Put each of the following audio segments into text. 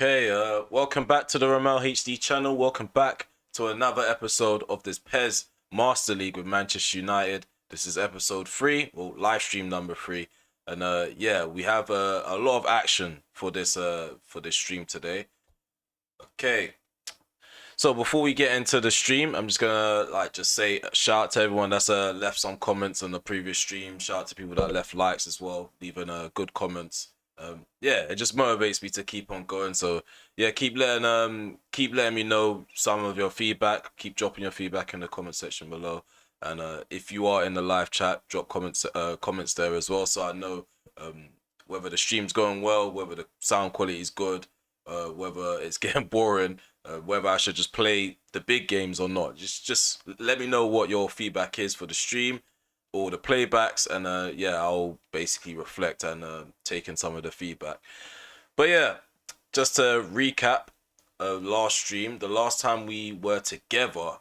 Okay, welcome back to the RemelHD channel. Welcome back to another episode of this PES Master League with Manchester United. This is episode 3, well, live stream number 3. And yeah, we have a lot of action for this stream today. Okay, so before we get into the stream, I'm just gonna just say shout out to everyone that's left some comments on the previous stream. Shout out to people that left likes as well, leaving good comments. Yeah, it just motivates me to keep on going. So yeah, keep letting me know some of your feedback. Keep dropping your feedback in the comment section below. And if you are in the live chat, drop comments there as well, so I know whether the stream's going well, whether the sound quality is good, whether it's getting boring, whether I should just play the big games or not. Just let me know what your feedback is for the stream or the playbacks, and yeah, I'll basically reflect and take in some of the feedback. But yeah, just to recap, last stream, the last time we were together,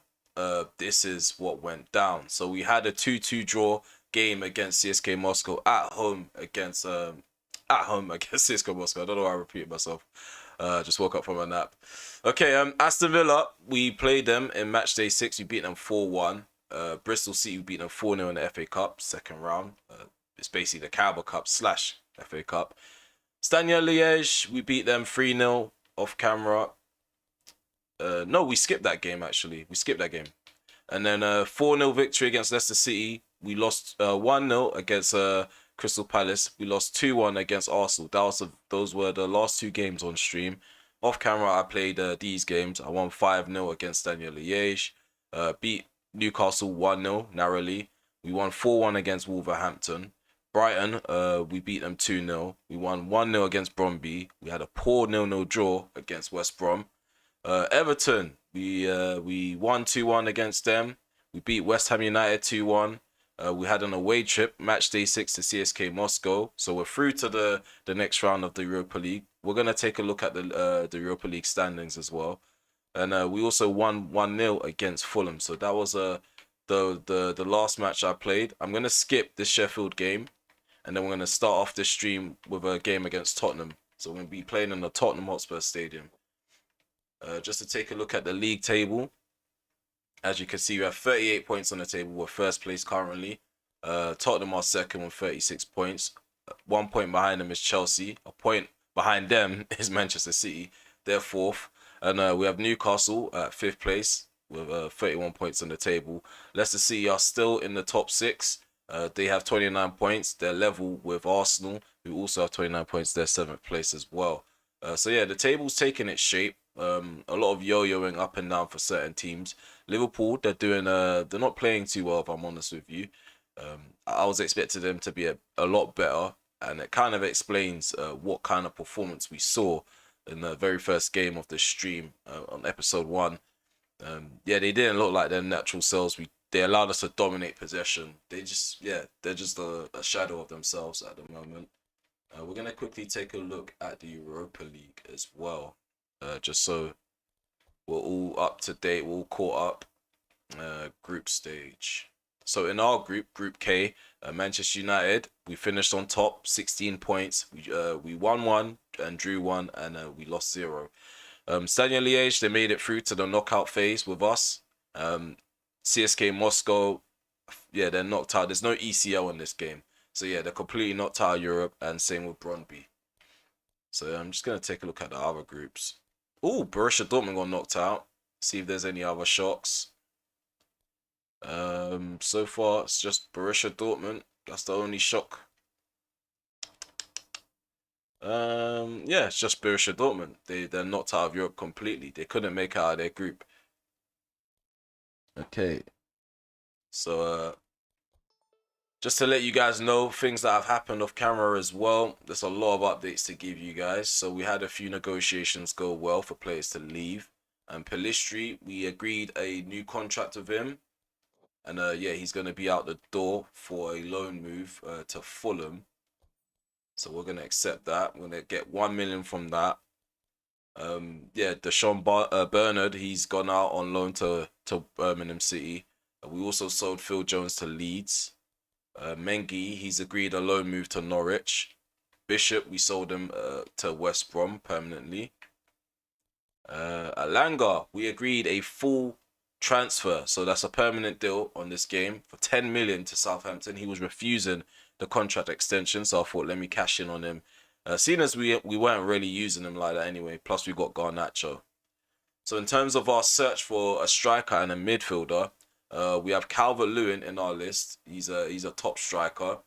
this is what went down. So we had a 2-2 draw game against CSK Moscow at home against CSK Moscow. I don't know why I repeated myself. Just woke up from a nap. Okay, Aston Villa, we played them in match day 6. We beat them 4-1. Bristol City, we beat them 4-0 in the FA Cup, second round. It's basically the Carabao Cup / FA Cup. Stania Liège, we beat them 3-0 off camera. No, we skipped that game, actually. We skipped that game. And then 4-0 victory against Leicester City. We lost 1-0 against Crystal Palace. We lost 2-1 against Arsenal. Those were the last 2 games on stream. Off camera, I played these games. I won 5-0 against Stania Liège. Beat Newcastle 1-0 narrowly. We won 4-1 against Wolverhampton. Brighton, we beat them 2-0. We won 1-0 against Bromby. We had a poor 0-0 draw against West Brom. Everton, we won 2-1 against them. We beat West Ham United 2-1. We had an away trip, match day 6 to CSK Moscow. So we're through to the next round of the Europa League. We're going to take a look at the Europa League standings as well. And we also won 1-0 against Fulham. So that was the last match I played. I'm going to skip this Sheffield game. And then we're going to start off this stream with a game against Tottenham. So we're going to be playing in the Tottenham Hotspur Stadium. Just to take a look at the league table. As you can see, we have 38 points on the table. We're first place currently. Tottenham are second with 36 points. 1 point behind them is Chelsea. A point behind them is Manchester City. They're fourth. And we have Newcastle at 5th place with 31 points on the table. Leicester City are still in the top 6. They have 29 points. They're level with Arsenal, who also have 29 points. They're 7th place as well. So yeah, the table's taking its shape. A lot of yo-yoing up and down for certain teams. Liverpool, they're not playing too well, if I'm honest with you. I was expecting them to be a lot better, and it kind of explains what kind of performance we saw in the very first game of the stream on episode 1. Yeah, they didn't look like their natural selves. They allowed us to dominate possession. They're just a shadow of themselves at the moment. We're going to quickly take a look at the Europa League as well. Just so we're all up to date, we're all caught up. Group stage. So in our group, Group K, Manchester United, we finished on top, 16 points. We won 1 and drew 1, and we lost 0. Stania Liège, they made it through to the knockout phase with us. CSK Moscow, yeah, they're knocked out. There's no ECL in this game. So yeah, they're completely knocked out of Europe, and same with Brøndby. So I'm just going to take a look at the other groups. Oh, Borussia Dortmund got knocked out. See if there's any other shocks. So far, it's just Borussia Dortmund. That's the only shock. Yeah, it's just Borussia Dortmund. They're knocked out of Europe completely. They couldn't make it out of their group. Okay. So, just to let you guys know, things that have happened off camera as well. There's a lot of updates to give you guys. So we had a few negotiations go well for players to leave. And Pelistri, we agreed a new contract with him. And yeah, he's going to be out the door for a loan move to Fulham. So we're going to accept that. We're going to get 1 million from that. Yeah, Deshaun Bernard, he's gone out on loan to Birmingham City. We also sold Phil Jones to Leeds. Mengi, he's agreed a loan move to Norwich. Bishop, we sold him to West Brom permanently. Alanga, we agreed a full transfer, so that's a permanent deal on this game for 10 million to Southampton. He was refusing the contract extension, so I thought let me cash in on him. Seeing as we weren't really using him like that anyway. Plus we got Garnacho. So in terms of our search for a striker and a midfielder, we have Calvert-Lewin in our list. He's a top striker.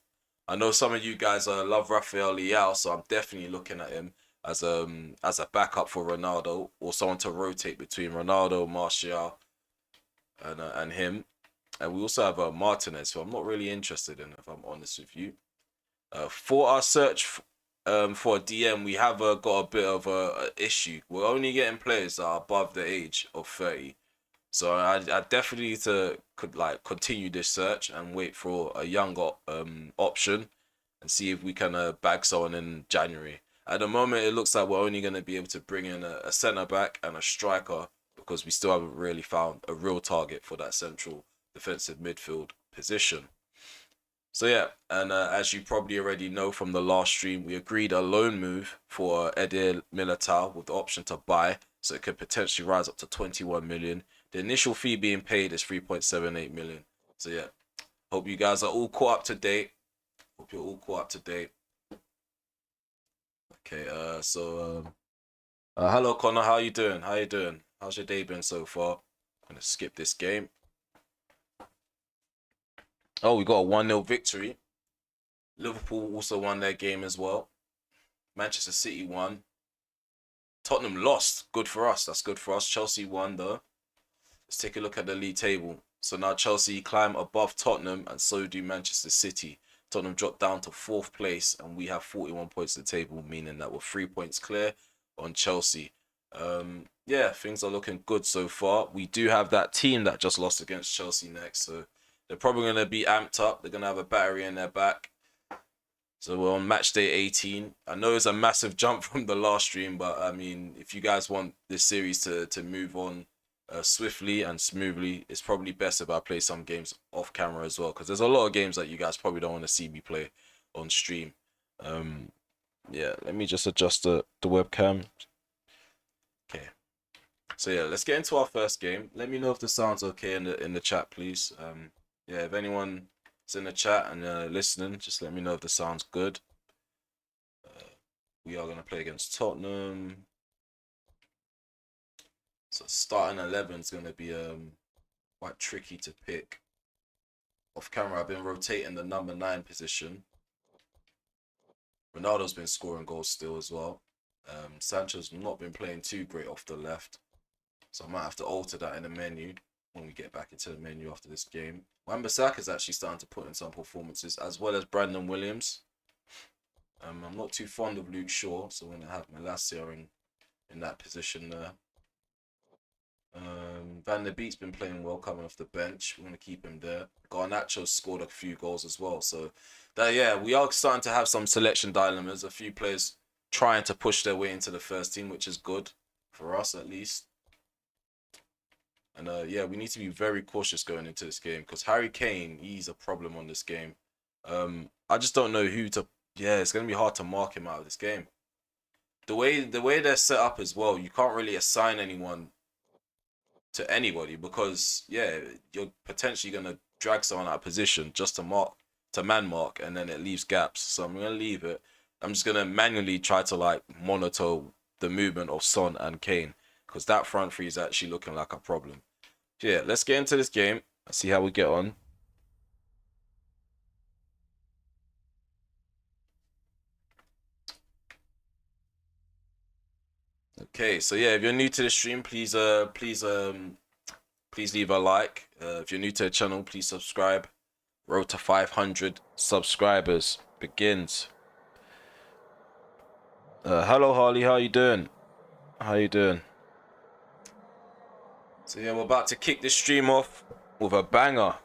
I know some of you guys love Rafael Leao, so I'm definitely looking at him as a backup for Ronaldo, or someone to rotate between Ronaldo, Martial, and him. And we also have Martinez, who I'm not really interested in, if I'm honest with you. For our search for a DM, we have got a bit of a issue. We're only getting players that are above the age of 30. So I definitely could continue this search and wait for a younger option and see if we can bag someone in January. At the moment, it looks like we're only going to be able to bring in a centre back and a striker because we still haven't really found a real target for that central defensive midfield position. So yeah, and as you probably already know from the last stream, we agreed a loan move for Eder Militao with the option to buy, so it could potentially rise up to 21 million. The initial fee being paid is 3.78 million. So yeah, hope you guys are all caught up to date. Hope you're all caught up to date. Okay, hello Connor, how you doing? How you doing? How's your day been so far? I'm gonna skip this game. Oh, we got a 1-0 victory. Liverpool also won their game as well. Manchester City won. Tottenham lost. Good for us. That's good for us. Chelsea won though. Let's take a look at the league table. So now Chelsea climb above Tottenham, and so do Manchester City. Tottenham dropped down to 4th place, and we have 41 points at the table, meaning that we're 3 points clear on Chelsea. Yeah, things are looking good so far. We do have that team that just lost against Chelsea next, so they're probably going to be amped up. They're going to have a battery in their back. So we're on match day 18. I know it's a massive jump from the last stream, but I mean, if you guys want this series to move on swiftly and smoothly, it's probably best if I play some games off camera as well, because there's a lot of games that you guys probably don't want to see me play on stream. Yeah, let me just adjust the webcam. Okay. So yeah, let's get into our first game. Let me know if the sound's okay in the chat, please. Yeah, if anyone's in the chat and listening, just let me know if the sound's good. We are going to play against Tottenham. So starting 11 is going to be quite tricky to pick. Off camera, I've been rotating the number 9 position. Ronaldo's been scoring goals still as well. Sancho's not been playing too great off the left. So I might have to alter that in the menu when we get back into the menu after this game. Wan-Bissaka's actually starting to put in some performances, as well as Brandon Williams. I'm not too fond of Luke Shaw, so we're going to have Malacia in that position there. Van der Beek's been playing well coming off the bench. We're going to keep him there. Garnacho's scored a few goals as well. So, yeah, we are starting to have some selection dilemmas. A few players trying to push their way into the first team, which is good for us at least. And yeah, we need to be very cautious going into this game because Harry Kane, he's a problem on this game. I just don't know who to. Yeah, it's going to be hard to mark him out of this game. The way they're set up as well, you can't really assign anyone to anybody because yeah, you're potentially going to drag someone out of position just to man mark, and then it leaves gaps. So I'm going to leave it. I'm just going to manually try to monitor the movement of Son and Kane, because that front three is actually looking like a problem. So yeah, let's get into this game and see how we get on. Okay, so yeah, if you're new to the stream, please leave a like. If you're new to the channel, please subscribe. Road to 500 subscribers begins. Hello Harley, how you doing? How you doing? So yeah, we're about to kick this stream off with a banger.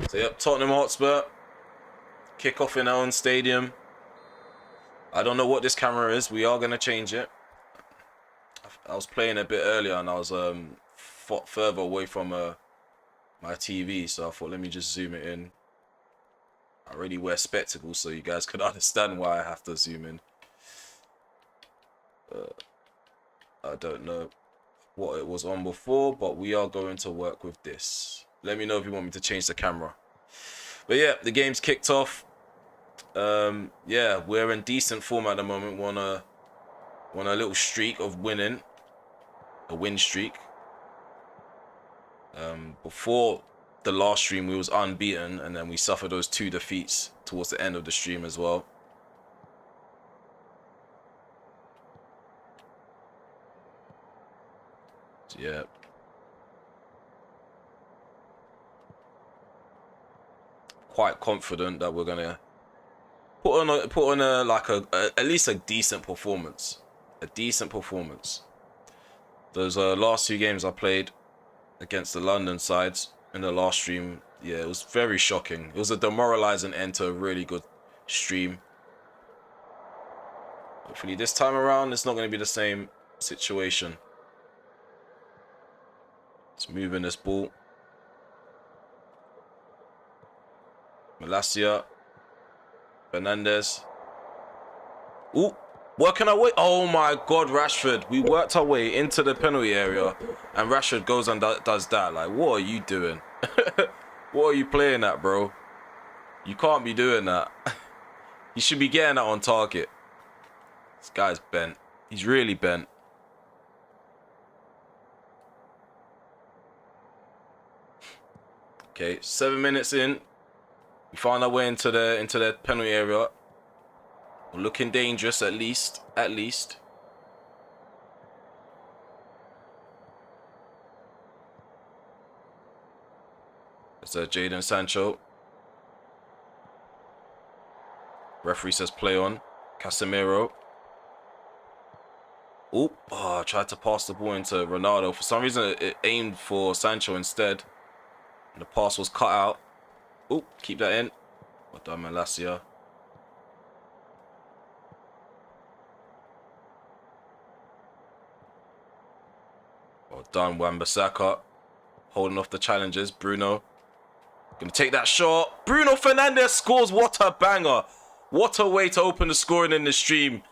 So yep, Tottenham Hotspur kick off in our own stadium. I don't know what this camera is. We are going to change it. I was playing a bit earlier and I was further away from my TV, so I thought let me just zoom it in. I already wear spectacles, so you guys can understand why I have to zoom in. I don't know what it was on before, but we are going to work with this. Let me know if you want me to change the camera. But yeah, the game's kicked off. Yeah, we're in decent form at the moment. We're on a little streak of winning. A win streak. Before the last stream, we was unbeaten, and then we suffered those 2 defeats towards the end of the stream as well. So, yeah. Quite confident that we're gonna put on a like at least a decent performance. A decent performance. Those last 2 games I played against the London sides in the last stream, yeah, it was very shocking. It was a demoralizing end to a really good stream. Hopefully this time around it's not going to be the same situation. Let's move in this ball. Malacia. Fernandez. Ooh, working our way. Oh my God, Rashford. We worked our way into the penalty area and Rashford goes and does that. Like, what are you doing? What are you playing at, bro? You can't be doing that. You should be getting that on target. This guy's bent. He's really bent. Okay, 7 minutes in. We found our way into the penalty area. We're looking dangerous at least. At least. It's Jadon Sancho. Referee says play on. Casemiro. Oop. Oh, I tried to pass the ball into Ronaldo. For some reason, it aimed for Sancho instead. And the pass was cut out. Oop. Keep that in. Well done, Malacia. Well done, Wan-Bissaka. Holding off the challenges. Bruno. Gonna take that shot. Bruno Fernandes scores. What a banger. What a way to open the scoring in the stream.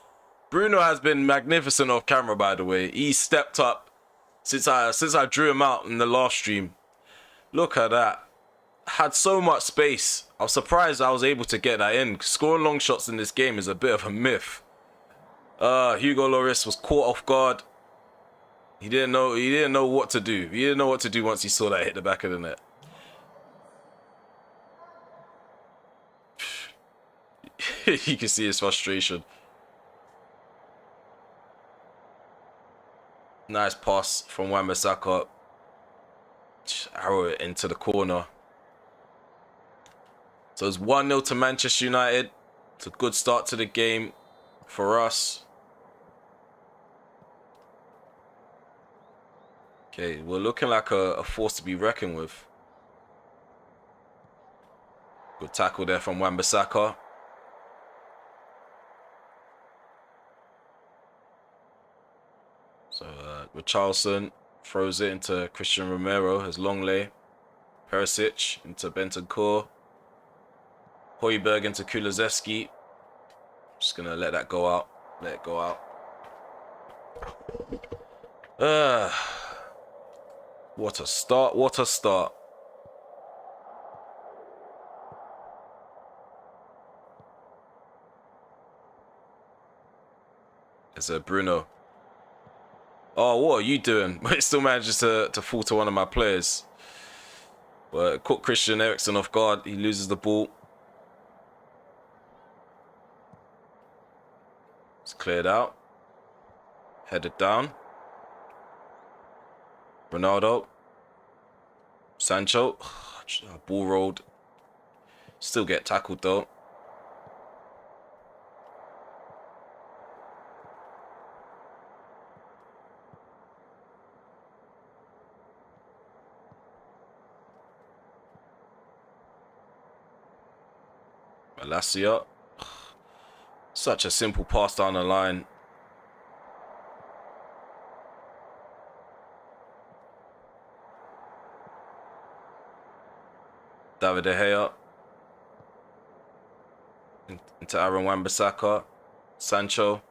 Bruno has been magnificent off camera, by the way. He stepped up since I drew him out in the last stream. Look at that. Had so much space. I was surprised I was able to get that in. Scoring long shots in this game is a bit of a myth. Hugo Lloris was caught off guard. He didn't know what to do. He didn't know what to do once he saw that hit the back of the net. You can see his frustration. Nice pass from Wan-Bissaka. Arrow it into the corner. So it's 1-0 to Manchester United. It's a good start to the game for us. Okay, we're looking like a force to be reckoned with. Good tackle there from Wan-Bissaka. So Richarlison throws it into Christian Romero, has Longley. Perisic into Bentancur. Højbjerg into Kulusevski. Just gonna let that go out. Let it go out. What a start, what a start. There's a Bruno. Oh, what are you doing? But it still manages to fall to one of my players. But caught Christian Eriksen off guard. He loses the ball. It's cleared out. Headed down. Ronaldo. Sancho. Ball rolled. Still get tackled though. Malacia. Such a simple pass down the line. David De Gea. Into Aaron Wan-Bissaka. Sancho.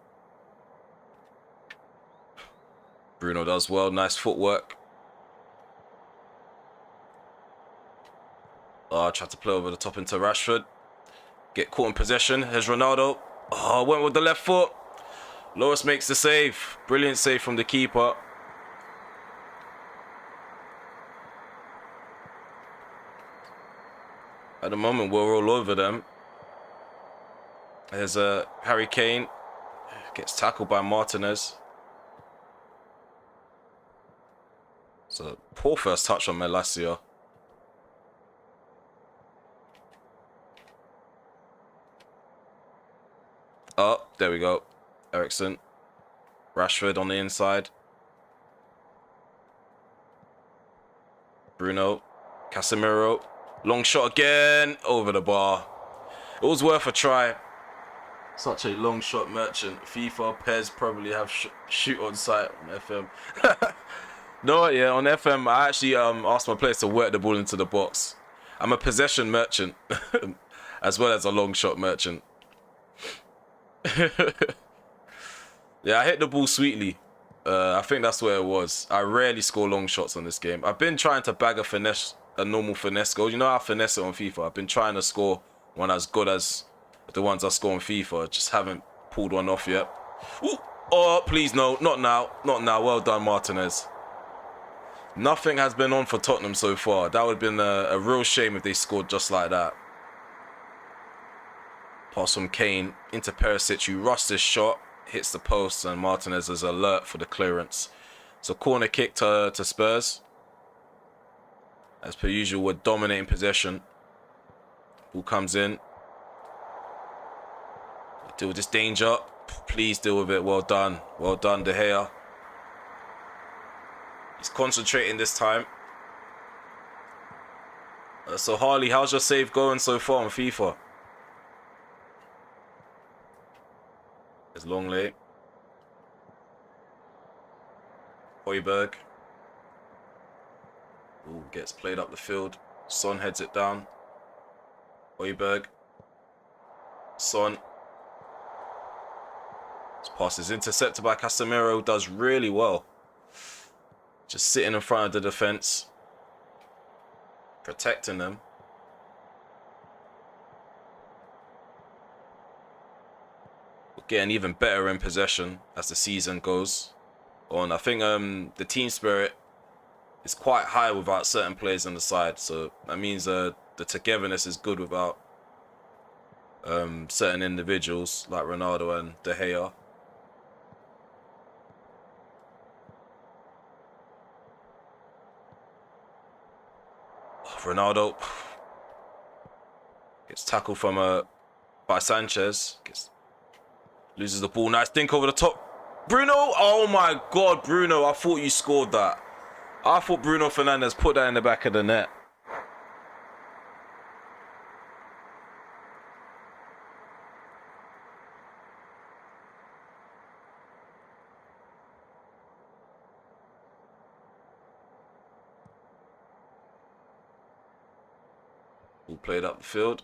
Bruno does well. Nice footwork. Oh, tried to play over the top into Rashford. Get caught in possession. Here's Ronaldo. Oh, went with the left foot. Loris makes the save. Brilliant save from the keeper. At the moment, we're all over them. There's a Harry Kane. Gets tackled by Martinez. So poor first touch on Malacia. Oh, there we go. Ericsson. Rashford on the inside. Bruno. Casemiro. Long shot again. Over the bar. It was worth a try. Such a long shot merchant. FIFA, PES probably have shoot on sight on FM. No, yeah, on FM, I actually asked my players to work the ball into the box. I'm a possession merchant, as well as a long shot merchant. Yeah, I hit the ball sweetly. I think that's where it was. I rarely score long shots on this game. I've been trying to bag a normal finesse goal. You know how I finesse it on FIFA? I've been trying to score one as good as the ones I score on FIFA. Just haven't pulled one off yet. Ooh. Oh, please, no. Not now. Not now. Well done, Martinez. Nothing has been on for Tottenham so far. That would have been a real shame if they scored just like that. Pass from Kane into Perisic, who rushed this shot, hits the post, and Martinez is alert for the clearance. So corner kick to Spurs. As per usual, we're dominating possession. Ball comes in. Deal with this danger. Please deal with it. Well done. Well done, De Gea. He's concentrating this time. So Harley, how's your save going so far on FIFA? There's Longley. Højbjerg. Ooh, gets played up the field. Son heads it down. Højbjerg. Son. This pass is intercepted by Casemiro. Does really well. Just sitting in front of the defense. Protecting them. We're getting even better in possession as the season goes on. I think the team spirit is quite high without certain players on the side. So that means the togetherness is good without certain individuals like Ronaldo and De Gea. Ronaldo gets tackled by Sanchez. Loses the ball. Nice dink over the top. Bruno! Oh my God, Bruno! I thought you scored that. I thought Bruno Fernandes put that in the back of the net. Ball played up the field.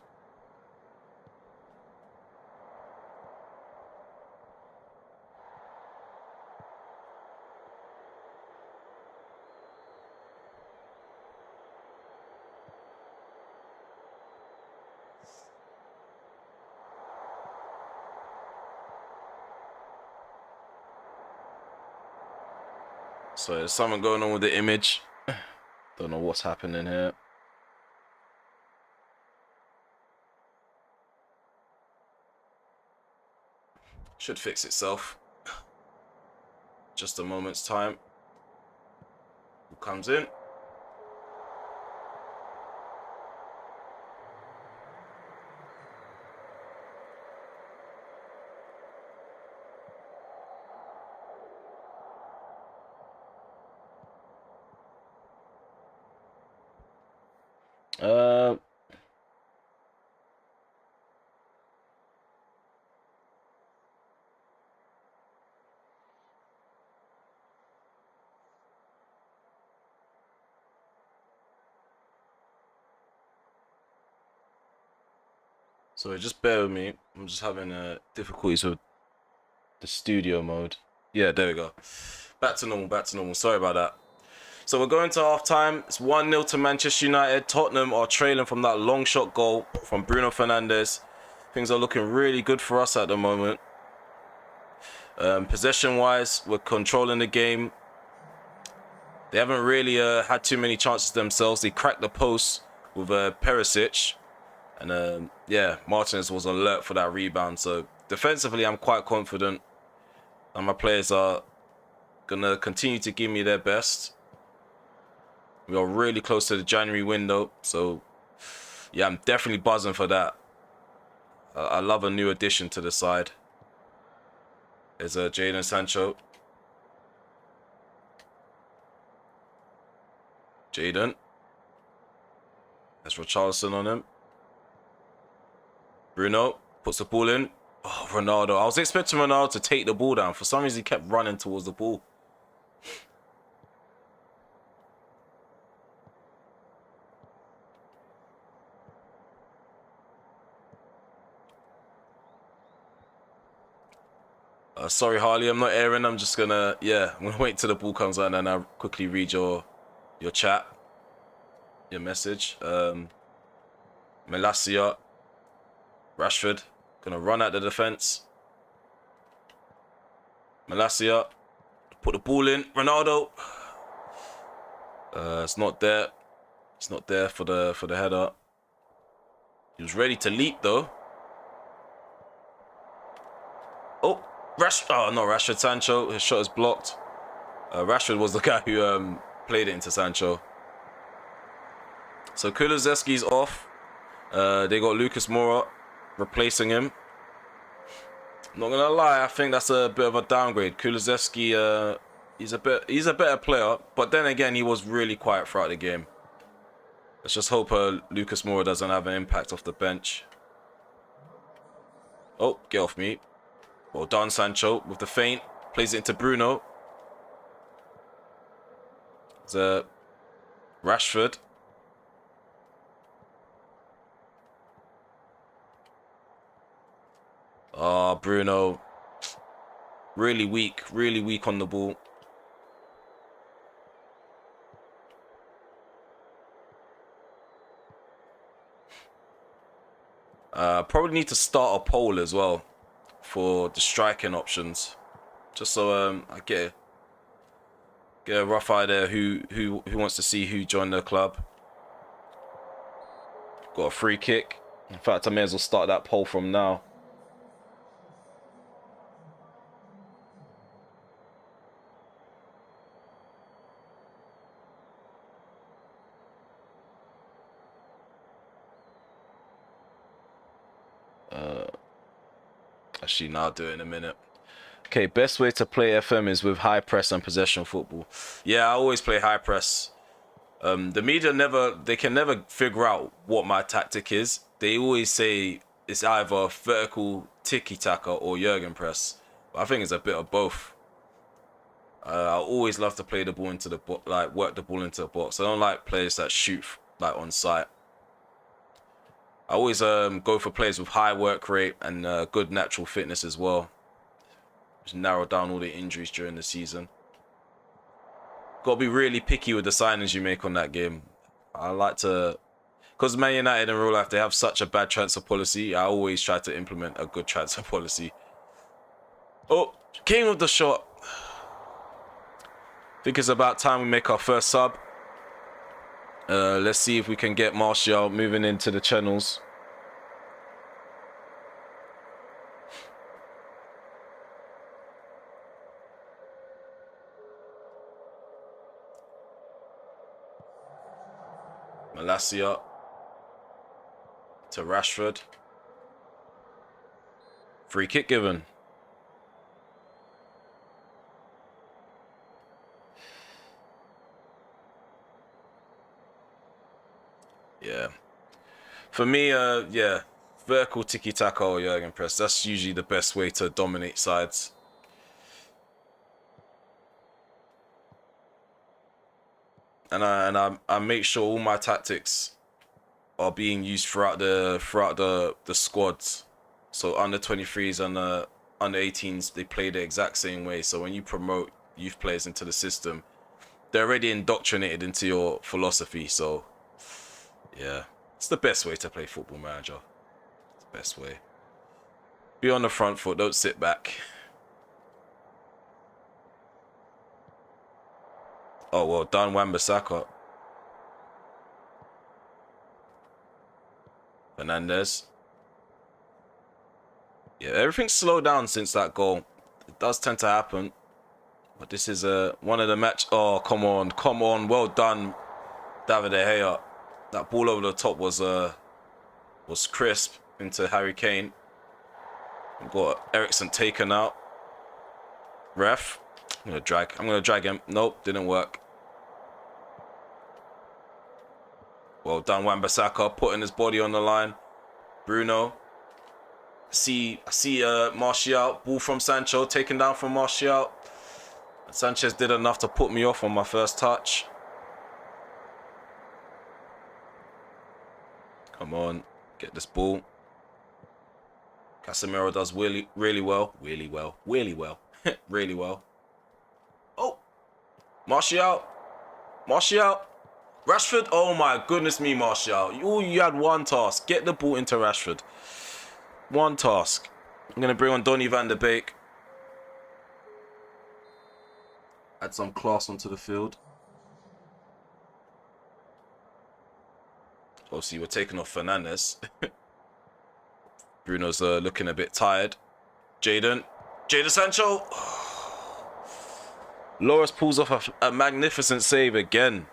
So there's something going on with the image. Don't know what's happening here. Should fix itself. Just a moment's time. Who comes in? Sorry, just bear with me. I'm just having difficulties with the studio mode. Yeah, there we go. Back to normal, back to normal. Sorry about that. So we're going to half time. It's 1-0 to Manchester United. Tottenham are trailing from that long shot goal from Bruno Fernandes. Things are looking really good for us at the moment. Possession-wise, we're controlling the game. They haven't really had too many chances themselves. They cracked the post with Perisic. And yeah, Martinez was alert for that rebound. So defensively, I'm quite confident. And my players are going to continue to give me their best. We are really close to the January window. So yeah, I'm definitely buzzing for that. I love a new addition to the side. There's Jadon Sancho. Jadon. There's Richarlison on him. Bruno puts the ball in. Oh, Ronaldo. I was expecting Ronaldo to take the ball down. For some reason, he kept running towards the ball. Sorry, Harley, I'm not airing. I'm just gonna, yeah, I'm gonna wait till the ball comes out and then I'll quickly read your chat, your message. Malacia, Rashford, gonna run at the defense. Malacia, put the ball in. Ronaldo, it's not there. It's not there for the header. He was ready to leap though. Oh. Oh, no, Rashford, Sancho. His shot is blocked. Rashford was the guy who played it into Sancho. So Kulusevski's off. They got Lucas Moura replacing him. Not gonna lie, I think that's a bit of a downgrade. Kulusevski, he's a better player, but then again, he was really quiet throughout the game. Let's just hope Lucas Moura doesn't have an impact off the bench. Oh, get off me. Well done, Sancho, with the feint. Plays it into Bruno. There's Rashford. Oh, Bruno. Really weak on the ball. Probably need to start a poll as well for the striking options, just so I get a rough idea who wants to see who joined the club. Got a free kick. In fact, I may as well start that poll from now. Actually, now I'll do it in a minute. Okay, best way to play FM is with high press and possession football. Yeah, I always play high press. The media they can never figure out what my tactic is. They always say it's either vertical tiki-taka or Jurgen press. But I think it's a bit of both. I always love to play the ball into the box, like work the ball into the box. I don't like players that shoot like on sight. I always go for players with high work rate and good natural fitness as well. Just narrow down all the injuries during the season. Got to be really picky with the signings you make on that game. I like to, because Man United in real life, they have such a bad transfer policy. I always try to implement a good transfer policy. Oh, king of the shot. I think it's about time we make our first sub. Let's see if we can get Martial moving into the channels. Malacia to Rashford. Free kick given. Yeah. For me, yeah, vertical tiki-taka or Jurgen press. That's usually the best way to dominate sides. And I make sure all my tactics are being used throughout the squads. So under 23s and under 18s, they play the exact same way. So when you promote youth players into the system, they're already indoctrinated into your philosophy. So yeah, it's the best way to play Football Manager. It's the best way. Be on the front foot, don't sit back. Oh, well done, Wan-Bissaka. Fernandez. Yeah, everything's slowed down since that goal. It does tend to happen. But this is one of the match. Oh, come on. Come on. Well done, David De Gea. That ball over the top was crisp into Harry Kane. We've got Eriksen taken out. Ref. I'm gonna drag him. Nope, didn't work. Well done, Wan-Bissaka, putting his body on the line. Bruno. I see Martial. Ball from Sancho, taken down from Martial. Sanchez did enough to put me off on my first touch. Come on, get this ball. Casemiro does really well. Really well. Really well. Oh! Martial. Rashford. Oh my goodness me, Martial. You had one task. Get the ball into Rashford. One task. I'm going to bring on Donny van de Beek. Add some class onto the field. Obviously, we're taking off Fernandez. Bruno's looking a bit tired. Jadon Sancho. Loris pulls off a magnificent save again.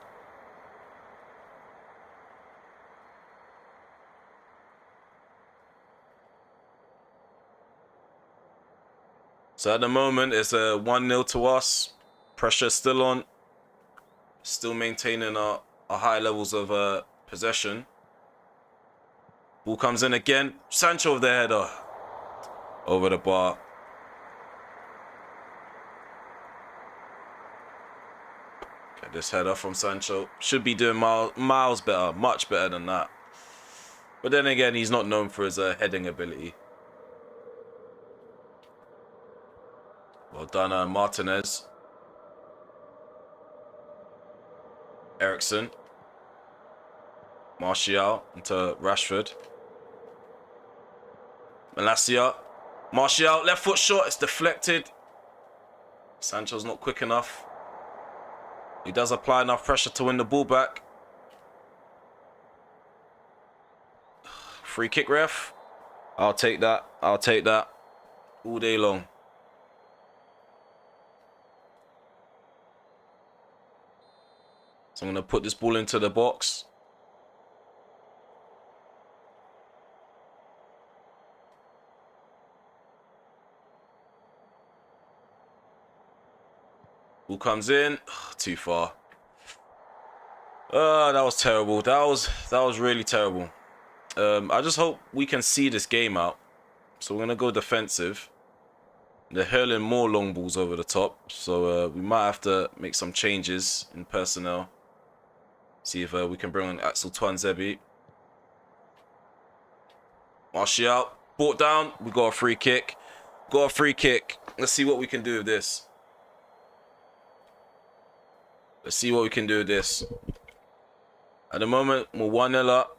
So at the moment, it's a 1-0 to us. Pressure still on. Still maintaining our high levels of possession. Ball comes in again. Sancho with the header. Over the bar. Get this header from Sancho. Should be doing miles better. Much better than that. But then again, he's not known for his heading ability. Well done, Martinez. Eriksen. Martial into Rashford. Malacia. Martial, left foot shot. It's deflected. Sancho's not quick enough. He does apply enough pressure to win the ball back. Free kick, ref. I'll take that. All day long. So I'm going to put this ball into the box. Ball comes in. Too far. That was terrible. That was really terrible. I just hope we can see this game out. So we're going to go defensive. They're hurling more long balls over the top. So we might have to make some changes in personnel. See if we can bring on Axel Tuanzebe. Martial. Brought down. We got a free kick. Let's see what we can do with this. At the moment, we're 1-0 up.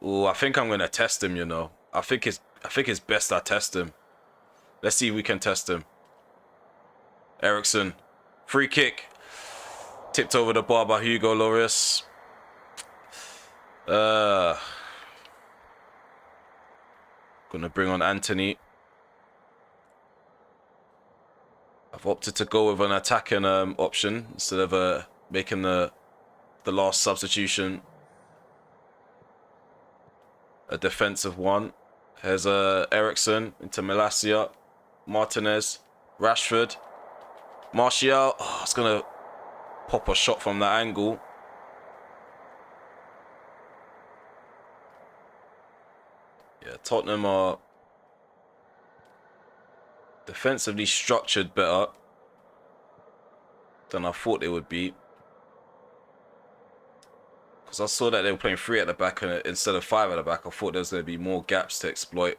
Oh, I think I'm gonna test him, you know. I think it's best I test him. Let's see if we can test him. Eriksen. Free kick. Tipped over the bar by Hugo Lloris. Gonna bring on Anthony. I've opted to go with an attacking option instead of making the last substitution a defensive one. Here's Eriksen into Malacia, Martinez, Rashford, Martial. Oh, it's gonna pop a shot from that angle. Yeah, Tottenham are defensively structured better. than I thought they would be. Because I saw that they were playing 3 at the back instead of 5 at the back. I thought there was going to be more gaps to exploit.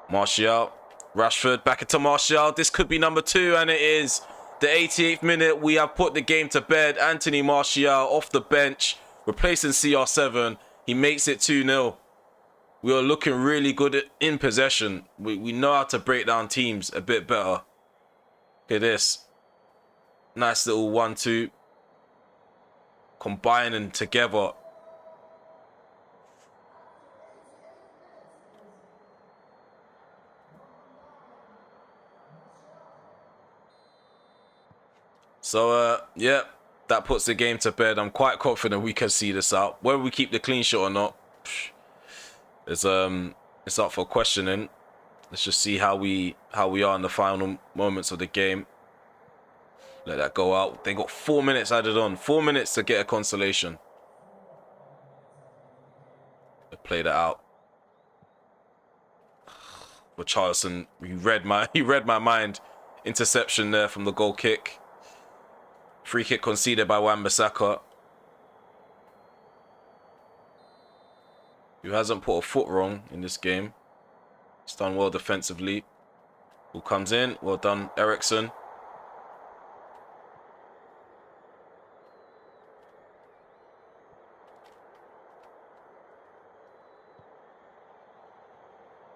Martial, Rashford, back into Martial. This could be number 2, and it is. The 88th minute, we have put the game to bed. Anthony Martial off the bench, replacing CR7. He makes it 2-0. We are looking really good in possession. We know how to break down teams a bit better. Look at this. Nice little 1-2. Combining together. So, yeah, that puts the game to bed. I'm quite confident we can see this out. Whether we keep the clean sheet or not, it's up for questioning. Let's just see how we are in the final moments of the game. Let that go out. They got 4 minutes added on. 4 minutes to get a consolation. They play that out. But Charleston, he read my mind. Interception there from the goal kick. Free kick conceded by Wan-Bissaka, who hasn't put a foot wrong in this game. He's done well defensively. Who comes in? Well done, Eriksson.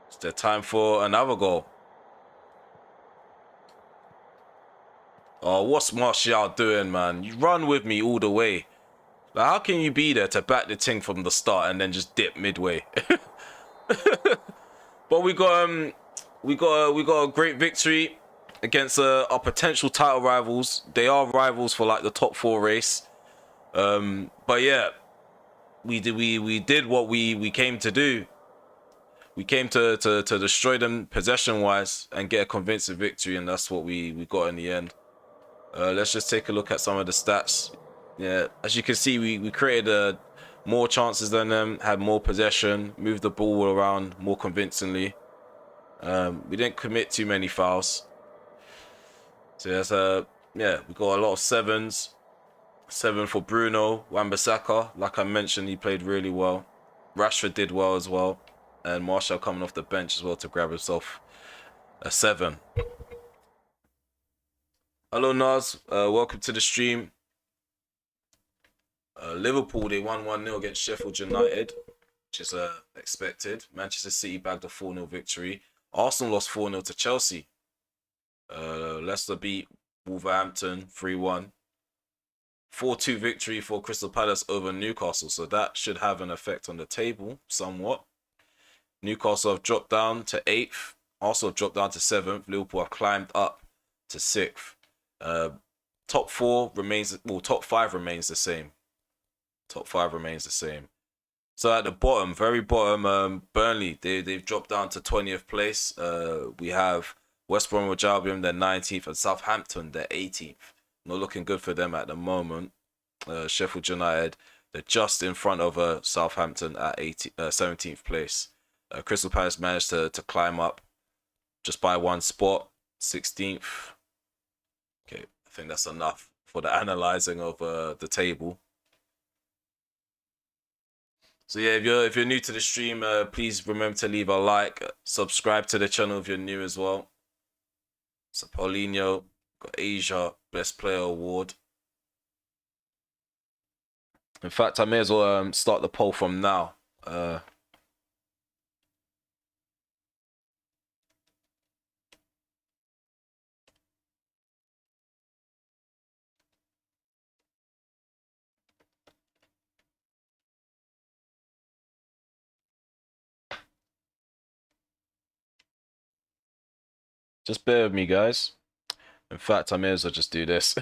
It's their time for another goal. Oh, what's Martial doing, man? You run with me all the way. Like, how can you be there to back the thing from the start and then just dip midway? But we got a great victory against our potential title rivals. They are rivals for like the top 4 race. But yeah, we did what we came to do. We came to destroy them possession wise and get a convincing victory, and that's what we got in the end. Let's just take a look at some of the stats. Yeah, as you can see, we created more chances than them, had more possession, moved the ball around more convincingly. We didn't commit too many fouls. So that's yeah, we got a lot of 7s. 7 for Bruno. Wan-Bissaka, like I mentioned, he played really well. Rashford did well as well, and Martial coming off the bench as well to grab himself a 7. Hello Naz, welcome to the stream. Liverpool, they won 1-0 against Sheffield United, which is expected. Manchester City bagged a 4-0 victory. Arsenal lost 4-0 to Chelsea. Leicester beat Wolverhampton 3-1. 4-2 victory for Crystal Palace over Newcastle, so that should have an effect on the table somewhat. Newcastle have dropped down to 8th. Arsenal have dropped down to 7th. Liverpool have climbed up to 6th. Top 4 remains, well, top 5 remains the same. Top 5 remains the same. So at the bottom, very bottom, Burnley, they've dropped down to 20th place. We have West Bromwich Albion, they're 19th, and Southampton, they're 18th. Not looking good for them at the moment. Sheffield United, they're just in front of Southampton at 17th place. Crystal Palace managed to climb up just by 1 spot, 16th. Okay, I think that's enough for the analysing of the table. So yeah, if you're new to the stream, please remember to leave a like, subscribe to the channel if you're new as well. So Paulinho got Asia Best Player Award. In fact, I may as well start the poll from now. Just bear with me, guys. In fact, I may as well just do this.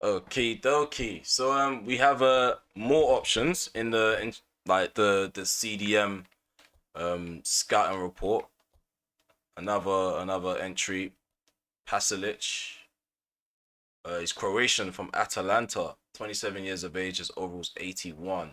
Okay, dokie. So we have more options in like the CDM scouting report. Another entry. Pasalic. He's Croatian from Atalanta. 27 years of age. His overall's 81.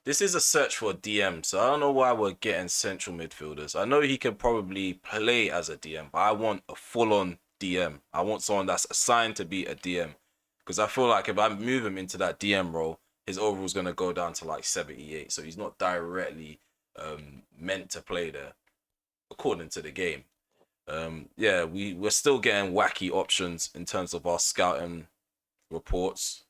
This is a search for a DM, so I don't know why we're getting central midfielders. I know he can probably play as a DM, but I want a full-on DM. I want someone that's assigned to be a DM. Because I feel like if I move him into that DM role, his overall's going to go down to like 78. So he's not directly meant to play there, according to the game. Yeah, we're still getting wacky options in terms of our scouting reports.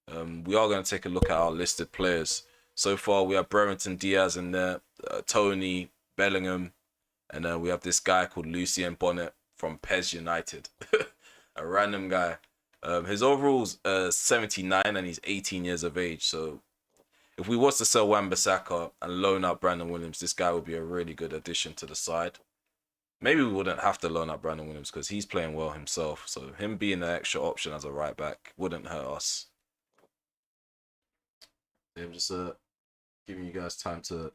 We are going to take a look at our listed players. So far, we have Brereton Diaz in there, Tony, Bellingham, and then we have this guy called Lucien Bonnet from PES United. A random guy. His overall's 79 and he's 18 years of age. So if we was to sell Wan-Bissaka and loan out Brandon Williams, this guy would be a really good addition to the side. Maybe we wouldn't have to loan out Brandon Williams because he's playing well himself. So him being an extra option as a right back wouldn't hurt us. I'm just giving you guys time to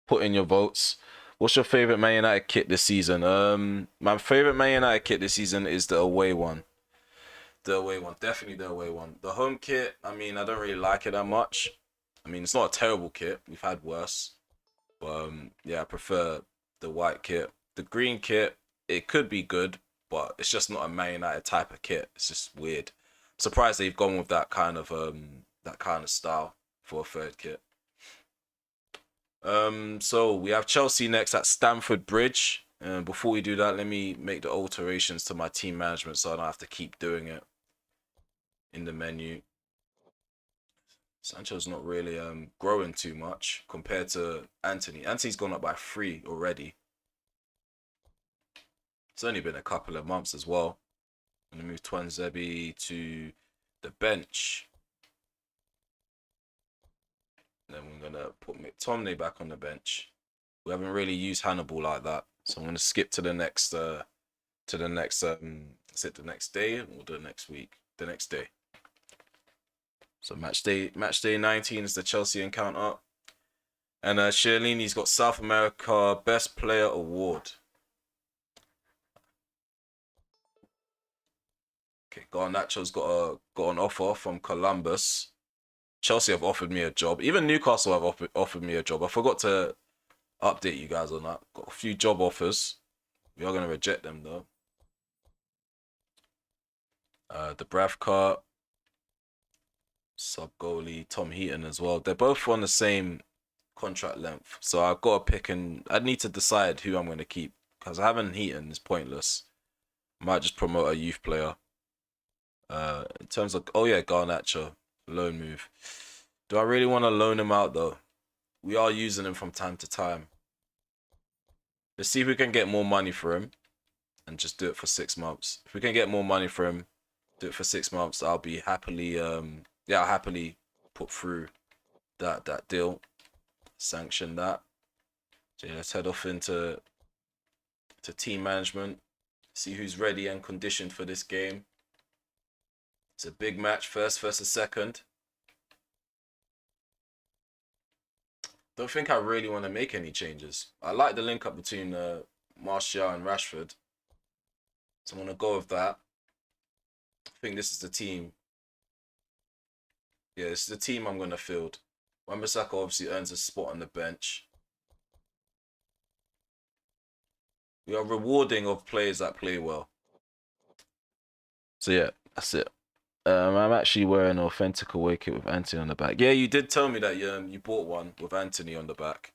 put in your votes. What's your favorite Man United kit this season? My favorite Man United kit this season is the away one. The away one, definitely the away one. The home kit, I mean, I don't really like it that much. I mean, it's not a terrible kit. We've had worse, but yeah, I prefer the white kit. The green kit, it could be good, but it's just not a Man United type of kit. It's just weird. I'm surprised they've gone with that kind of style for a third kit. So we have Chelsea next at Stamford Bridge. Before we do that, let me make the alterations to my team management so I don't have to keep doing it in the menu. Sancho's not really growing too much compared to Anthony. Anthony's gone up by 3 already. It's only been a couple of months as well. I'm gonna move Twanzebe to the bench. And then we're gonna put McTominay back on the bench. We haven't really used Hannibal like that, so I'm gonna skip to the next is it the next day or the next week? The next day. So match day 19 is the Chelsea encounter. And Chiellini's got South America Best Player Award. Okay, Garnacho's got an offer from Columbus. Chelsea have offered me a job. Even Newcastle have offered me a job. I forgot to update you guys on that. Got a few job offers. We are going to reject them though. The Bravka, sub goalie, Tom Heaton as well. They're both on the same contract length. So I've got to pick and I need to decide who I'm going to keep. Because having Heaton is pointless. Might just promote a youth player. In terms of, oh yeah, Garnacho. Loan move. Do I really want to loan him out though? We are using him from time to time. Let's see if we can get more money for him and just do it for 6 months. If we can get more money for him, do it for 6 months, I'll be happily I'll happily put through that deal. Sanction that. So yeah, let's head off into team management. See who's ready and conditioned for this game. It's a big match, first versus second. Don't think I really want to make any changes. I like the link up between Martial and Rashford. So I'm going to go with that. I think this is the team. Yeah, this is the team I'm going to field. Wan-Bissaka obviously earns a spot on the bench. We are rewarding of players that play well. So yeah, that's it. I'm actually wearing an authentic away kit with Anthony on the back. Yeah, you did tell me that you bought one with Anthony on the back.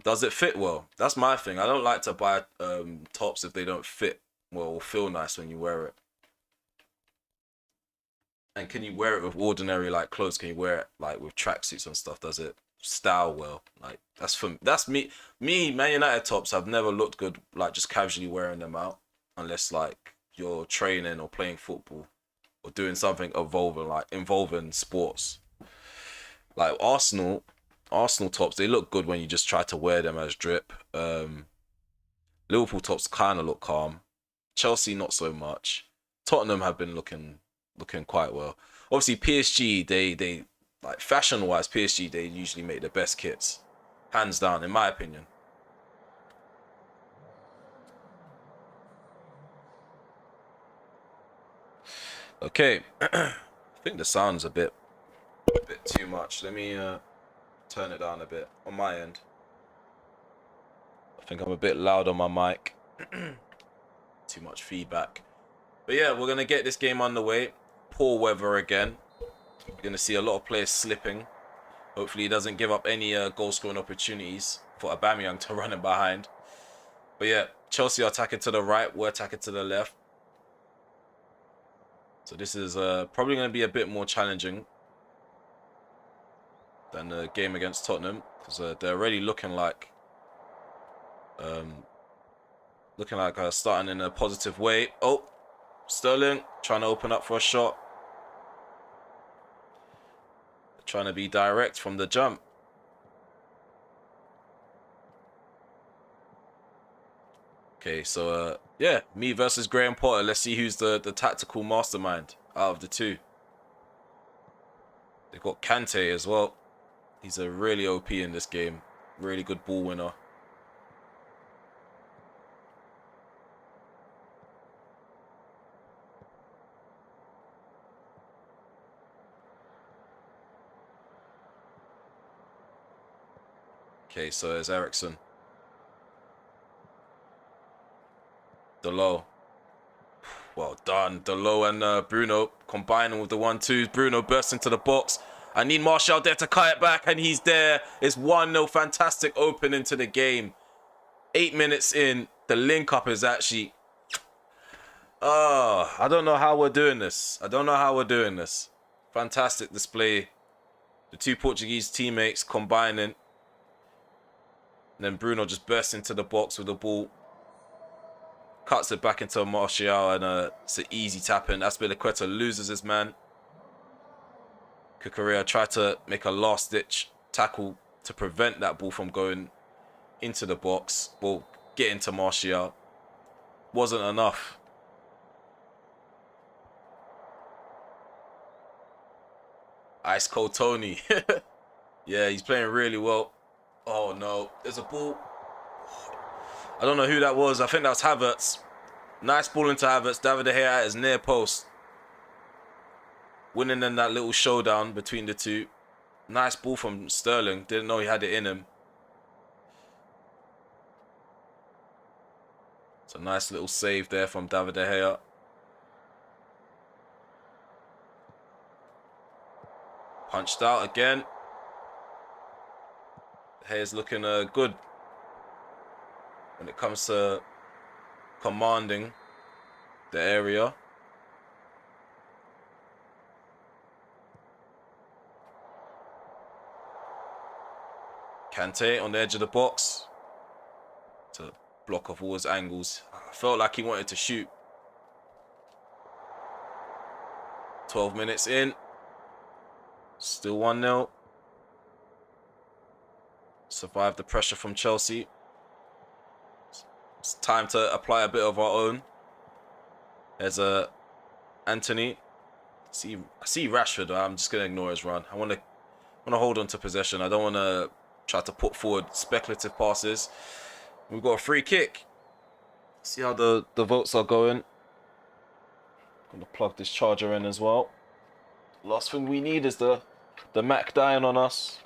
Does it fit well? That's my thing. I don't like to buy tops if they don't fit well or feel nice when you wear it. And can you wear it with ordinary like clothes? Can you wear it like with tracksuits and stuff? Does it style well? Like that's me. Man United tops have never looked good like just casually wearing them out unless like you're training or playing football. Or doing something involving sports. Like Arsenal tops, they look good when you just try to wear them as drip. Liverpool tops kind of look calm. Chelsea not so much. Tottenham have been looking looking quite well. Obviously, PSG, they like fashion-wise, PSG, they usually make the best kits. Hands down, in my opinion. Okay. I think the sound's a bit too much. Let me turn it down a bit on my end. I think I'm a bit loud on my mic. Too much feedback. But yeah, we're going to get this game underway. Poor weather again. We're going to see a lot of players slipping. Hopefully he doesn't give up any goal-scoring opportunities for Aubameyang to run him behind. But yeah, Chelsea are attacking to the right. We're attacking to the left. So this is probably going to be a bit more challenging than the game against Tottenham. Because they're already looking like starting in a positive way. Oh, Sterling trying to open up for a shot. Trying to be direct from the jump. Okay, so yeah, me versus Graham Potter. Let's see who's the tactical mastermind out of the two. They've got Kante as well. He's a really OP in this game. Really good ball winner. Okay, so there's Ericsson. Delo. Well done. Delo and Bruno combining with the 1-2. Bruno bursts into the box. I need Martial there to cut it back, and he's there. It's 1-0. Fantastic opening to the game. 8 minutes in. The link-up is actually... Oh, I don't know how we're doing this. Fantastic display. The two Portuguese teammates combining. And then Bruno just bursts into the box with the ball. Cuts it back into Martial, and it's an easy tap in. Azpilicueta loses his man. Cucurella tried to make a last-ditch tackle to prevent that ball from going into the box. Well, get into Martial. Wasn't enough. Ice cold Tony. Yeah, he's playing really well. Oh no, there's a ball. I don't know who that was. I think that was Havertz. Nice ball into Havertz. David De Gea at his near post. Winning in that little showdown between the two. Nice ball from Sterling. Didn't know he had it in him. It's a nice little save there from David De Gea. Punched out again. De Gea's looking good when it comes to commanding the area. Kante on the edge of the box to block off all his angles. I felt like he wanted to shoot. 12 minutes in. Still 1-0. Survived the pressure from Chelsea. It's time to apply a bit of our own. There's Anthony. I see Rashford. I'm just gonna ignore his run. I want to hold on to possession. I don't want to try to put forward speculative passes. We've got a free kick. See how the votes are going. Gonna plug this charger in as well. Last thing we need is the Mac dying on us.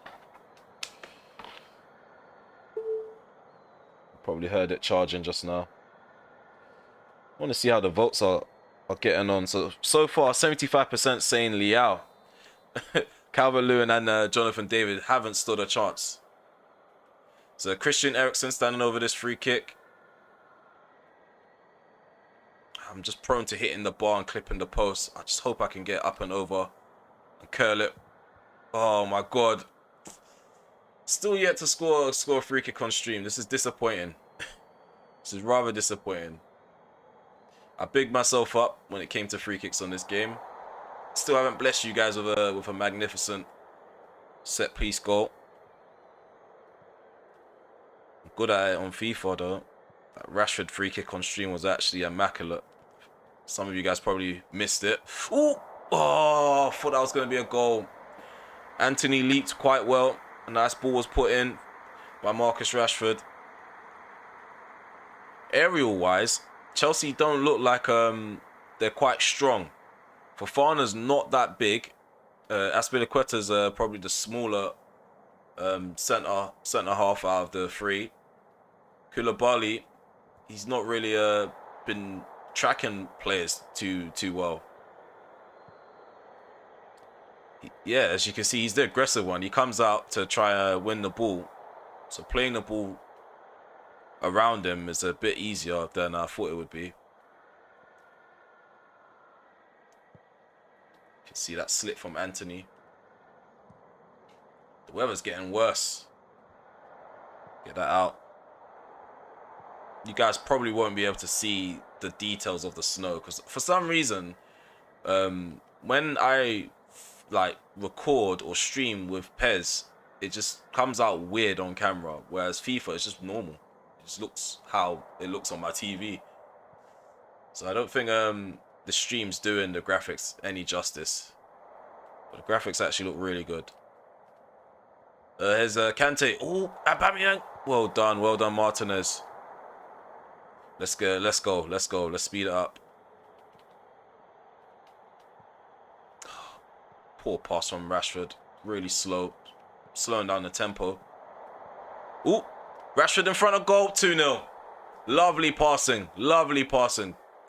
Probably heard it charging just now. I want to see how the votes are getting on. So far, 75% saying Liao. Calvert-Lewin and Jonathan David haven't stood a chance. So Christian Eriksen standing over this free kick. I'm just prone to hitting the bar and clipping the post. I just hope I can get up and over and curl it. Oh my god. Still yet to score a free kick on stream. This is disappointing. This is rather disappointing. I bigged myself up when it came to free kicks on this game. Still haven't blessed you guys with a magnificent set piece goal. I'm good at it on FIFA though. That Rashford free kick on stream was actually immaculate. Some of you guys probably missed it. Ooh! Oh, I thought that was going to be a goal. Anthony leaped quite well. A nice ball was put in by Marcus Rashford. Aerial-wise, Chelsea don't look like they're quite strong. Fofana's not that big. Aspilicueta's probably the smaller centre half out of the three. Koulibaly, he's not really been tracking players too well. Yeah, as you can see, he's the aggressive one. He comes out to try to win the ball. So playing the ball around him is a bit easier than I thought it would be. You can see that slip from Anthony. The weather's getting worse. Get that out. You guys probably won't be able to see the details of the snow because for some reason, when I like record or stream with PES, it just comes out weird on camera, whereas FIFA is just normal. It just looks how it looks on my TV. So I don't think the stream's doing the graphics any justice. But the graphics actually look really good. Here's Kante. Oh, Aubameyang. Well done, Martinez. Let's go. Let's speed it up. Poor pass from Rashford. Really slow. Slowing down the tempo. Ooh. Rashford in front of goal. 2-0. Lovely passing.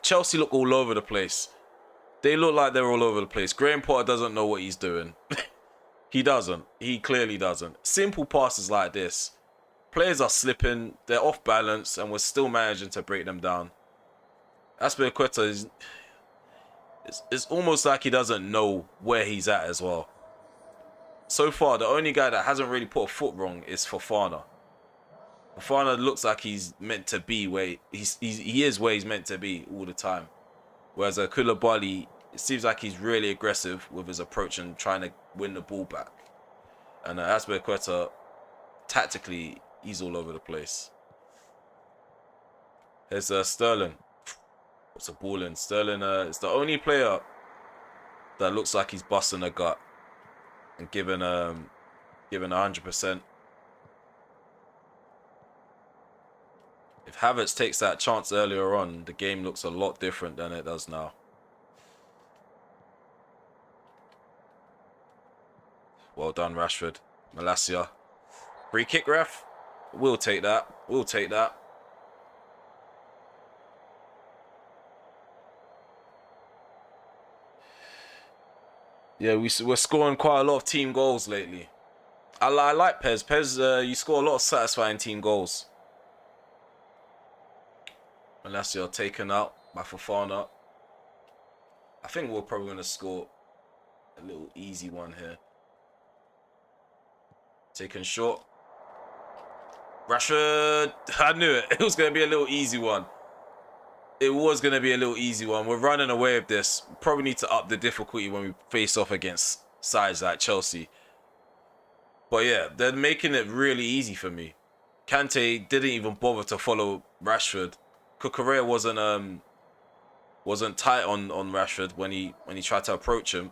Chelsea look all over the place. They look like they're all over the place. Graham Potter doesn't know what he's doing. He doesn't. He clearly doesn't. Simple passes like this. Players are slipping. They're off balance. And we're still managing to break them down. Aspilicueta is... It's almost like he doesn't know where he's at as well. So far, the only guy that hasn't really put a foot wrong is Fofana. Fofana looks like he's meant to be where he is where he's meant to be all the time. Whereas Koulibaly, it seems like he's really aggressive with his approach and trying to win the ball back. And Aspilicueta, tactically, he's all over the place. There's Sterling. What's a ball in? Sterling is the only player that looks like he's busting a gut and giving 100%. If Havertz takes that chance earlier on, the game looks a lot different than it does now. Well done, Rashford. Malacia. Free kick, ref. We'll take that. Yeah, we're scoring quite a lot of team goals lately. I like PES. PES, you score a lot of satisfying team goals. Unless you're taken out by Fofana. I think we're probably going to score a little easy one here. Taken short. Rashford. I knew it. It was going to be a little easy one. We're running away with this. Probably need to up the difficulty when we face off against sides like Chelsea. But yeah, they're making it really easy for me. Kante didn't even bother to follow Rashford. Cucurella wasn't tight on Rashford when he tried to approach him.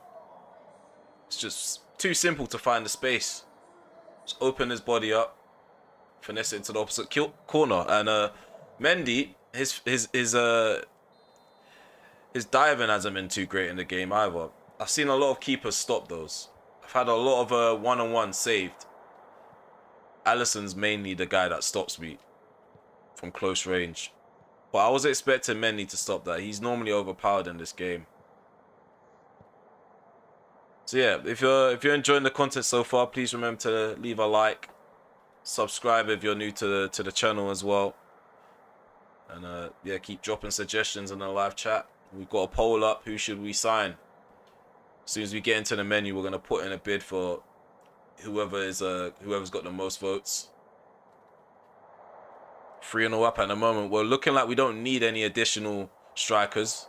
It's just too simple to find the space. Just open his body up, finesse it into the opposite corner, and Mendy. His diving hasn't been too great in the game either. I've seen a lot of keepers stop those. I've had a lot of one-on-one saved. Alisson's mainly the guy that stops me from close range. But I was expecting Mendy to stop that. He's normally overpowered in this game. So yeah, if you're enjoying the content so far, please remember to leave a like, subscribe if you're new to the channel as well. And yeah, keep dropping suggestions in the live chat. We've got a poll up. Who should we sign? As soon as we get into the menu, we're gonna put in a bid for whoever's got the most votes. 3-0 up at the moment. We're looking like we don't need any additional strikers,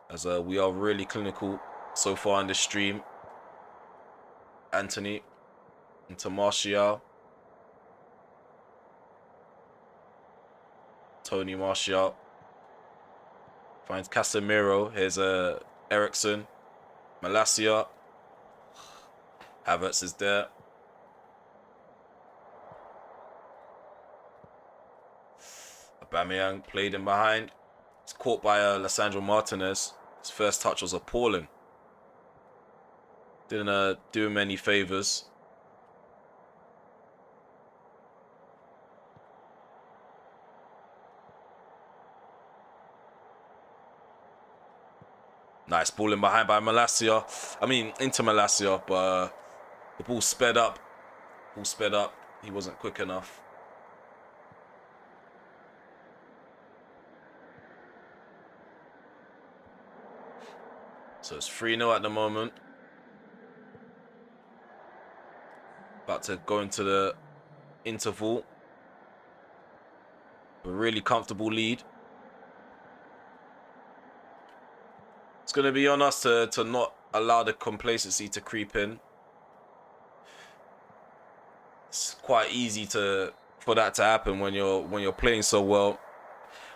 as we are really clinical so far in this stream. Anthony into Martial. Tony Martial. Finds Casemiro. Here's Ericsson. Malacia. Havertz is there. Aubameyang played in behind. He's caught by Lissandro Martinez. His first touch was appalling. Didn't do him any favours. Nice ball in behind by Malacia. I mean, into Malacia, but the ball sped up. He wasn't quick enough. So it's 3-0 at the moment. About to go into the interval. A really comfortable lead. It's going to be on us to not allow the complacency to creep in. It's quite easy for that to happen when you're playing so well.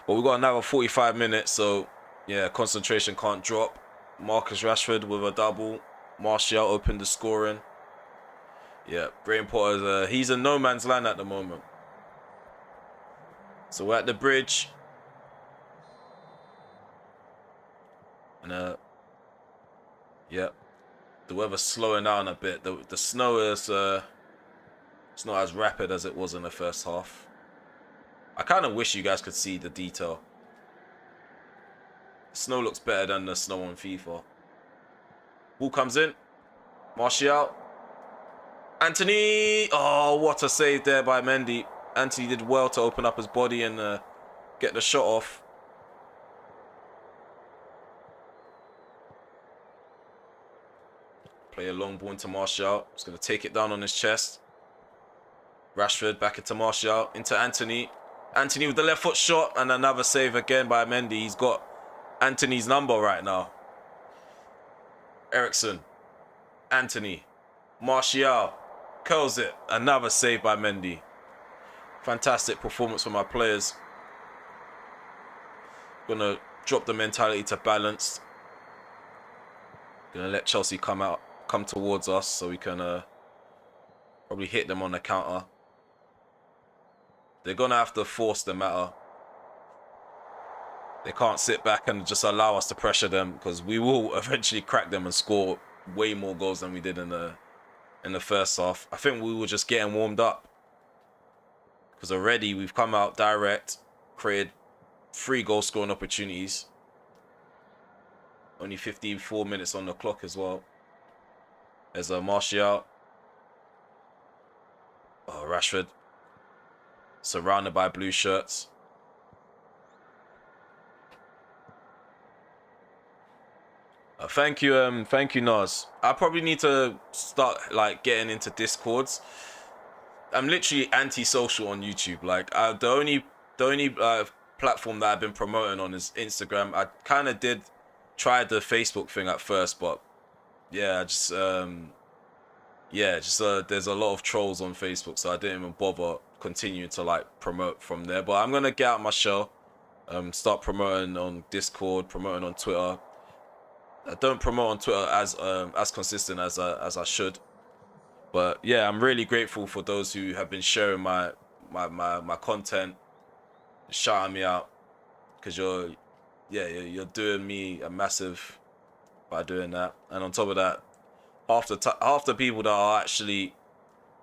But we've got another 45 minutes, so yeah, concentration can't drop. Marcus Rashford with a double. Martial opened the scoring. Yeah, Graham Potter, he's in no man's land at the moment. So we're at the bridge. And yeah, the weather's slowing down a bit. The snow is it's not as rapid as it was in the first half. I kind of wish you guys could see the detail. The snow looks better than the snow on FIFA. Ball comes in. Martial. Anthony. Oh, what a save there by Mendy. Anthony did well to open up his body and get the shot off. Play a long ball into Martial. He's going to take it down on his chest. Rashford back into Martial. Into Anthony. Anthony with the left foot shot. And another save again by Mendy. He's got Anthony's number right now. Ericsson. Anthony. Martial. Curls it. Another save by Mendy. Fantastic performance from our players. Gonna drop the mentality to balanced. Gonna let Chelsea come towards us so we can probably hit them on the counter. They're gonna have to force the matter. They can't sit back and just allow us to pressure them, because we will eventually crack them and score way more goals than we did in the first half. I think we were just getting warmed up, because already we've come out direct, created 3 goal scoring opportunities. Only 54 minutes on the clock as well. There's a Martial. Oh, Rashford. Surrounded by blue shirts. Thank you, Nas. I probably need to start getting into Discords. I'm literally anti-social on YouTube. The only platform that I've been promoting on is Instagram. I kind of tried the Facebook thing at first, but yeah, there's a lot of trolls on Facebook, so I didn't even bother continuing to promote from there. But I'm gonna get out my shell, start promoting on Discord, promoting on Twitter. I don't promote on Twitter as consistent as I should, but yeah, I'm really grateful for those who have been sharing my content, shouting me out, because you're doing me a massive by doing that. And on top of that, half the people that are actually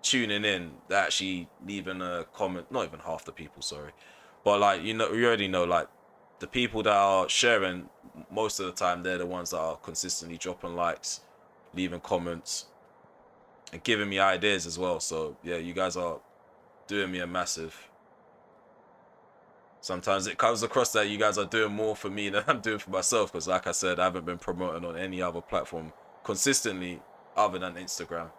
tuning in, they're actually leaving a comment. Not even half the people, sorry, but you already know, the people that are sharing, most of the time, they're the ones that are consistently dropping likes, leaving comments, and giving me ideas as well. So yeah, you guys are doing me a massive. Sometimes it comes across that you guys are doing more for me than I'm doing for myself, because like I said, I haven't been promoting on any other platform consistently other than Instagram.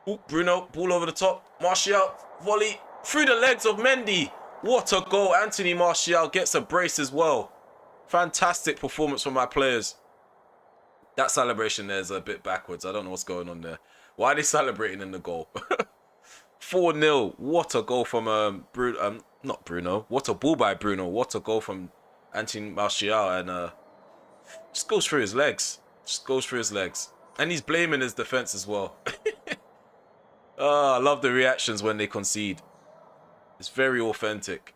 Ooh, Bruno, ball over the top. Martial, volley through the legs of Mendy. What a goal. Anthony Martial gets a brace as well. Fantastic performance from my players. That celebration there is a bit backwards. I don't know what's going on there. Why are they celebrating in the goal? 4-0. What a goal from not Bruno. What a ball by Bruno. What a goal from Anthony Martial, and just goes through his legs. Just goes through his legs. And he's blaming his defense as well. Oh, I love the reactions when they concede. It's very authentic.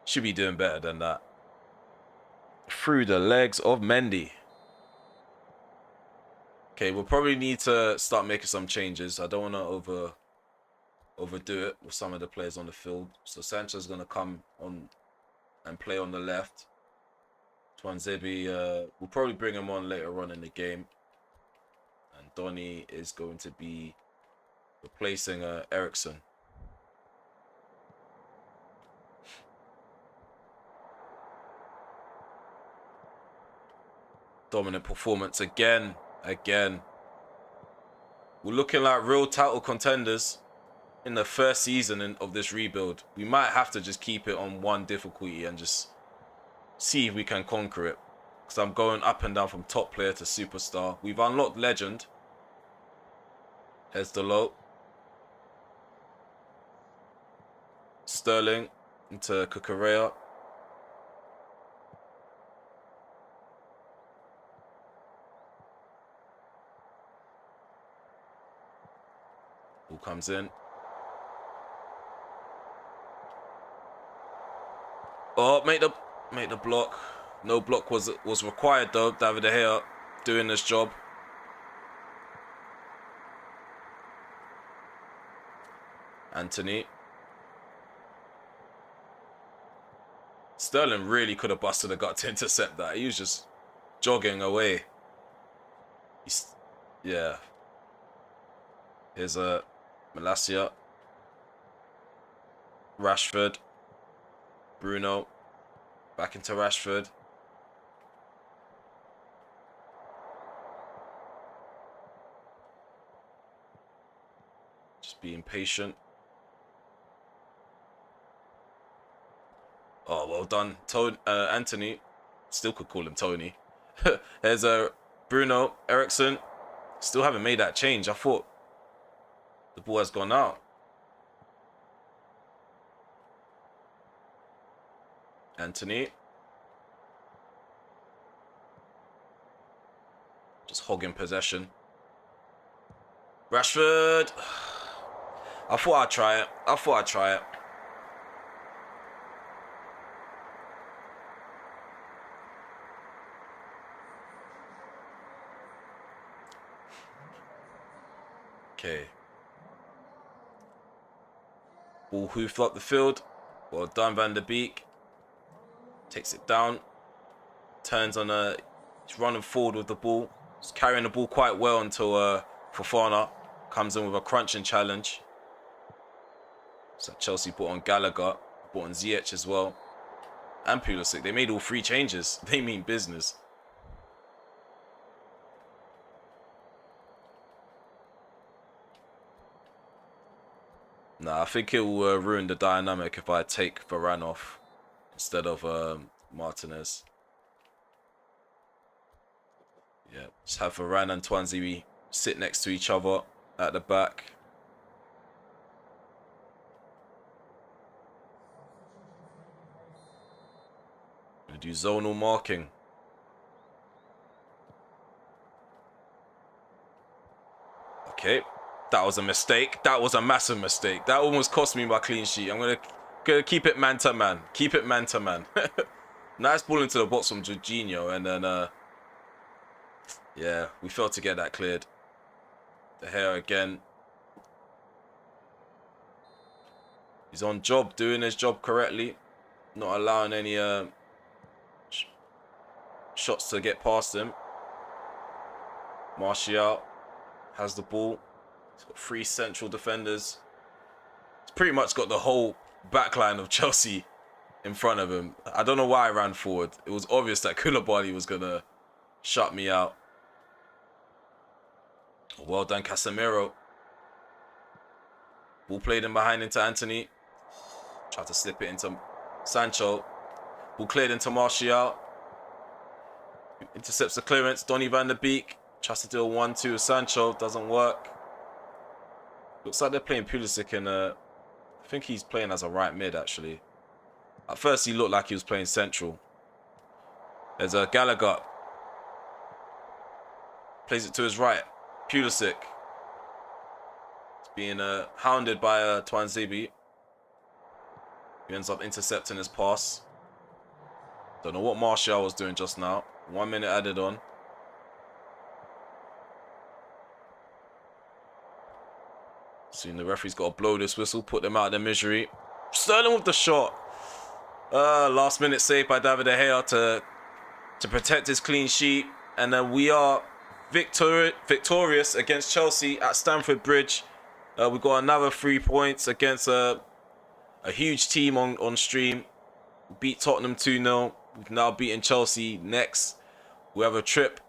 Should be doing better than that. Through the legs of Mendy. Okay, we'll probably need to start making some changes. I don't want to overdo it with some of the players on the field. So Sancho's going to come on and play on the left. Twanzebe, we'll probably bring him on later on in the game. And Donny is going to be replacing Ericsson. Dominant performance again. We're looking like real title contenders in the first season of this rebuild. We might have to just keep it on one difficulty and just see if we can conquer it. Because I'm going up and down from top player to superstar. We've unlocked legend. Here's the low. Sterling into Cucurella. Ball comes in. Oh, make the block. No block was required though. David De Gea doing this job. Anthony. Sterling really could have busted a gut to intercept that. He was just jogging away. Yeah. Here's Malacia. Rashford. Bruno. Back into Rashford. Just being patient. Oh, well done. Anthony. Still could call him Tony. There's Bruno. Ericsson. Still haven't made that change. I thought the ball has gone out. Anthony. Just hogging possession. Rashford. I thought I'd try it. Okay. Ball hoofed up the field. Well done, Van der Beek. Takes it down. Turns on he's running forward with the ball. He's carrying the ball quite well until Fofana comes in with a crunching challenge. So Chelsea brought on Gallagher, brought on Ziyech as well. And Pulisic. They made all three changes. They mean business. Nah, I think it will ruin the dynamic if I take Varane off instead of Martinez. Yeah, just have Varane and Twanzebe sit next to each other at the back. Gonna do zonal marking. Okay. That was a mistake. That was a massive mistake. That almost cost me my clean sheet. I'm gonna keep it man to man. Keep it man to man. Nice ball into the box from Jorginho, and then yeah, we failed to get that cleared. De Gea again. He's on job, doing his job correctly, not allowing any shots to get past him. Martial has the ball. He's got three central defenders. He's pretty much got the whole backline of Chelsea in front of him. I don't know why I ran forward. It was obvious that Koulibaly was going to shut me out. Well done, Casemiro. Ball played in behind into Anthony. Tried to slip it into Sancho. Ball cleared into Martial. Intercepts the clearance. Donny van der Beek. Tries to do a 1-2 with Sancho. Doesn't work. Looks like they're playing Pulisic in I think he's playing as a right mid, actually. At first, he looked like he was playing central. There's a Gallagher. Plays it to his right. Pulisic. It's being hounded by Twanzebe. He ends up intercepting his pass. Don't know what Martial was doing just now. 1 minute added on. Soon the referee's got to blow this whistle, put them out of their misery. Sterling with the shot. Last minute save by David De Gea to protect his clean sheet. And then we are victorious against Chelsea at Stamford Bridge. We've got another 3 points against a huge team on stream. Beat Tottenham 2-0. We've now beaten Chelsea next. We have a trip.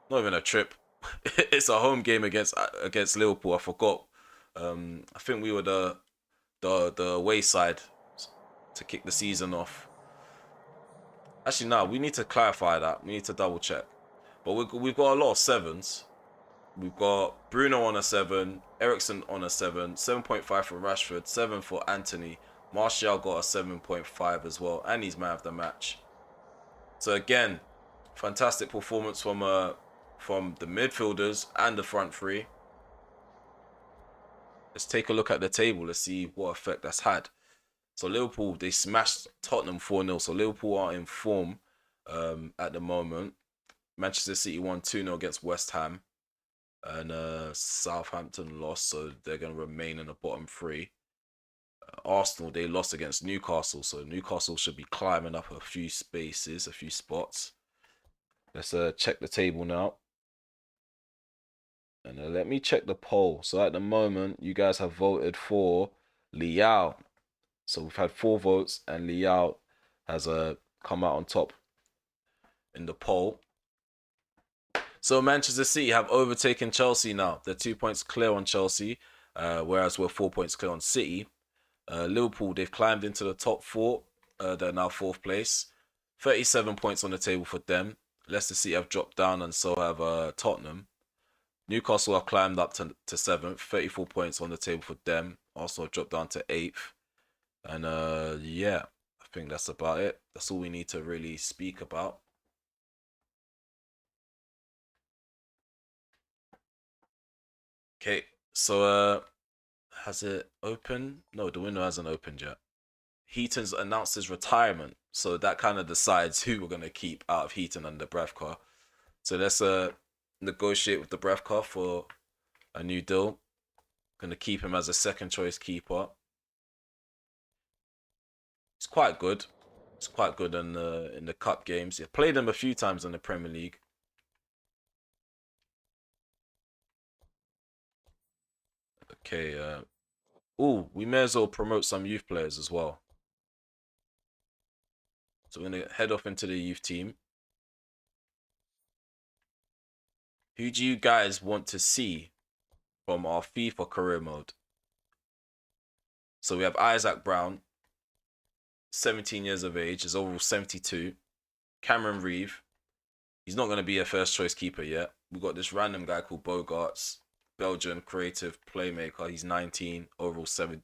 Not even a trip. It's a home game against Liverpool. I forgot. I think we were the away side to kick the season off. Actually, no, we need to clarify that. We need to double check. But we've got a lot of 7s. We've got Bruno on a 7, Eriksen on a 7, 7.5 for Rashford, 7 for Anthony. Martial got a 7.5 as well, and he's man of the match. So again, fantastic performance from the midfielders and the front three. Let's take a look at the table. Let's see what effect that's had. So Liverpool, they smashed Tottenham 4-0. So Liverpool are in form at the moment. Manchester City won 2-0 against West Ham. And Southampton lost, so they're going to remain in the bottom 3. Arsenal, they lost against Newcastle. So Newcastle should be climbing up a few spaces, a few spots. Let's check the table now. And let me check the poll. So at the moment, you guys have voted for Liao. So we've had 4 votes, and Liao has come out on top in the poll. So Manchester City have overtaken Chelsea now. They're 2 points clear on Chelsea, whereas we're 4 points clear on City. Liverpool, they've climbed into the top 4. They're now 4th place. 37 points on the table for them. Leicester City have dropped down, and so have Tottenham. Newcastle have climbed up to 7th. 34 points on the table for them. Arsenal have dropped down to 8th. And yeah, I think that's about it. That's all we need to really speak about. Okay, so has it opened? No, the window hasn't opened yet. Heaton's announced his retirement, so that kind of decides who we're going to keep out of Heaton and the Brevcar. So let's negotiate with the Brevcar for a new deal. Going to keep him as a second choice keeper. It's quite good. It's quite good in the cup games. I've played him a few times in the Premier League. Okay. We may as well promote some youth players as well. So we're going to head off into the youth team. Who do you guys want to see from our FIFA career mode? So we have Isaac Brown, 17 years of age, is overall 72. Cameron Reeve, he's not going to be a first choice keeper yet. We've got this random guy called Bogarts, Belgian creative playmaker. He's 19, overall 70.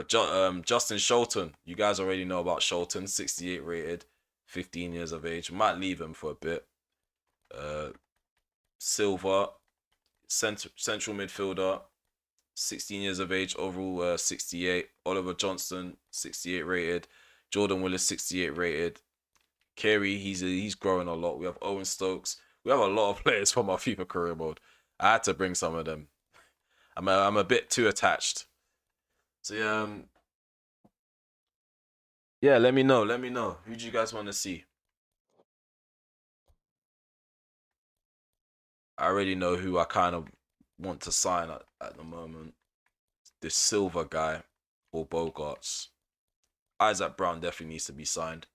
Justin Sholton, you guys already know about Sholton, 68 rated, 15 years of age. Might leave him for a bit. Silva, central midfielder, 16 years of age, overall 68. Oliver Johnston, 68 rated. Jordan Willis, 68 rated. Carey, he's growing a lot. We have Owen Stokes. We have a lot of players from our FIFA career mode. I had to bring some of them. I'm a bit too attached. So yeah, let me know. Who do you guys want to see? I already know who I kind of want to sign at the moment. This Silver guy or Bogarts. Isaac Brown definitely needs to be signed.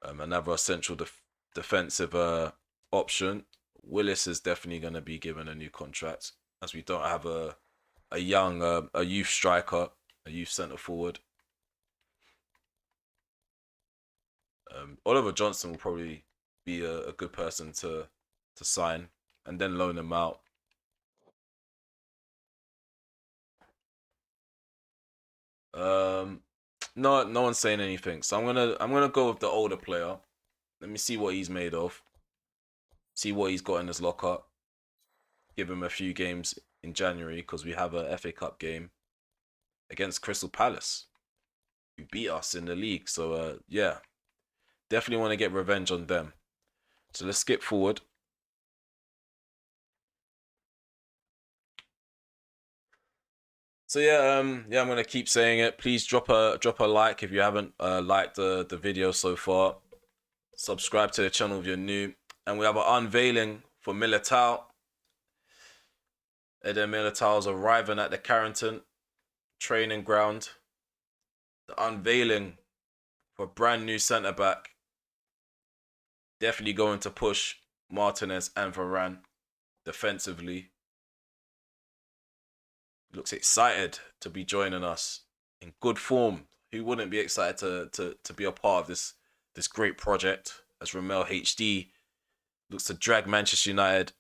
Another central defensive option. Willis is definitely going to be given a new contract, as we don't have a young, a youth striker, a youth centre forward. Oliver Johnson will probably be a good person to sign and then loan him out. Um, no one's saying anything. So I'm gonna go with the older player. Let me see what he's made of. See what he's got in his locker. Give him a few games in January because we have a FA Cup game against Crystal Palace, who beat us in the league. So yeah, definitely want to get revenge on them. So let's skip forward. So yeah, I'm gonna keep saying it. Please drop a like if you haven't liked the video so far. Subscribe to the channel if you're new. And we have an unveiling for Militao. Eden Militao's arriving at the Carrington training ground. The unveiling for a brand new centre back. Definitely going to push Martinez and Varane defensively. Looks excited to be joining us in good form. Who wouldn't be excited to be a part of this great project as RemelHD looks to drag Manchester United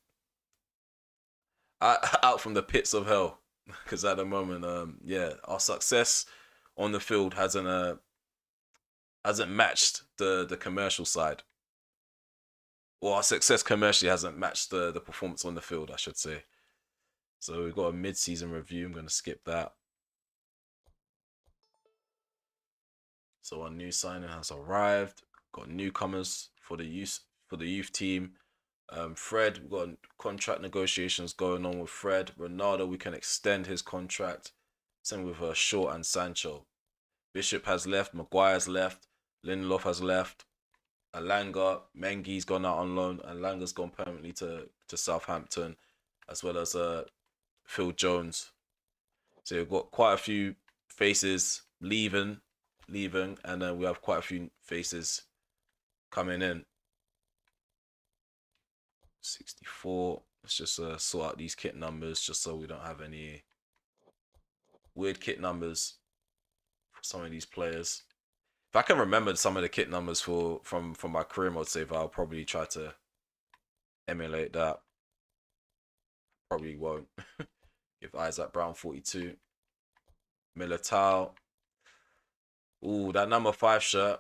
out from the pits of hell? Because at the moment, yeah, our success on the field hasn't matched the commercial side. Well, our success commercially hasn't matched the performance on the field, I should say. So we've got a mid-season review. I'm going to skip that. So our new signing has arrived. Got newcomers for the youth team. Fred, we've got contract negotiations going on with Fred. Ronaldo, we can extend his contract. Same with Shaw and Sancho. Bishop has left. Maguire's left. Lindelof has left. Alanga, Mengi's gone out on loan. Alanga's gone permanently to Southampton, as well as Phil Jones. So we've got quite a few faces leaving, and then we have quite a few faces coming in. 64. Let's just sort out these kit numbers just so we don't have any weird kit numbers for some of these players. If I can remember some of the kit numbers from my career mode save, I'll probably try to emulate that. Probably won't. Give Isaac Brown 42. Militao. Ooh, that number 5 shirt.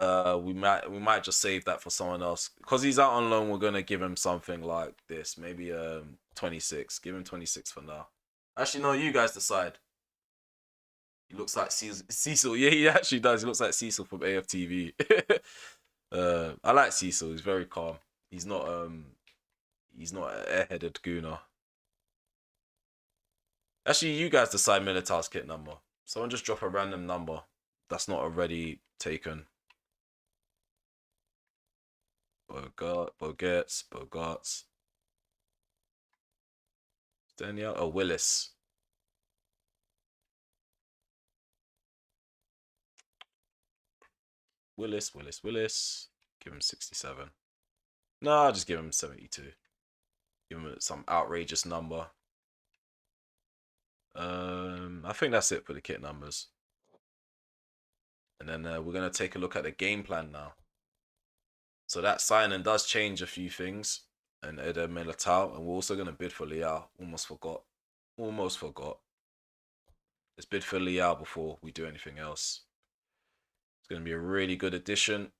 We might just save that for someone else because he's out on loan. We're gonna give him something like this, maybe 26. Give him 26 for now. Actually, no, you guys decide. He looks like Cecil. Yeah, he actually does. He looks like Cecil from AFTV. I like Cecil. He's very calm. He's not an airheaded gooner. Actually, you guys decide Militao's kit number. Someone just drop a random number that's not already taken. Bogarts. Danielle, oh, Willis. Willis. Give him 67. No, I'll just give him 72. Give him some outrageous number. I think that's it for the kit numbers. And then we're going to take a look at the game plan now. So that signing does change a few things. And Eder Militao. And we're also going to bid for Leao. Almost forgot. Let's bid for Leao before we do anything else. It's going to be a really good addition.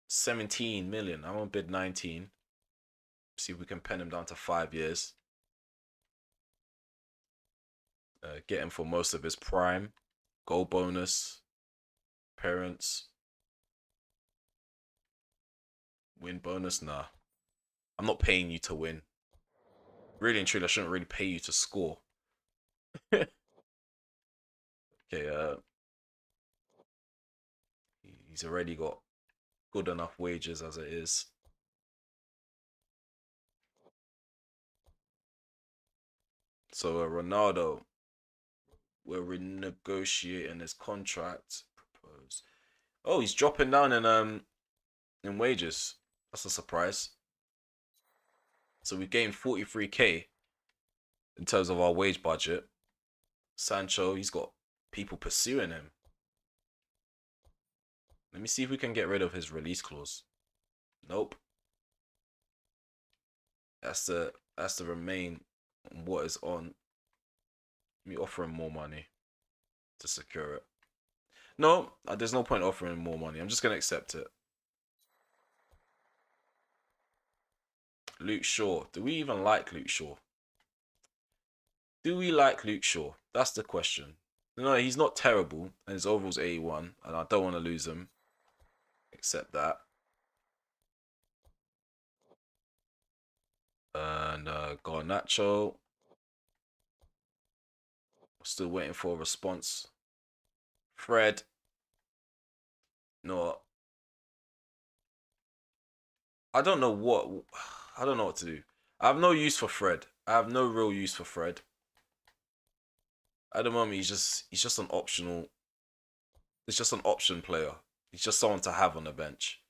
17 million. I won't bid 19. See if we can pen him down to 5 years. Get him for most of his prime. Goal bonus. Parents. Win bonus? Nah. I'm not paying you to win. Really and truly, I shouldn't really pay you to score. Okay, he's already got good enough wages as it is. So Ronaldo, we're renegotiating his contract. Propose. Oh, he's dropping down in wages. That's a surprise. So we gained 43k in terms of our wage budget. Sancho, he's got people pursuing him. Let me see if we can get rid of his release clause. Nope. That's the remain what is on. Let me offer him more money. to secure it. No, there's no point offering more money. I'm just gonna accept it. Luke Shaw. Do we even like Luke Shaw? Do we like Luke Shaw? That's the question. No, he's not terrible, and his overall's 81, and I don't want to lose him. Accept that. And Garnacho. Still waiting for a response. Fred. No. I don't know what. I don't know what to do. I have no use for Fred. I have no real use for Fred. At the moment, he's just an optional. It's just an option player. He's just someone to have on the bench.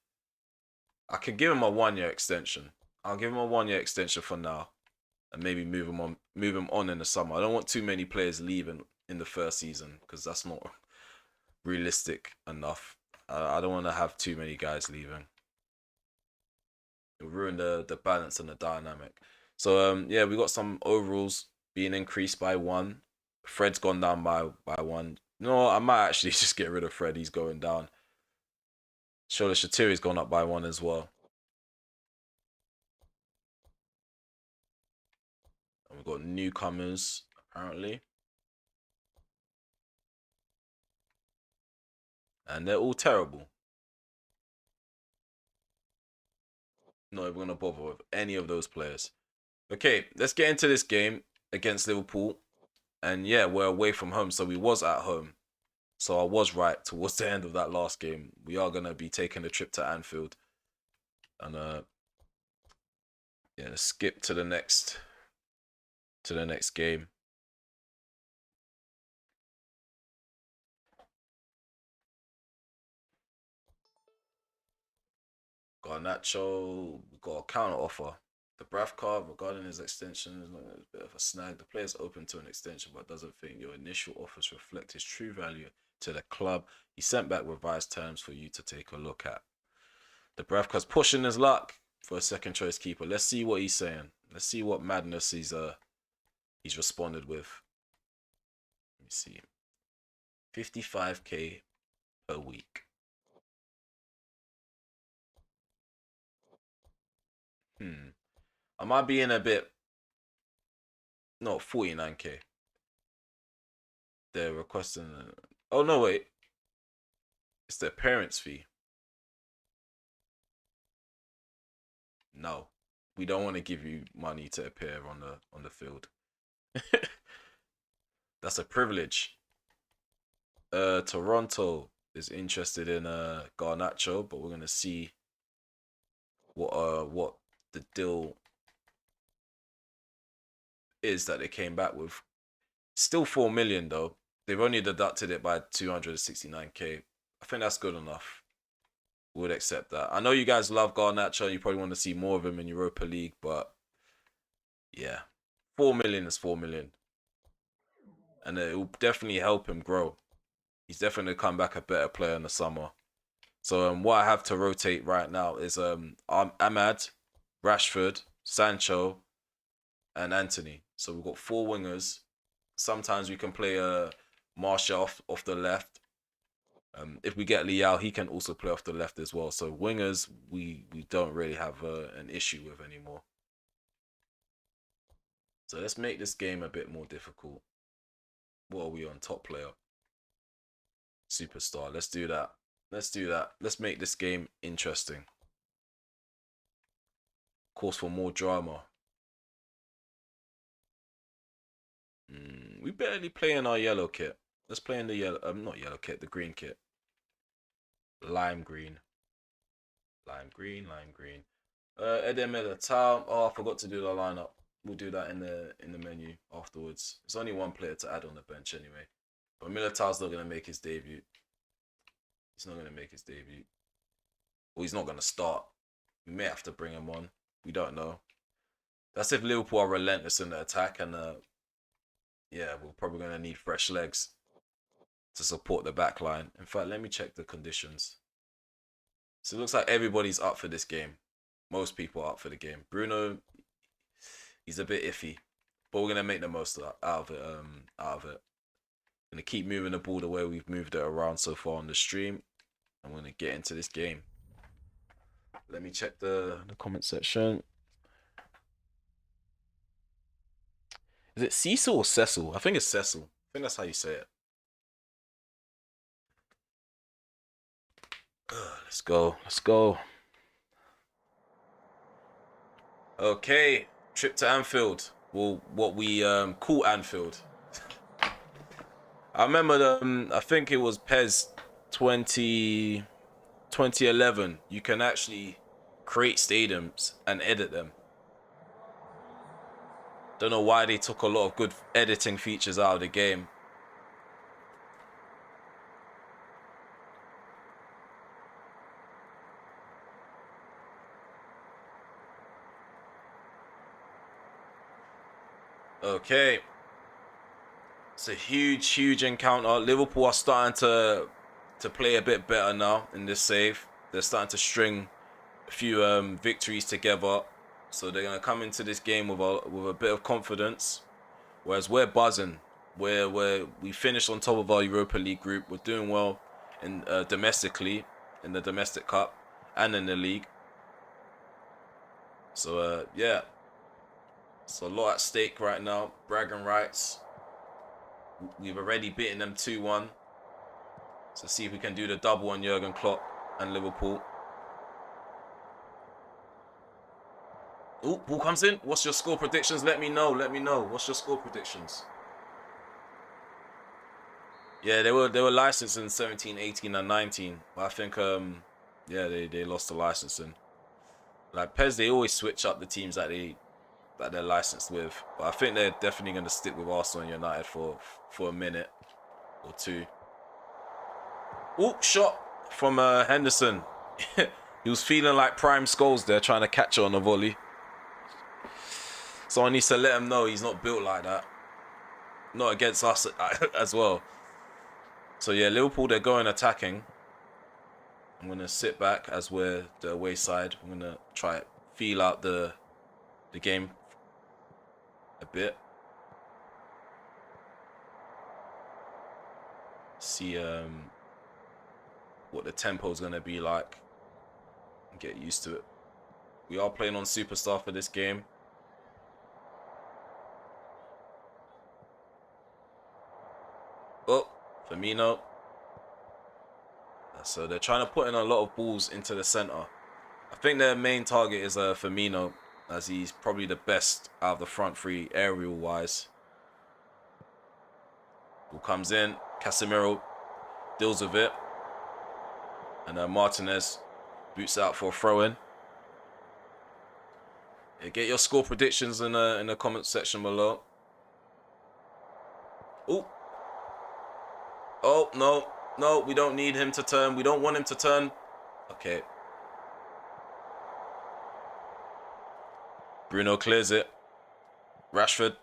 I could give him a 1-year extension. I'll give him a 1-year extension for now, and maybe move him on in the summer. I don't want too many players leaving in the first season because that's not realistic enough. I don't want to have too many guys leaving. It'll ruin the balance and the dynamic. So yeah, we got some overalls being increased by 1. Fred's gone down by 1. No, I might actually just get rid of Fred. He's going down. Shola Shatiri's gone up by 1 as well. And we've got newcomers, apparently. And they're all terrible. Not even going to bother with any of those players. Okay, let's get into this game against Liverpool. And yeah, we're away from home, so we was at home. So I was right towards the end of that last game. We are going to be taking a trip to Anfield. And yeah, let's skip to the next game. Garnacho got a counter offer. The Braff card regarding his extension is a bit of a snag. The player is open to an extension but doesn't think your initial offers reflect his true value to the club. He sent back revised terms for you to take a look at. The Braff card's pushing his luck for a second choice keeper. Let's see what he's saying. Let's see what madness he's responded with. Let me see. 55k per week. Am I being a bit... No, 49k. They're requesting... Oh, no, wait. It's the parents' fee. No. We don't want to give you money to appear on the field. That's a privilege. Toronto is interested in Garnacho, but we're gonna see what the deal is that they came back with. Still 4 million though. They've only deducted it by 269k. I think that's good enough. Would accept that. I know you guys love Garnacho. You probably want to see more of him in Europa League, but yeah, 4 million is 4 million, and it will definitely help him grow. He's definitely come back a better player in the summer. So what I have to rotate right now is Ahmad, Rashford, Sancho, and Anthony. So we've got 4 wingers. Sometimes we can play Martial off the left. If we get Liao, he can also play off the left as well. So wingers, we don't really have an issue with anymore. So let's make this game a bit more difficult. What are we on? Top player. Superstar. Let's do that. Let's do that. Let's make this game interesting. Course for more drama. We barely play in our yellow kit. Let's play in the yellow, not yellow kit, the green kit. Lime green. Lime green, lime green. Eder Militao. Oh, I forgot to do the lineup. We'll do that in the menu afterwards. There's only 1 player to add on the bench anyway. But Militao's not gonna make his debut. He's not gonna make his debut. Well, he's not gonna start. We may have to bring him on. We don't know. That's if Liverpool are relentless in the attack, and yeah, we're probably gonna need fresh legs to support the back line. In fact, let me check the conditions. So it looks like everybody's up for this game. Most people are up for the game. Bruno, he's a bit iffy, but we're gonna make the most out of it. Gonna keep moving the ball the way we've moved it around so far on the stream. I'm gonna get into this game. Let me check the comment section. Is it Cecil or Cecil? I think it's Cecil. I think that's how you say it. Let's go. Let's go. Okay. Trip to Anfield. Well, what we call Anfield. I remember I think it was PES 2011. You can actually create stadiums and edit them. Don't know why they took a lot of good editing features out of the game. Okay. It's a huge encounter. Liverpool are starting to play a bit better now in this save. They're starting to string a few victories together. So they're going to come into this game with a bit of confidence. Whereas we're buzzing. We finished on top of our Europa League group. We're doing well in domestically in the domestic cup and in the league. So yeah. It's a lot at stake right now. Bragging rights. We've already beaten them 2-1. So see if we can do the double on Jurgen Klopp and Liverpool. Ooh, ball comes in. What's your score predictions? Let me know. Let me know. What's your score predictions? Yeah, they were licensed in 17, 18, and 19. But I think yeah, they lost the licensing. Like PES, they always switch up the teams that they're licensed with. But I think they're definitely going to stick with Arsenal and United for a minute or two. Ooh, shot from Henderson. He was feeling like Prime Scholes there, trying to catch her on a volley. Someone needs to let him know he's not built like that. Not against us as well. So yeah, Liverpool, they're going attacking. I'm going to sit back as we're the away side. I'm going to try to feel out the game a bit. See what the tempo is going to be like. And get used to it. We are playing on Superstar for this game. Oh, Firmino. So they're trying to put in a lot of balls into the centre. I think their main target is Firmino, as he's probably the best out of the front three aerial-wise. Ball comes in. Casemiro deals with it. And Martinez boots out for a throw-in. Yeah, get your score predictions in the comment section below. Ooh. Oh, no. No, we don't need him to turn. We don't want him to turn. Okay. Bruno clears it. Rashford.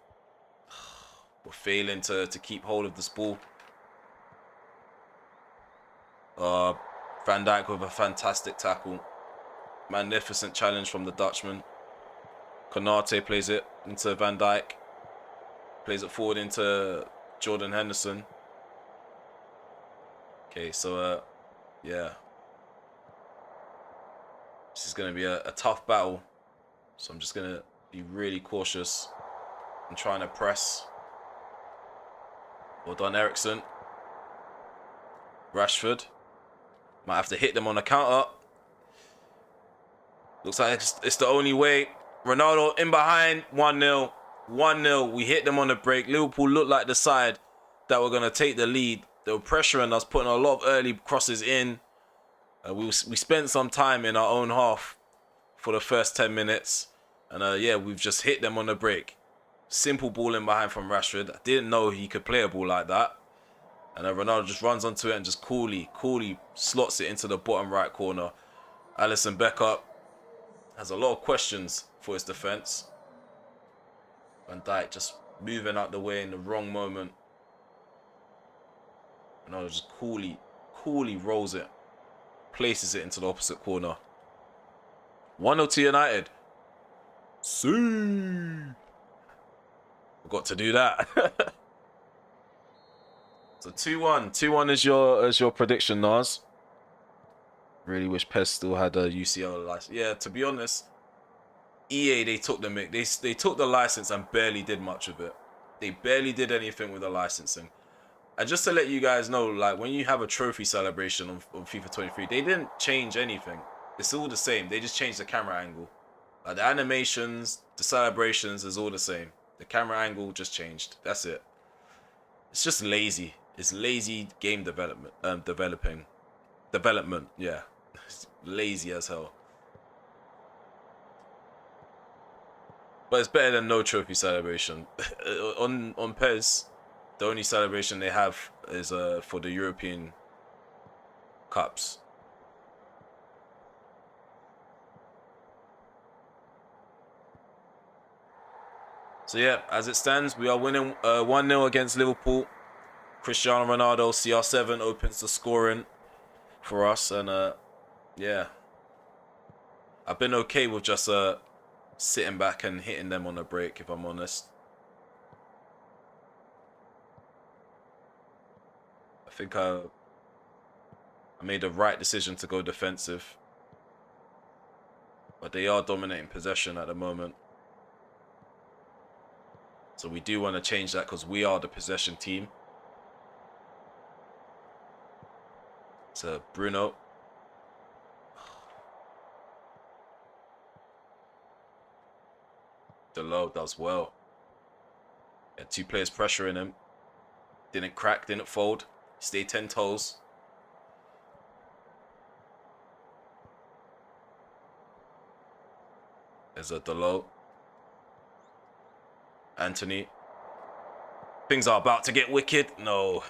We're failing to keep hold of this ball. Van Dijk with a fantastic tackle. Magnificent challenge from the Dutchman. Konate plays it into Van Dijk. Plays it forward into Jordan Henderson. Okay, so yeah. This is going to be a tough battle. So I'm just going to be really cautious and trying to press. Well done, Ericsson. Rashford. Might have to hit them on the counter. Looks like it's the only way. Ronaldo in behind. 1-0. 1-0. We hit them on the break. Liverpool looked like the side that were going to take the lead. They were pressuring us, putting a lot of early crosses in. We spent some time in our own half for the first 10 minutes. And yeah, we've just hit them on the break. Simple ball in behind from Rashford. I didn't know he could play a ball like that. And Ronaldo just runs onto it and just coolly slots it into the bottom right corner. Alisson Becker has a lot of questions for his defence. Van Dijk just moving out the way in the wrong moment. Ronaldo just coolly rolls it. Places it into the opposite corner. 1-0 to United. See. Got to do that. So 2-1. 2-1 is your prediction, Nas. Really wish PES still had a UCL license. Yeah, to be honest, EA they took they took the license and barely did much of it. They barely did anything with the licensing. And just to let you guys know, like when you have a trophy celebration on FIFA 23, they didn't change anything. It's all the same. They just changed the camera angle. Like the animations, the celebrations is all the same. The camera angle just changed. That's it. It's just lazy. It's lazy game development. Development. Yeah, it's lazy as hell. But it's better than no trophy celebration. on PES, the only celebration they have is for the European Cups. So yeah, as it stands, we are winning 1-0 against Liverpool. Cristiano Ronaldo, CR7 opens the scoring for us, and yeah, I've been okay with just sitting back and hitting them on a break, if I'm honest. I think I made the right decision to go defensive, but they are dominating possession at the moment. So we do want to change that because we are the possession team. So Bruno. Delo does well. Had two players pressuring him. Didn't crack, didn't fold. Stayed 10 toes. There's a Delo. Anthony. Things are about to get wicked. No.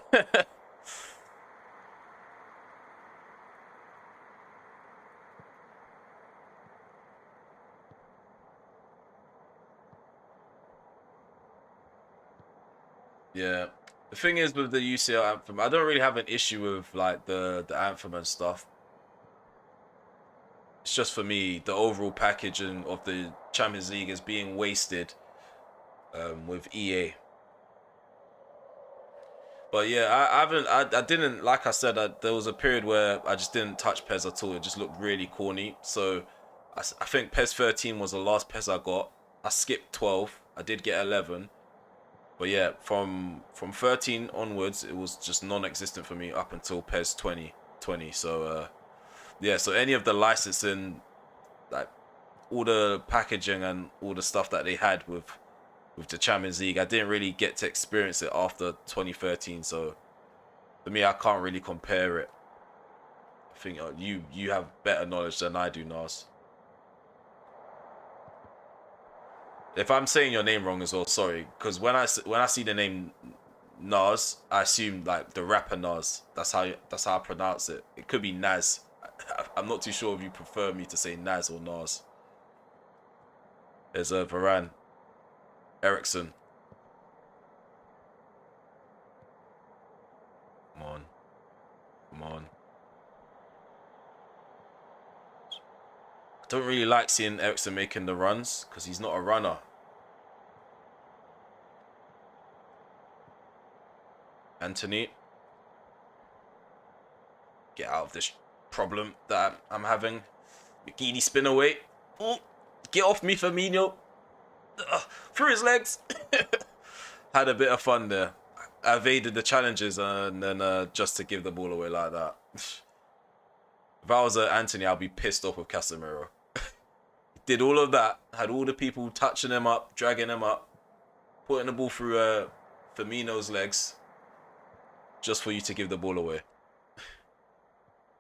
Yeah. The thing is with the UCL anthem, I don't really have an issue with like the anthem and stuff. It's just for me, the overall packaging of the Champions League is being wasted with EA. But yeah, I didn't, like I said, there was a period where I just didn't touch PES at all. It just looked really corny. So I think PES 13 was the last PES I got. I skipped 12. I did get 11. But yeah, from 13 onwards, it was just non-existent for me up until PES 2020. So yeah, so any of the licensing, like all the packaging and all the stuff that they had with the Champions League, I didn't really get to experience it after 2013. So for me, I can't really compare it. I think you have better knowledge than I do, Nas. If I'm saying your name wrong as well, sorry. Because when I see the name Nas, I assume like the rapper Nas. That's how I pronounce it. It could be Nas. I'm not too sure if you prefer me to say Nas or Nas. There's a Varane. Ericsson. Come on. Come on. I don't really like seeing Ericsson making the runs because he's not a runner. Anthony. Get out of this problem that I'm having. Bikini spin away. Ooh, get off me, Firmino. Through his legs. Had a bit of fun there. I evaded the challenges and then just to give the ball away like that. If I was Anthony, I'd be pissed off with Casemiro. Did all of that. Had all the people touching him up, dragging him up, putting the ball through Firmino's legs. Just for you to give the ball away.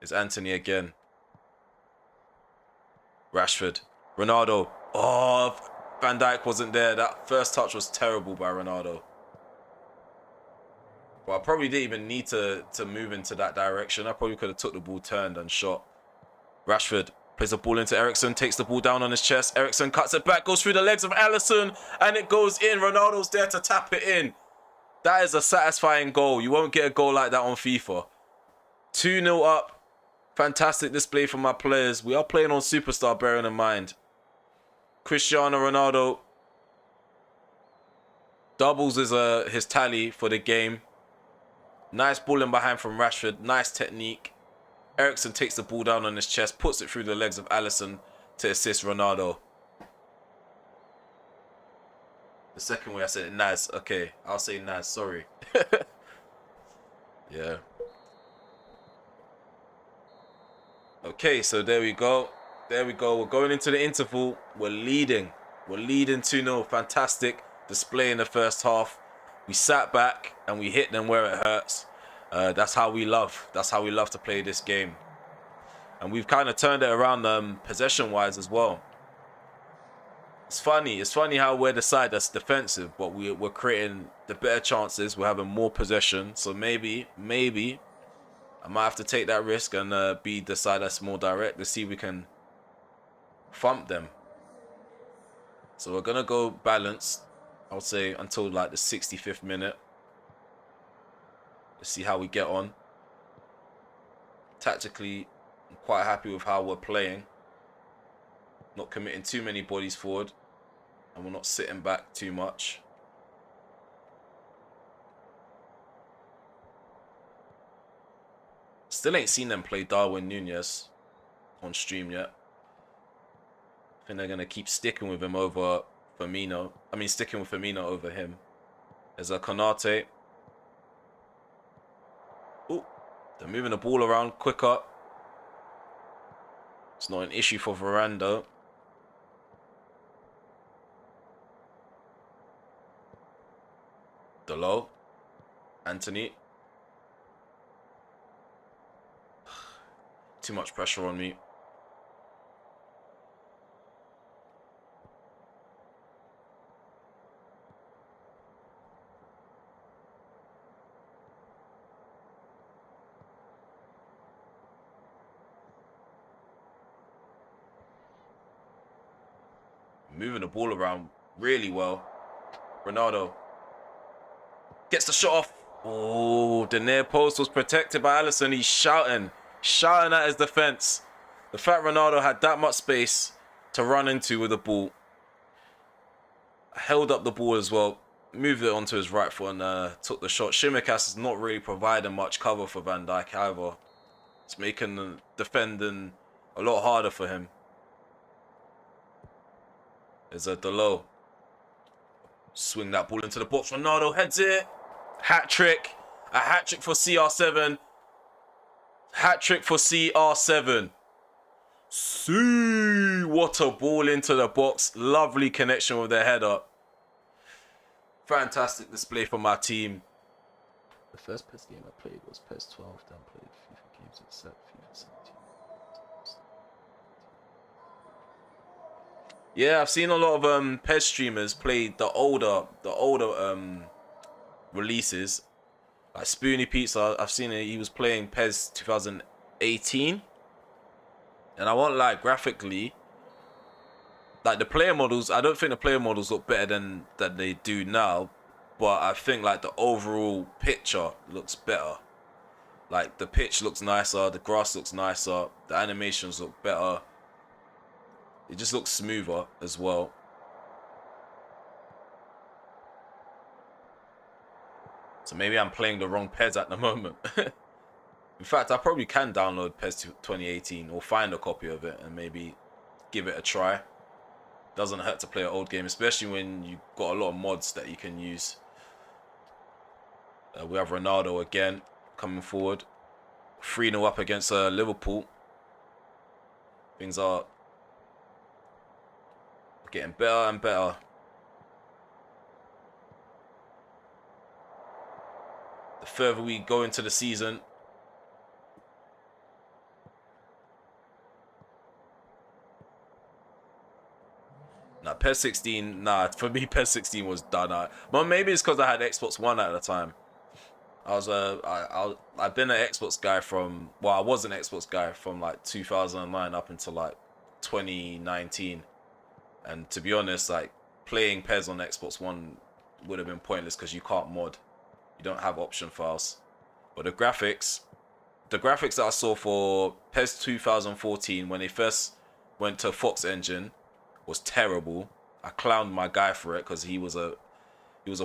It's Anthony again. Rashford. Ronaldo. Oh, Van Dijk wasn't there. That first touch was terrible by Ronaldo. Well, I probably didn't even need to move into that direction. I probably could have took the ball, turned and shot. Rashford plays the ball into Ericsson, takes the ball down on his chest. Ericsson cuts it back, goes through the legs of Alisson, and it goes in. Ronaldo's there to tap it in. That is a satisfying goal. You won't get a goal like that on FIFA. 2-0 up. Fantastic display from my players. We are playing on Superstar, bearing in mind. Cristiano Ronaldo doubles his tally for the game. Nice ball in behind from Rashford. Nice technique. Eriksen takes the ball down on his chest, puts it through the legs of Alisson to assist Ronaldo. The second way I said it, Naz. Okay, I'll say Naz. Sorry. Yeah. Okay, so there we go. There we go. We're going into the interval. We're leading. We're leading 2-0. Fantastic display in the first half. We sat back and we hit them where it hurts. That's how we love. That's how we love to play this game. And we've kind of turned it around possession-wise as well. It's funny. It's funny how we're the side that's defensive, but we're creating the better chances. We're having more possession. So maybe I might have to take that risk and be the side that's more direct to see if we can thump them. So we're going to go balanced, I would say, until like the 65th minute. Let's see how we get on. Tactically, I'm quite happy with how we're playing. Not committing too many bodies forward. And we're not sitting back too much. Still ain't seen them play Darwin Núñez on stream yet. I think they're going to keep sticking with him over Firmino. I mean, sticking with Firmino over him. There's a Konate. Ooh, they're moving the ball around quicker. It's not an issue for Veranda. Delo. Anthony. Too much pressure on me. Moving the ball around really well. Ronaldo gets the shot off. Oh, the near post was protected by Alisson. He's shouting at his defense. The fact Ronaldo had that much space to run into with the ball. Held up the ball as well. Moved it onto his right foot and took the shot. Shimikas is not really providing much cover for Van Dijk either. It's making the defending a lot harder for him. There's a Delo. Swing that ball into the box. Ronaldo heads it. Hat-trick. A hat-trick for CR7. Hat-trick for CR7. See, what a ball into the box. Lovely connection with the header. Fantastic display from our team. The first PES game I played was PES 12. Then played FIFA games except FIFA 17. Yeah, I've seen a lot of PES streamers play the older releases. Like Spoony Pizza, I've seen it. He was playing PES 2018. And I won't lie, graphically, like the player models, I don't think the player models look better than they do now. But I think like the overall picture looks better. Like the pitch looks nicer, the grass looks nicer, the animations look better. It just looks smoother as well. So maybe I'm playing the wrong PES at the moment. In fact, I probably can download PES 2018 or find a copy of it and maybe give it a try. Doesn't hurt to play an old game, especially when you've got a lot of mods that you can use. We have Ronaldo again coming forward. 3-0 up against Liverpool. Things are getting better and better. The further we go into the season, nah, PES 16, nah, for me PES 16 was done. But maybe it's because I had Xbox One at the time. I've been an Xbox guy from, well, I was an Xbox guy from like 2009 up until like 2019. And to be honest, like playing PES on Xbox One would have been pointless because you can't mod. You don't have option files. But the graphics that I saw for PES 2014 when they first went to Fox Engine was terrible. I clowned my guy for it because he was a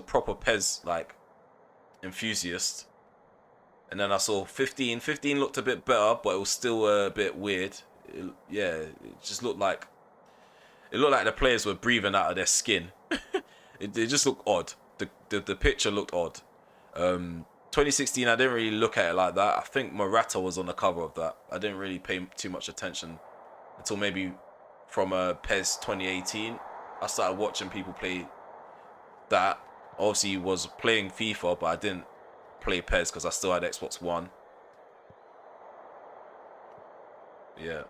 proper PES like enthusiast. And then I saw 15. 15 looked a bit better, but it was still a bit weird. Yeah, it just looked like the players were breathing out of their skin. It just looked odd. The picture looked odd. 2016, I didn't really look at it like that. I think Morata was on the cover of that. I didn't really pay too much attention until maybe from PES 2018. I started watching people play that. Obviously, was playing FIFA, but I didn't play PES because I still had Xbox One. Yeah.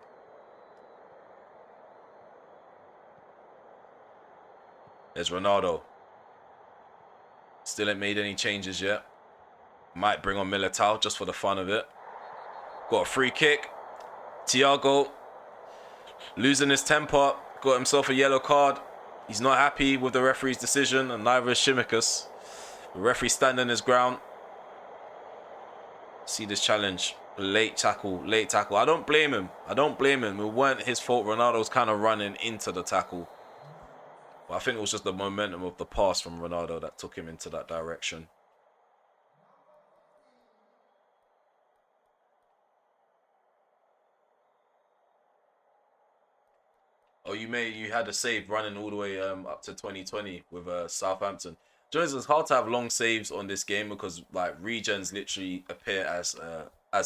There's Ronaldo. Still ain't made any changes yet. Might bring on Militao just for the fun of it. Got a free kick. Thiago losing his temper. Got himself a yellow card. He's not happy with the referee's decision, and neither is Shimikas. The referee standing his ground. See this challenge. Late tackle. I don't blame him. It weren't his fault. Ronaldo's kind of running into the tackle. But I think it was just the momentum of the pass from Ronaldo that took him into that direction. Oh, you had a save running all the way up to 2020 with Southampton. Jones, it's hard to have long saves on this game because like regens literally appear as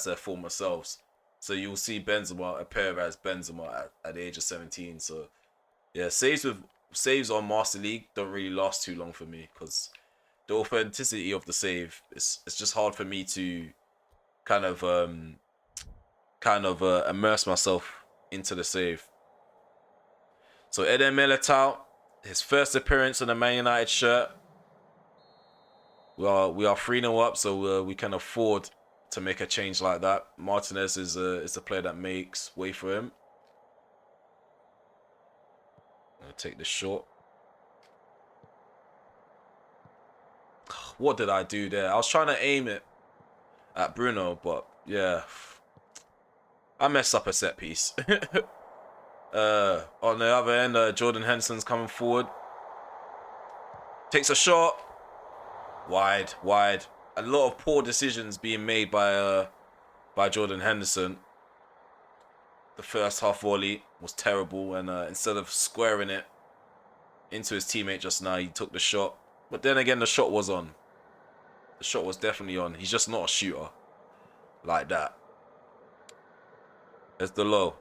their former selves. So you'll see Benzema appear as Benzema at the age of 17. So yeah, saves on Master League don't really last too long for me because the authenticity of the save it's just hard for me to kind of immerse myself into the save. So Eden Militao, his first appearance in a Man United shirt. We are 3-0 up, so we can afford to make a change like that. Martinez is the player that makes way for him. I'll take this shot. What did I do there? I was trying to aim it at Bruno, but yeah, I messed up a set piece. On the other end, Jordan Henderson's coming forward. Takes a shot. Wide. A lot of poor decisions being made by Jordan Henderson. The first half volley was terrible, and instead of squaring it into his teammate just now, he took the shot. But then again, the shot was on. The shot was definitely on. He's just not a shooter like that. There's the low.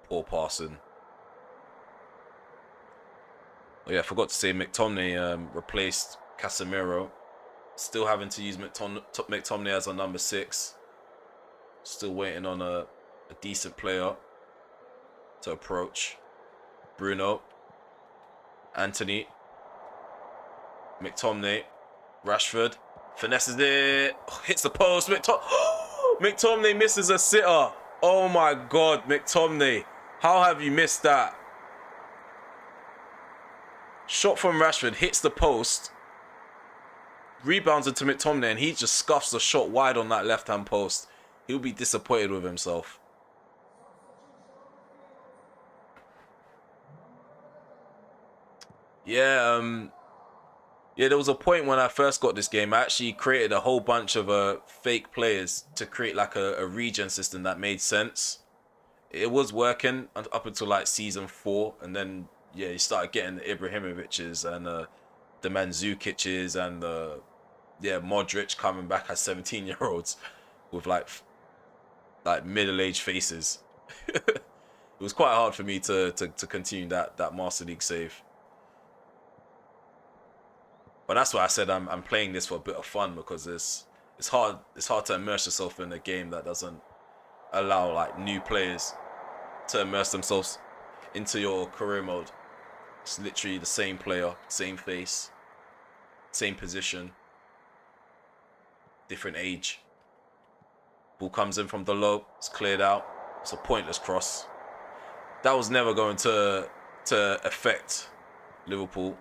Poor passing. Oh yeah, I forgot to say McTominay replaced Casemiro. Still having to use McTominay as our number 6. Still waiting on a decent player to approach. Bruno. Anthony. McTominay. Rashford. Finesses it. Oh, hits the post. McTominay misses a sitter. Oh my God, McTominay. How have you missed that? Shot from Rashford hits the post. Rebounds into McTominay and he just scuffs the shot wide on that left-hand post. He'll be disappointed with himself. Yeah, there was a point when I first got this game. I actually created a whole bunch of fake players to create like a regen system that made sense. It was working up until like season 4, and then yeah, you started getting the Ibrahimovic's and the Mandzukic's and Modric coming back as 17-year-olds with like middle-aged faces. It was quite hard for me to continue that Master League save. But that's why I said I'm playing this for a bit of fun, because it's hard to immerse yourself in a game that doesn't allow like new players to immerse themselves into your career mode. It's literally the same player, same face, same position, different age. Ball comes in from the low, it's cleared out. It's a pointless cross. That was never going to affect Liverpool.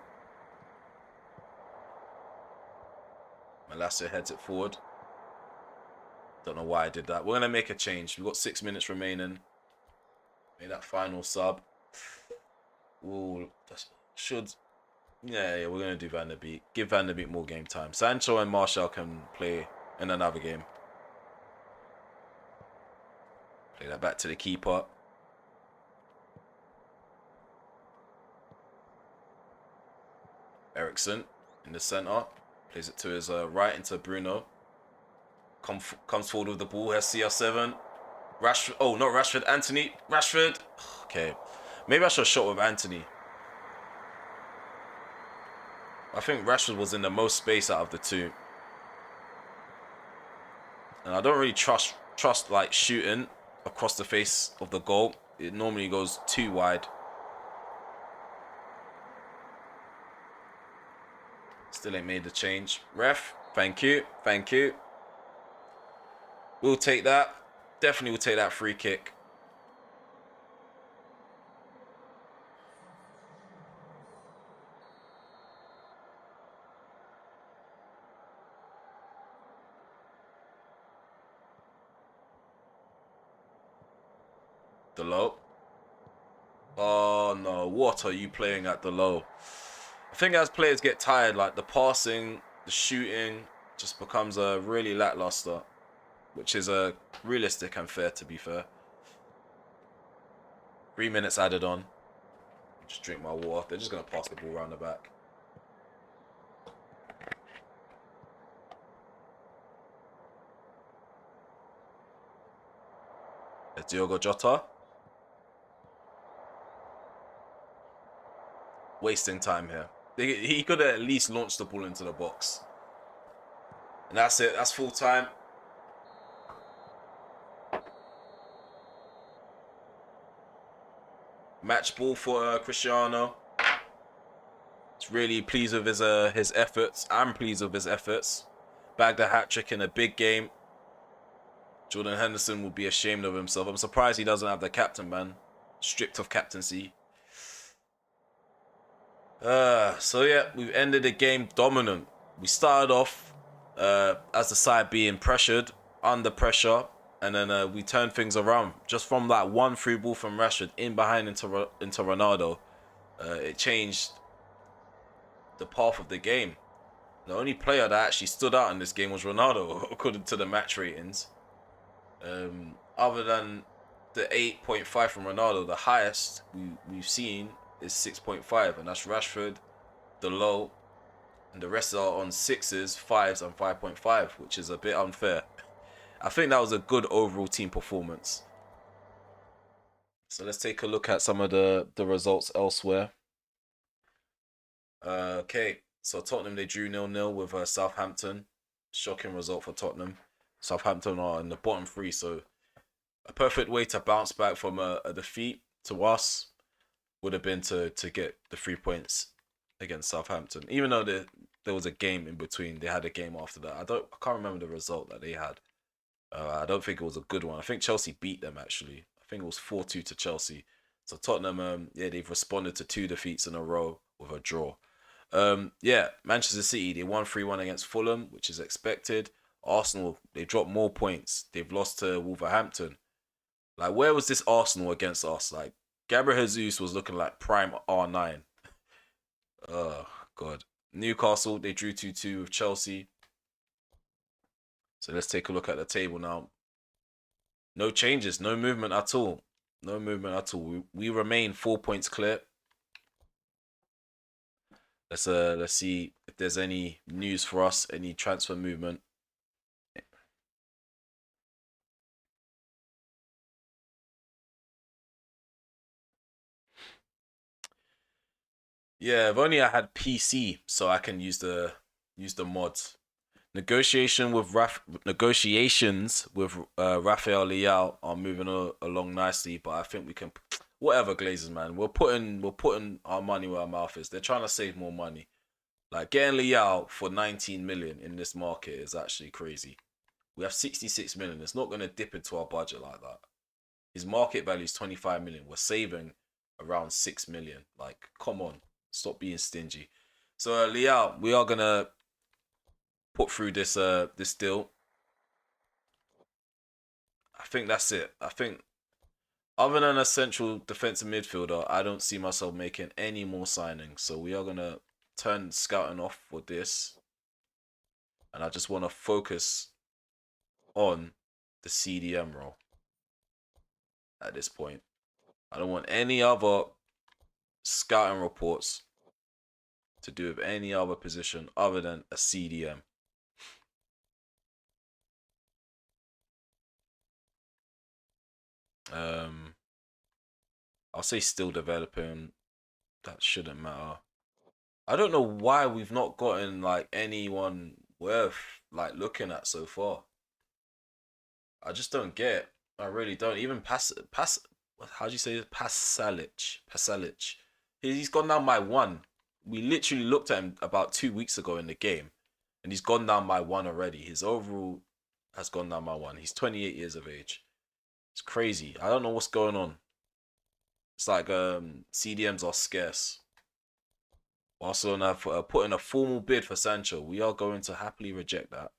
Malacia heads it forward. Don't know why I did that. We're going to make a change. We've got 6 minutes remaining. Make that final sub. Ooh, we're going to do Van der Beek. Give Van der Beek more game time. Sancho and Martial can play in another game. Play that back to the keeper. Ericsson in the centre. Plays it to his right into Bruno. Comes forward with the ball. Here's CR7. Rashford. Oh, not Rashford. Anthony. Rashford. Okay. Maybe I should have shot with Anthony. I think Rashford was in the most space out of the two. And I don't really trust like shooting across the face of the goal. It normally goes too wide. Still ain't made the change. Ref, thank you. Thank you. We'll take that. Definitely will take that free kick. The low. Oh no, what are you playing at the low? I think as players get tired, like the passing, the shooting just becomes really lackluster, which is realistic and fair, to be fair. 3 minutes added on. Just drink my water. They're just going to pass the ball around the back. There's Diogo Jota. Wasting time here. He could have at least launched the ball into the box. And that's it. That's full time. Match ball for Cristiano. He's really pleased with his efforts. I'm pleased with his efforts. Bagged a hat-trick in a big game. Jordan Henderson would be ashamed of himself. I'm surprised he doesn't have the captain, man. Stripped of captaincy. So yeah, we've ended the game dominant. We started off as the side being pressured, under pressure, and then we turned things around. Just from that one through ball from Rashford in behind into Ronaldo, it changed the path of the game. The only player that actually stood out in this game was Ronaldo, according to the match ratings. Other than the 8.5 from Ronaldo, the highest we've seen is 6.5, and that's Rashford, the low, and the rest are on 6s, 5s, and 5.5, which is a bit unfair. I think that was a good overall team performance. So let's take a look at some of the results elsewhere. Okay, so Tottenham, they drew 0-0 with Southampton. Shocking result for Tottenham. Southampton are in the bottom three, so a perfect way to bounce back from a defeat to us would have been to get the 3 points against Southampton. Even though there was a game in between, they had a game after that. I can't remember the result that they had. I don't think it was a good one. I think Chelsea beat them, actually. I think it was 4-2 to Chelsea. So Tottenham, yeah, they've responded to 2 defeats in a row with a draw. Yeah, Manchester City, they won 3-1 against Fulham, which is expected. Arsenal, they dropped more points. They've lost to Wolverhampton. Like, where was this Arsenal against us? Like, Gabriel Jesus was looking like prime R9. Oh, God. Newcastle, they drew 2-2 with Chelsea. So let's take a look at the table now. No changes, no movement at all. No movement at all. We remain 4 points clear. Let's see if there's any news for us, any transfer movement. Yeah, if only I had PC so I can use the mods. Negotiations with Rafael Leao are moving along nicely, but I think we can. Whatever, Glazers, man. We're putting our money where our mouth is. They're trying to save more money. Like, getting Leao for 19 million in this market is actually crazy. We have 66 million. It's not going to dip into our budget like that. His market value is 25 million. We're saving around 6 million. Like, come on. Stop being stingy. So, Leao, we are going to put through this deal. I think that's it. I think other than a central defensive midfielder, I don't see myself making any more signings. So we are going to turn scouting off for this. And I just want to focus on the CDM role at this point. I don't want any other scouting reports to do with any other position other than a CDM. I'll say still developing. That shouldn't matter. I don't know why we've not gotten like anyone worth like looking at so far. I just don't get it. I really don't. Even pass. How do you say it? Pasalic. He's gone down by one. We literally looked at him about 2 weeks ago in the game, and he's gone down by one already. His overall has gone down by one. He's 28 years of age. It's crazy. I don't know what's going on. It's like CDMs are scarce. Barcelona put in a formal bid for Sancho. We are going to happily reject that.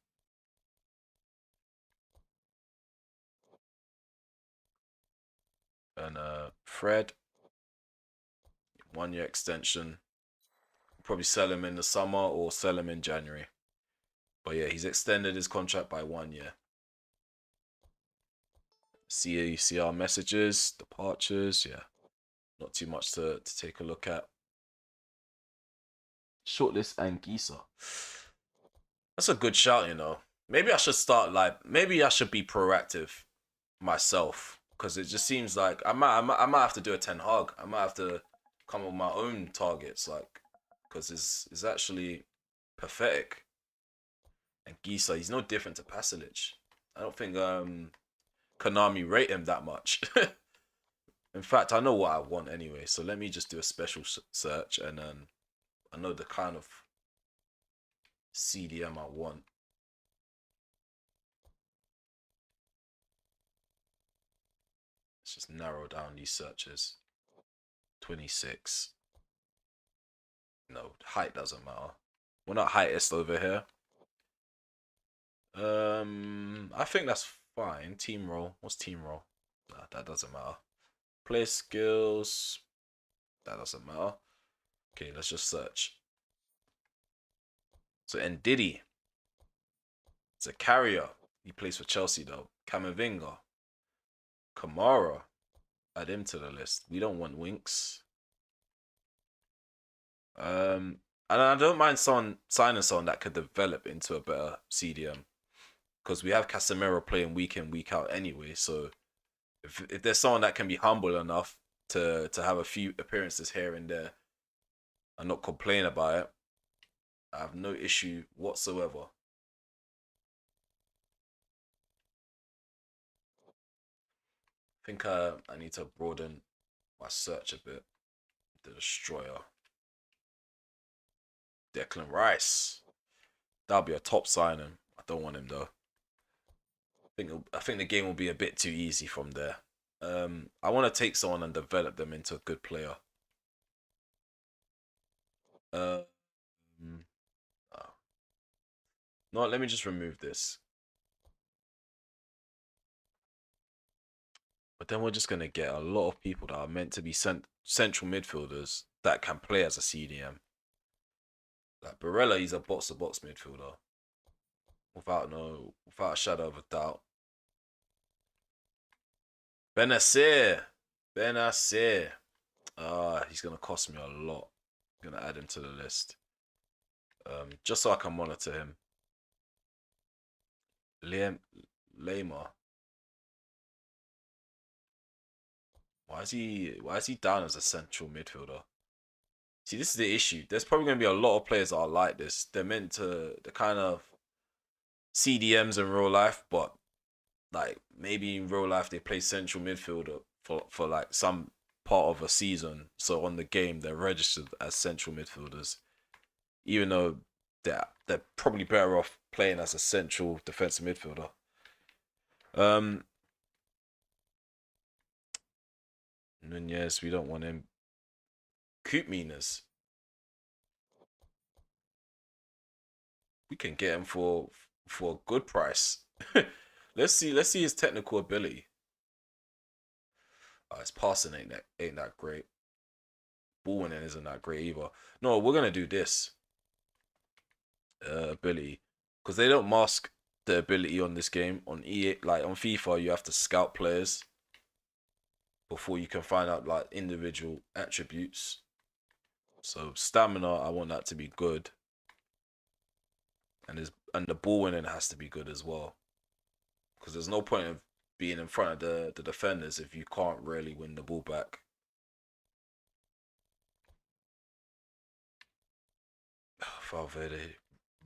And Fred, 1 year extension. Probably sell him in the summer or sell him in January. But yeah, he's extended his contract by 1 year. See our messages, departures. Yeah, not too much to take a look at. Shortlist Anguissa. That's a good shout, you know. Maybe I should start like, maybe I should be proactive myself, because it just seems like I might have to do a Ten Hag. I might have to come up with my own targets, like, because it's actually pathetic. And Gisa, he's no different to Pasalic. I don't think Konami rate him that much. In fact, I know what I want anyway, so let me just do a special search, and then I know the kind of CDM I want. Let's just narrow down these searches. 26. No, height doesn't matter. We're not heightist over here. I think that's fine. Team role. What's team role? Nah, that doesn't matter. Play skills. That doesn't matter. Okay, let's just search. So Ndidi. It's a carrier. He plays for Chelsea though. Camavinga. Kamara. Add him to the list. We don't want Winks. And I don't mind signing someone that could develop into a better CDM, because we have Casemiro playing week in, week out anyway. So if there's someone that can be humble enough to have a few appearances here and there and not complain about it, I have no issue whatsoever. I think I need to broaden my search a bit. The Destroyer. Declan Rice. That'll be a top signing. I don't want him though. I think the game will be a bit too easy from there. I want to take someone and develop them into a good player. Oh. No, let me just remove this. But then we're just going to get a lot of people that are meant to be central midfielders that can play as a CDM. Like Barella, he's a box-to-box midfielder. Without a shadow of a doubt. Benacer. He's going to cost me a lot. I'm going to add him to the list. Just so I can monitor him. Lema. Why is he down as a central midfielder? See, this is the issue. There's probably going to be a lot of players that are like this. They're kind of CDMs in real life, but like maybe in real life they play central midfielder for like some part of a season. So on the game they're registered as central midfielders, even though they're probably better off playing as a central defensive midfielder. Nunez, we don't want him. Coop Minas. We can get him for a good price. let's see his technical ability. His passing ain't that great. Ball winning isn't that great either. No, we're gonna do this ability, because they don't mask the ability on this game. On like on FIFA, you have to scout players before you can find out like individual attributes. So stamina, I want that to be good, and the ball winning has to be good as well. Because there's no point of being in front of the defenders if you can't really win the ball back. Valverde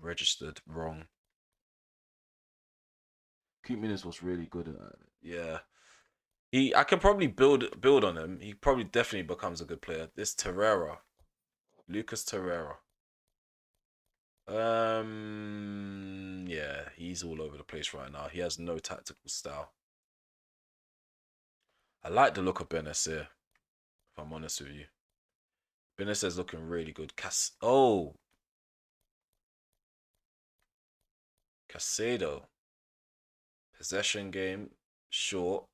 registered wrong. Koopman was really good at that. Yeah. I can probably build on him. He probably definitely becomes a good player. This Torreira. Lucas Torreira. Yeah, he's all over the place right now. He has no tactical style. I like the look of Benacer, if I'm honest with you. Benacer's looking really good. Casado. Possession game, short.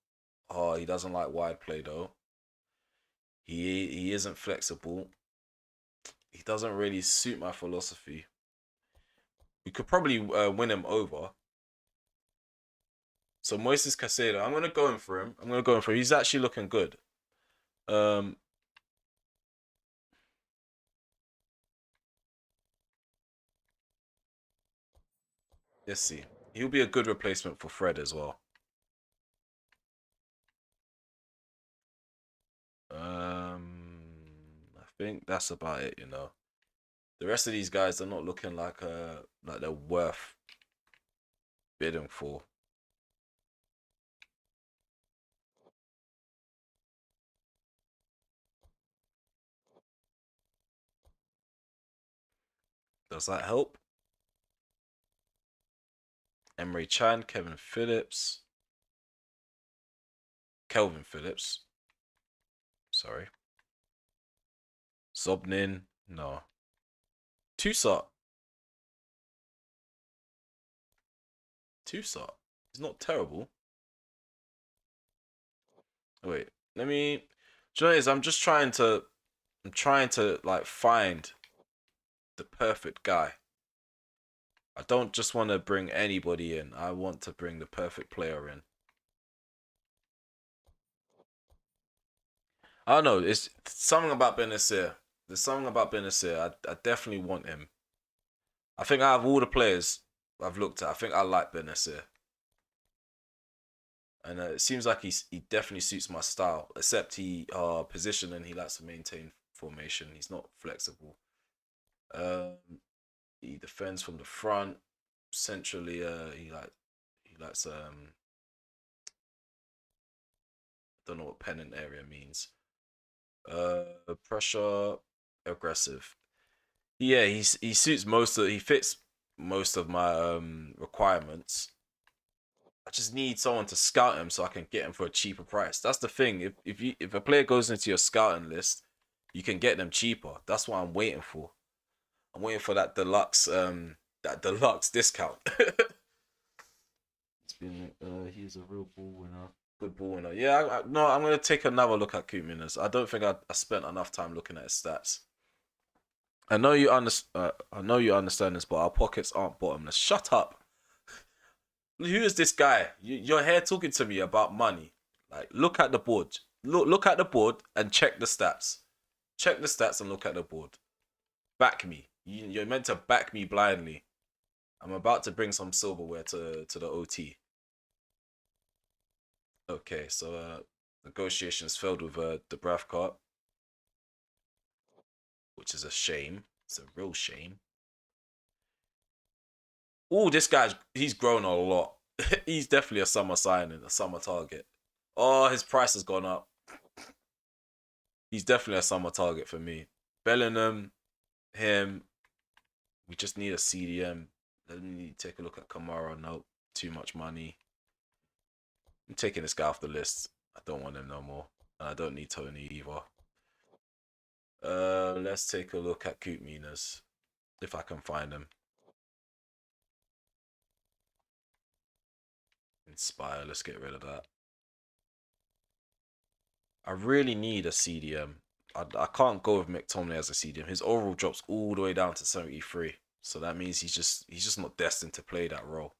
Oh, he doesn't like wide play though. He isn't flexible. He doesn't really suit my philosophy. We could probably win him over. So Moises Caicedo, I'm gonna go in for him. He's actually looking good. Um, let's see. He'll be a good replacement for Fred as well. I think that's about it. You know, the rest of these guys are not looking like they're worth bidding for. Does that help? Emre Chan, Kelvin Phillips. Sorry. Zobnin, no. Tusat. He's not terrible. Wait, let me. Do you know what it is? I'm trying to like find the perfect guy. I don't just want to bring anybody in. I want to bring the perfect player in. I don't know. It's something about Benacer. There's something about Benacer. I definitely want him. I think out of all the players I've looked at, I think I like Benacer. And it seems like he definitely suits my style. Except he position and he likes to maintain formation. He's not flexible. Um, he defends from the front. Centrally, he likes don't know what pennant area means. Pressure, aggressive. Yeah, he fits most of my requirements. I just need someone to scout him so I can get him for a cheaper price. That's the thing. If a player goes into your scouting list, you can get them cheaper. That's what I'm waiting for. I'm waiting for that deluxe discount. He's a real ball winner. Good ball winner. Yeah, no, I'm gonna take another look at Koopman. I don't think I spent enough time looking at his stats. I know you understand this, but our pockets aren't bottomless. Shut up. Who is this guy? You're here talking to me about money. Like, look at the board. Look at the board and check the stats. Check the stats and look at the board. Back me. You're meant to back me blindly. I'm about to bring some silverware to the OT. Okay, so negotiations failed with the Bravcart, which is a shame. It's a real shame. Oh, he's grown a lot. He's definitely a summer signing, a summer target. Oh, his price has gone up. He's definitely a summer target for me. Bellingham, him. We just need a CDM. Let me take a look at Kamara. Nope, too much money. I'm taking this guy off the list. I don't want him no more. And I don't need Tony either. Let's take a look at Koopman if I can find him. Inspire, let's get rid of that. I really need a CDM. I can't go with McTominay as a CDM. His overall drops all the way down to 73. So that means he's just not destined to play that role.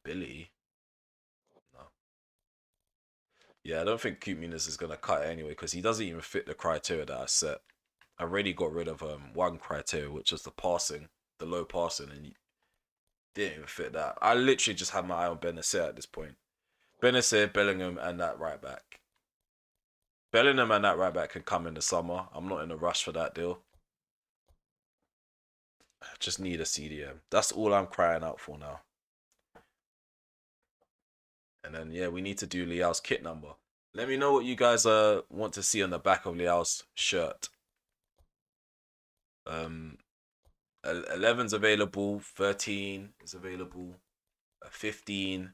ability. No. Yeah, I don't think Cute Muniz is gonna cut it anyway because he doesn't even fit the criteria that I set. I already got rid of one criteria, which was the passing, the low passing, and he didn't even fit that. I literally just had my eye on Benacer at this point. Benacer, Bellingham, and that right back. Bellingham and that right back can come in the summer. I'm not in a rush for that deal. I just need a CDM. That's all I'm crying out for now. And then yeah, we need to do Liao's kit number. Let me know what you guys want to see on the back of Liao's shirt. 11's available, 13 is available, 15,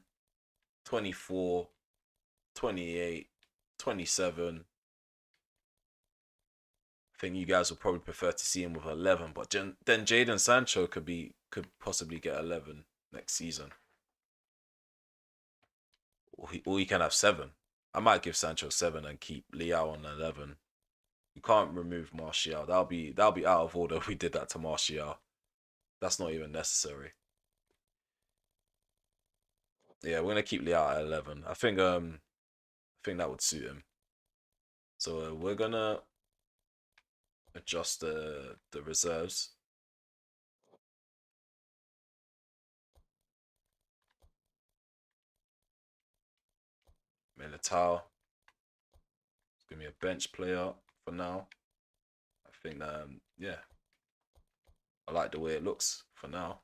24, 28, 27. I think you guys would probably prefer to see him with 11, but then Jadon Sancho could possibly get 11 next season. Or he can have 7. I might give Sancho 7 and keep Liao on 11. You can't remove Martial. That'll be out of order if we did that to Martial. That's not even necessary. Yeah, we're gonna keep Liao at 11. I think that would suit him. So we're gonna adjust the reserves. Militao. It's gonna be a bench player for now. I think that yeah. I like the way it looks for now.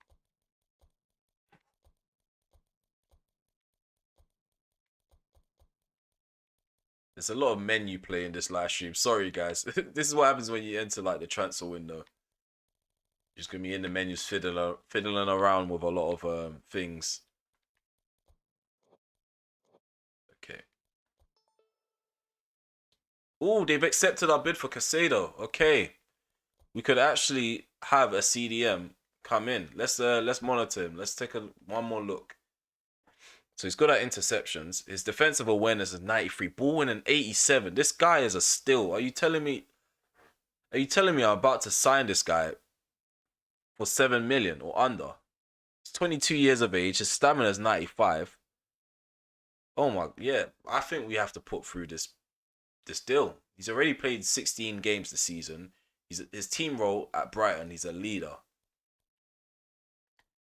There's a lot of menu play in this live stream. Sorry guys. This is what happens when you enter like the transfer window. You're just gonna be in the menus fiddling around with a lot of things. Okay. Oh, they've accepted our bid for Casado. Okay. We could actually have a CDM come in. Let's monitor him. Let's take one more look. So he's good at interceptions. His defensive awareness is 93. Ball winning 87. This guy is a steal. Are you telling me I'm about to sign this guy for 7 million or under? He's 22 years of age. His stamina is 95. Oh my, yeah. I think we have to put through this deal. He's already played 16 games this season. His team role at Brighton, he's a leader.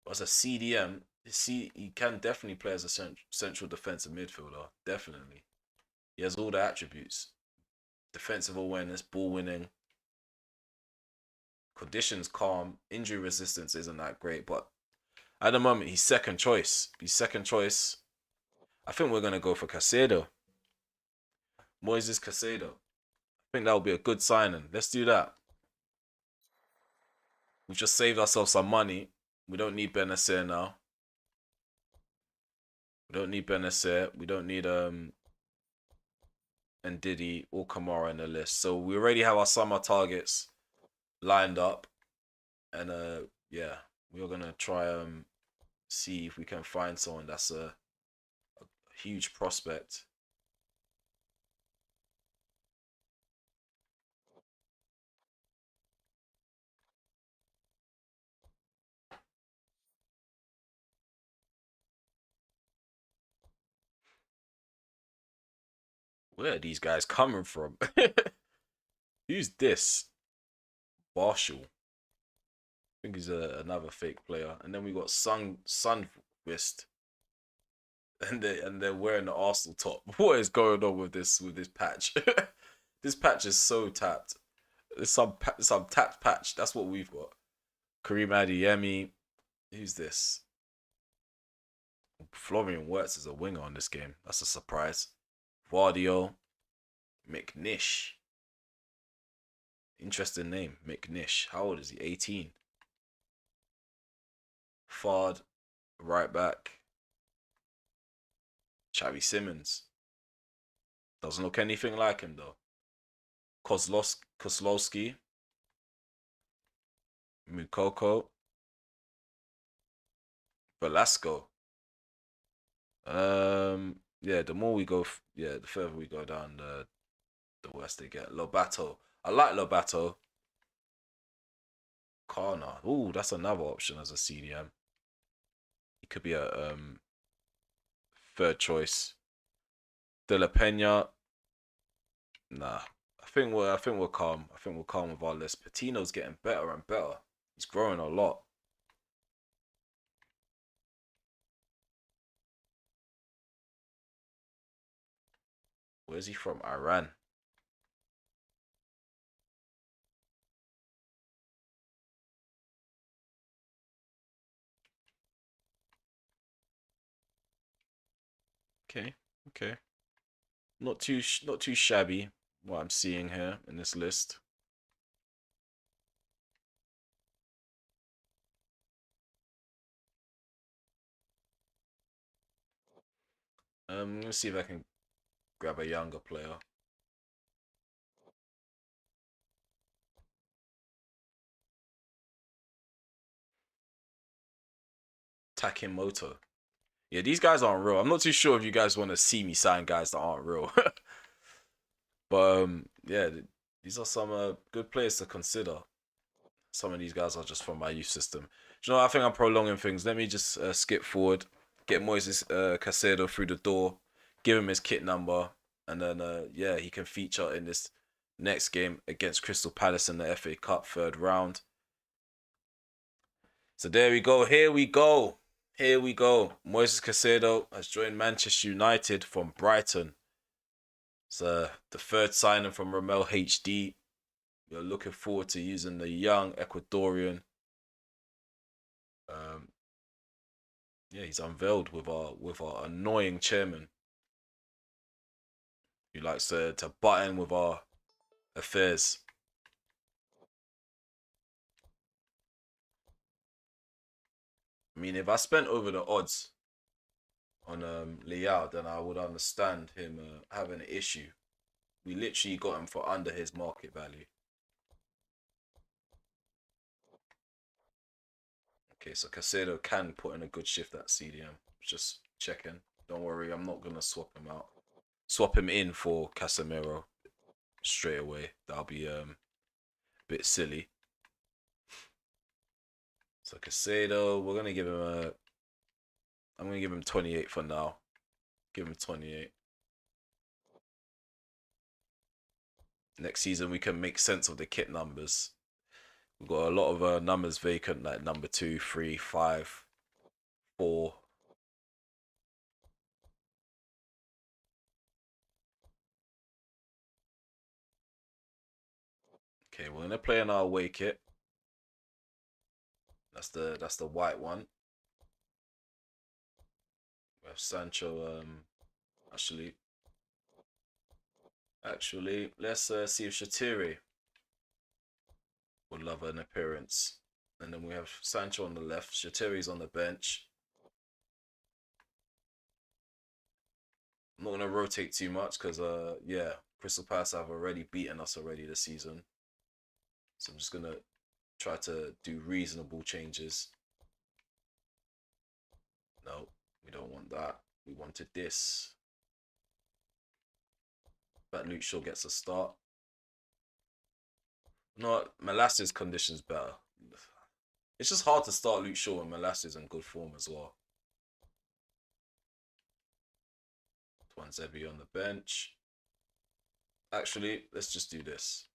As a CDM, he can definitely play as a central defensive midfielder. Definitely. He has all the attributes. Defensive awareness, ball winning. Conditions calm. Injury resistance isn't that great, but at the moment, he's second choice. I think we're going to go for Casado. Moises Casado. I think that would be a good signing. Let's do that. We've just saved ourselves some money. We don't need Benacer now. We don't need Benacer. We don't need Ndidi or Kamara in the list. So we already have our summer targets lined up. And yeah, we're gonna try see if we can find someone that's a huge prospect. Where are these guys coming from? Who's this? Marshall. I think he's another fake player. And then we got Sunwist. And they're wearing the Arsenal top. What is going on with this patch? This patch is so tapped. There's some tapped patch. That's what we've got. Kareem Adeyemi. Who's this? Florian Wirtz is a winger on this game. That's a surprise. Vardio. McNish. Interesting name. McNish. How old is he? 18. Fard. Right back. Xavi Simmons. Doesn't look anything like him though. Kozlowski. Mukoko. Velasco. Yeah, the more we go, the further we go down, the worse they get. Lobato. I like Lobato. Kana. Ooh, that's another option as a CDM. He could be a third choice. De La Pena. Nah. I think we're calm. I think we're calm with our list. Patino's getting better and better. He's growing a lot. Where's he from? Iran. Okay, okay. Not too shabby. What I'm seeing here in this list. Let's see if I can grab a younger player. Takimoto. Yeah, these guys aren't real. I'm not too sure if you guys want to see me sign guys that aren't real. But yeah, these are some good players to consider. Some of these guys are just from my youth system. Do you know what? I think I'm prolonging things. Let me just skip forward, get Moises Caicedo through the door, give him his kit number, and then yeah, he can feature in this next game against Crystal Palace in the FA Cup third round. So there we go. Here we go. Here we go. Moises Caicedo has joined Manchester United from Brighton. So the third signing from RemelHD. We're looking forward to using the young Ecuadorian. Yeah, he's unveiled with our annoying chairman, who likes to butt in with our affairs. I mean, if I spent over the odds on Liao, then I would understand him having an issue. We literally got him for under his market value. Okay, so Caicedo can put in a good shift at CDM. Just checking. Don't worry, I'm not gonna swap him out. Swap him in for Casemiro straight away. That'll be a bit silly. So Caicedo, we're gonna give him a. I'm gonna give him 28 for now. Give him 28. Next season we can make sense of the kit numbers. We've got a lot of numbers vacant, like number 2, 3, 5, 4. Okay, we're gonna play in our away kit. That's the white one. We have Sancho. Actually, let's see if Shatiri would love an appearance. And then we have Sancho on the left. Shatiri's on the bench. I'm not gonna rotate too much because yeah, Crystal Palace have already beaten us already this season. So I'm just gonna try to do reasonable changes. No, we don't want that. We wanted this. But Luke Shaw gets a start. No, Molasses conditions better. It's just hard to start Luke Shaw and Molasses in good form as well. Twanzebe on the bench. Actually, let's just do this.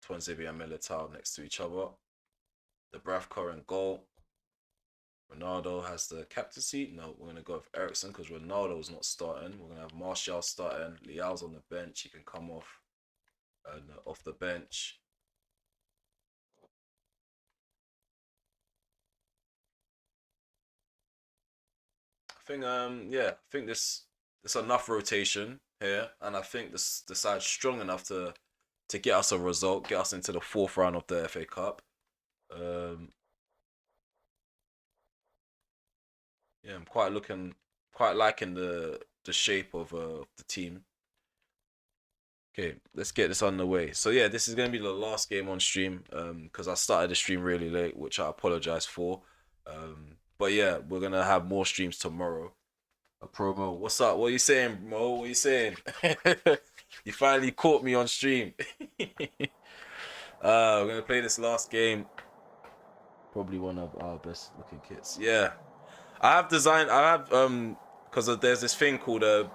Twanzebe and Militao next to each other. The Bravkar in goal. Ronaldo has the captaincy. No, we're going to go with Ericsson because Ronaldo's not starting. We're going to have Martial starting. Liao's on the bench. He can come off the bench. I think yeah, I think there's enough rotation here, and I think this side's strong enough to get us a result, get us into the fourth round of the FA Cup. Yeah, I'm quite liking the shape of the team. Okay, let's get this on the way. So yeah, this is gonna be the last game on stream because I started the stream really late, which I apologize for. But yeah, we're gonna have more streams tomorrow. A promo. What's up? What are you saying, Mo? What are you saying? You finally caught me on stream. We're gonna play this last game. Probably one of our best looking kits. Yeah. I have designed. I have because there's this thing called a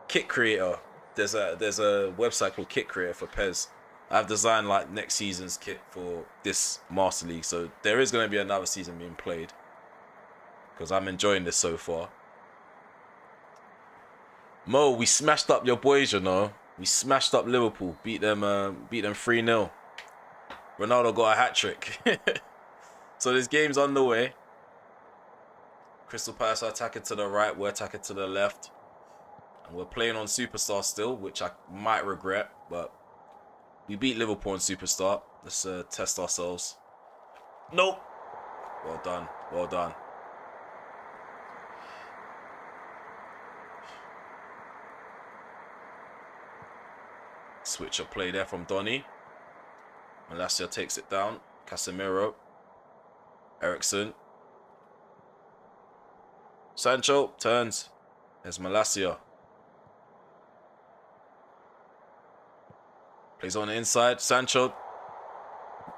kit creator. There's a website called Kit Creator for PES. I've designed like next season's kit for this Master League, so there is going to be another season being played because I'm enjoying this so far. Mo, we smashed up your boys, you know. We smashed up Liverpool, beat them 3-0. Ronaldo got a hat trick. So this game's underway. Crystal Palace are attacking to the right, we're attacking to the left. And we're playing on Superstar still, which I might regret, but we beat Liverpool on Superstar. Let's test ourselves. Nope. Well done. Well done. Switch of play there from Donny. Malacia takes it down. Casemiro. Ericsson. Sancho turns. There's Malacia. Plays on the inside. Sancho.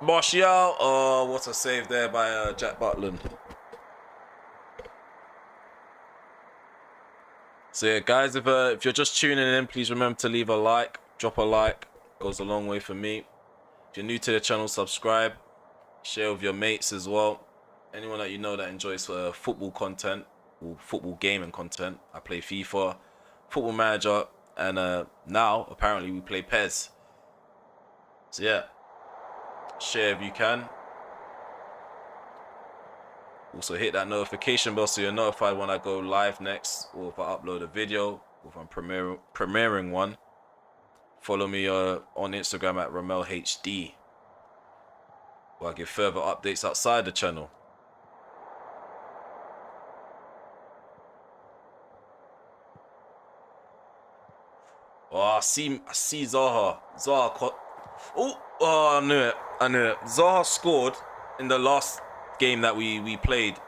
Martial. Oh, what a save there by Jack Butland. So yeah, guys, if you're just tuning in, please remember to leave a like. Drop a like. Goes a long way for me. If you're new to the channel, subscribe. Share with your mates as well. Anyone that you know that enjoys football content or football gaming content. I play FIFA, Football Manager, and now apparently we play PES. So yeah, share if you can. Also hit that notification bell so you're notified when I go live next, or if I upload a video, or if I'm premiering one. Follow me on Instagram at RemelHD, where I give further updates outside the channel. Oh, I see Zaha. Oh, I knew it. Zaha scored in the last game that we played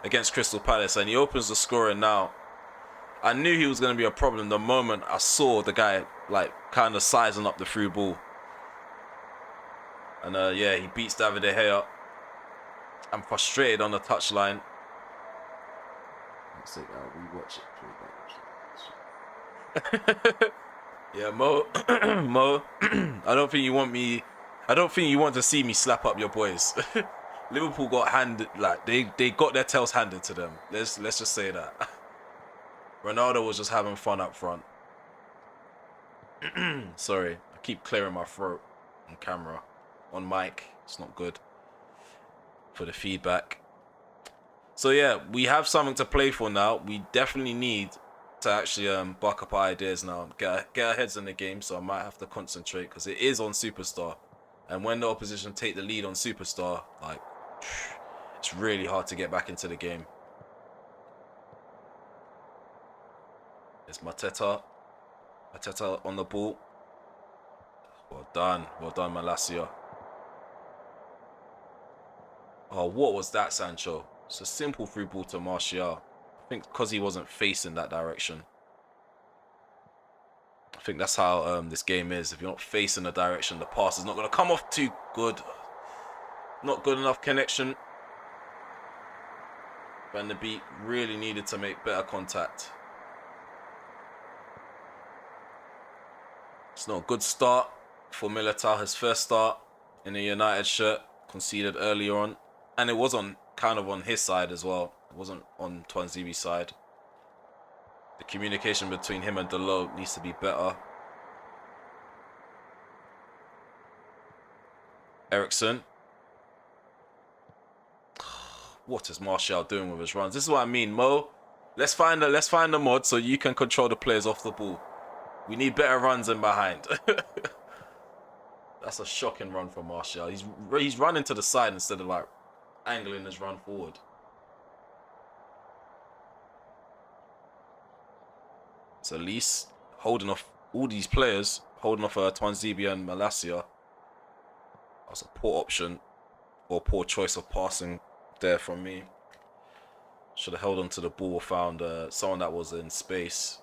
against Crystal Palace, and he opens the scoring now. I knew he was going to be a problem the moment I saw the guy like kind of sizing up the through ball. And yeah, he beats David De Gea. I'm frustrated on the touchline. Let's take that. We watch it. Yeah, Mo. Mo. I don't think you want to see me slap up your boys. Liverpool got handed, like they got their tails handed to them. Let's just say that. Ronaldo was just having fun up front. Sorry, I keep clearing my throat on camera, on mic. It's not good for the feedback. So yeah, we have something to play for now. We definitely need to actually buck up our ideas now. Get our heads in the game. So I might have to concentrate because it is on Superstar, and when the opposition take the lead on Superstar, like it's really hard to get back into the game. It's Mateta on the ball. Well done, Malacia. Oh, what was that, Sancho? It's a simple through ball to Martial. I think because he wasn't facing that direction. I think that's how this game is. If you're not facing the direction, the pass is not going to come off too good. Not good enough connection. Van der Beek really needed to make better contact. It's not a good start for Militao. His first start in a United shirt, conceded earlier on. And it was kind of on his side as well. It wasn't on Twanzibi's side. The communication between him and Delo needs to be better. Ericsson. What is Martial doing with his runs? This is what I mean, Mo. Let's find a mod so you can control the players off the ball. We need better runs in behind. That's a shocking run from Martial. He's running to the side instead of like angling his run forward. So at least holding off all these players, holding off Twanzebe and Malacia. That's a poor option or poor choice of passing there from me. Should have held on to the ball, found someone that was in space.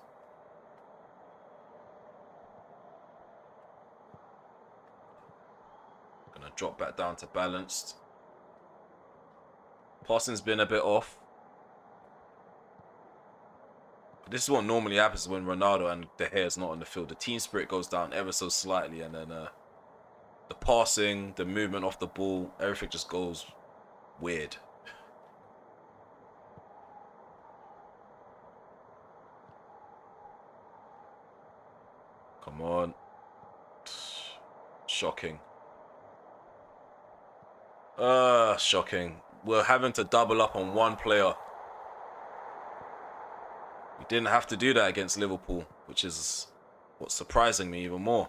Gonna drop back down to balanced. Passing's been a bit off. This is what normally happens when Ronaldo and De Gea is not on the field. The team spirit goes down ever so slightly, and then the passing, the movement off the ball, everything just goes weird. Come on. Shocking. Shocking. We're having to double up on one player. We didn't have to do that against Liverpool, which is what's surprising me even more.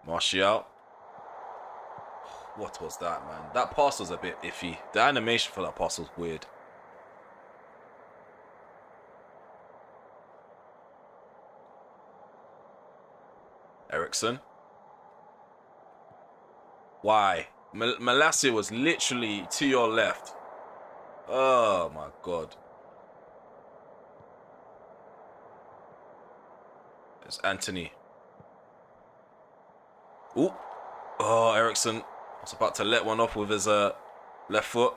Martial. What was that, man? That pass was a bit iffy. The animation for that pass was weird. Eriksen. Why? Malacia was literally to your left. Oh my god. There's Anthony. Ooh. Oh, Eriksen was about to let one off with his left foot.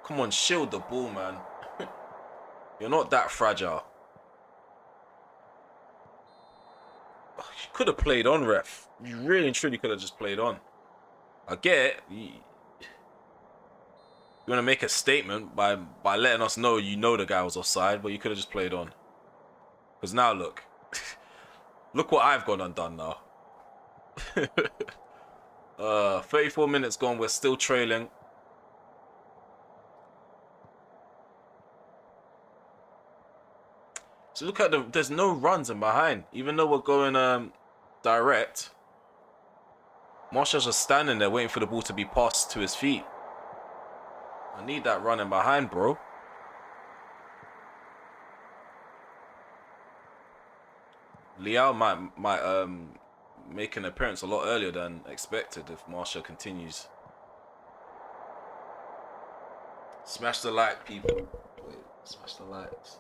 Come on, shield the ball, man. You're not that fragile. Oh, you could have played on, ref. You really and truly could have just played on. I get it. You want to make a statement by letting us know you know the guy was offside, but you could have just played on. Because now look. Look what I've gone undone now. 34 minutes gone, we're still trailing. So look at there's no runs in behind. Even though we're going direct. Martial's just standing there waiting for the ball to be passed to his feet. I need that running behind, bro. Liao might make an appearance a lot earlier than expected if Martial continues. Smash the like, people. Wait, smash the likes.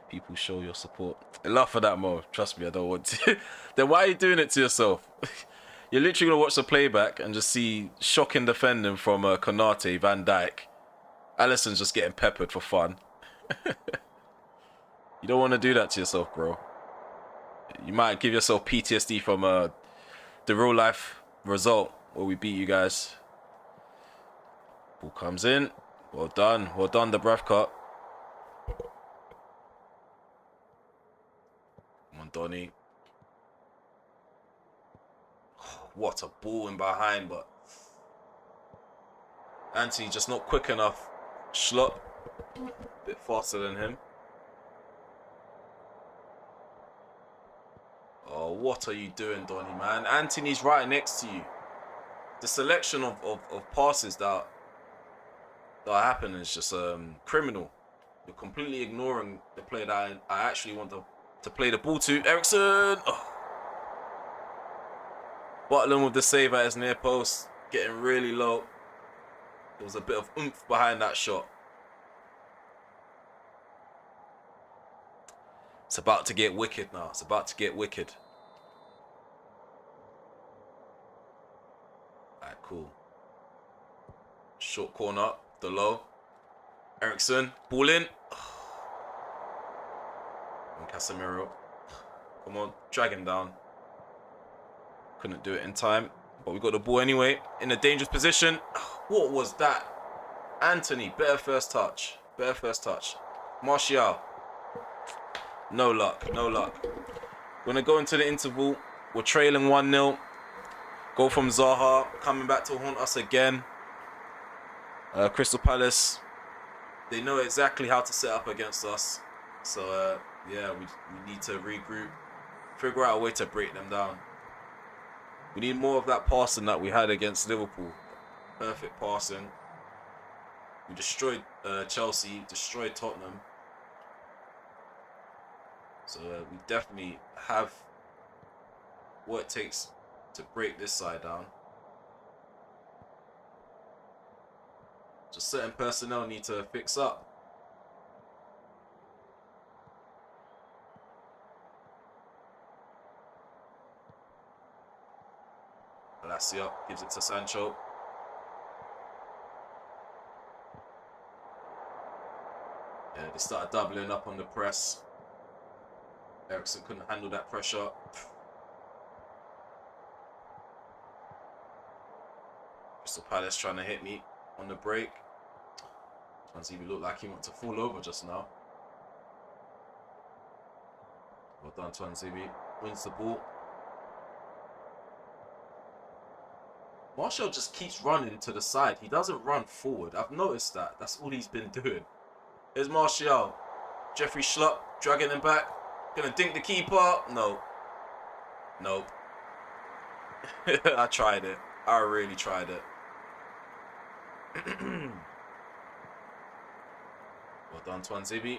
People, show your support. I laugh for that, Mo. Trust me, I don't want to. Then why are you doing it to yourself? You're literally gonna watch the playback and just see shocking defending from Konate, Van Dijk. Alisson's just getting peppered for fun. You don't want to do that to yourself, bro. You might give yourself PTSD from the real life result where we beat you guys. Ball comes in. Well done. Well done, the breath cut. Come on, Donny. What a ball in behind, but Anthony just not quick enough. Schlott, a bit faster than him. Oh, what are you doing, Donny, man? Anthony's right next to you. The selection of passes that happen is just criminal. You're completely ignoring the player that I actually want to play the ball to. Eriksen! Oh. Butland with the save at his near post. Getting really low. There was a bit of oomph behind that shot. It's about to get wicked now. It's about to get wicked. Alright, cool. Short corner. The low. Eriksen. Ball in. And Casemiro. Come on. Drag him down. Couldn't do it in time. But we got the ball anyway. In a dangerous position. What was that? Anthony. Better first touch. Better first touch. Martial. No luck. No luck. We're going to go into the interval. We're trailing 1-0. Goal from Zaha. Coming back to haunt us again. Crystal Palace. They know exactly how to set up against us. So, yeah, we need to regroup. Figure out a way to break them down. We need more of that passing that we had against Liverpool. Perfect passing. We destroyed Chelsea, destroyed Tottenham. So we definitely have what it takes to break this side down. Just certain personnel need to fix up. Malacia gives it to Sancho. They started doubling up on the press. Eriksen couldn't handle that pressure. Crystal Palace trying to hit me on the break. Tanzimi looked like he wanted to fall over just now. Well done, Tanzimi. Wins the ball. Martial just keeps running to the side. He doesn't run forward. I've noticed that. That's all he's been doing. Here's Martial. Jeffrey Schlupp dragging him back. Gonna dink the keeper. No. Nope. I tried it. I really tried it. Well done, Twanzibi.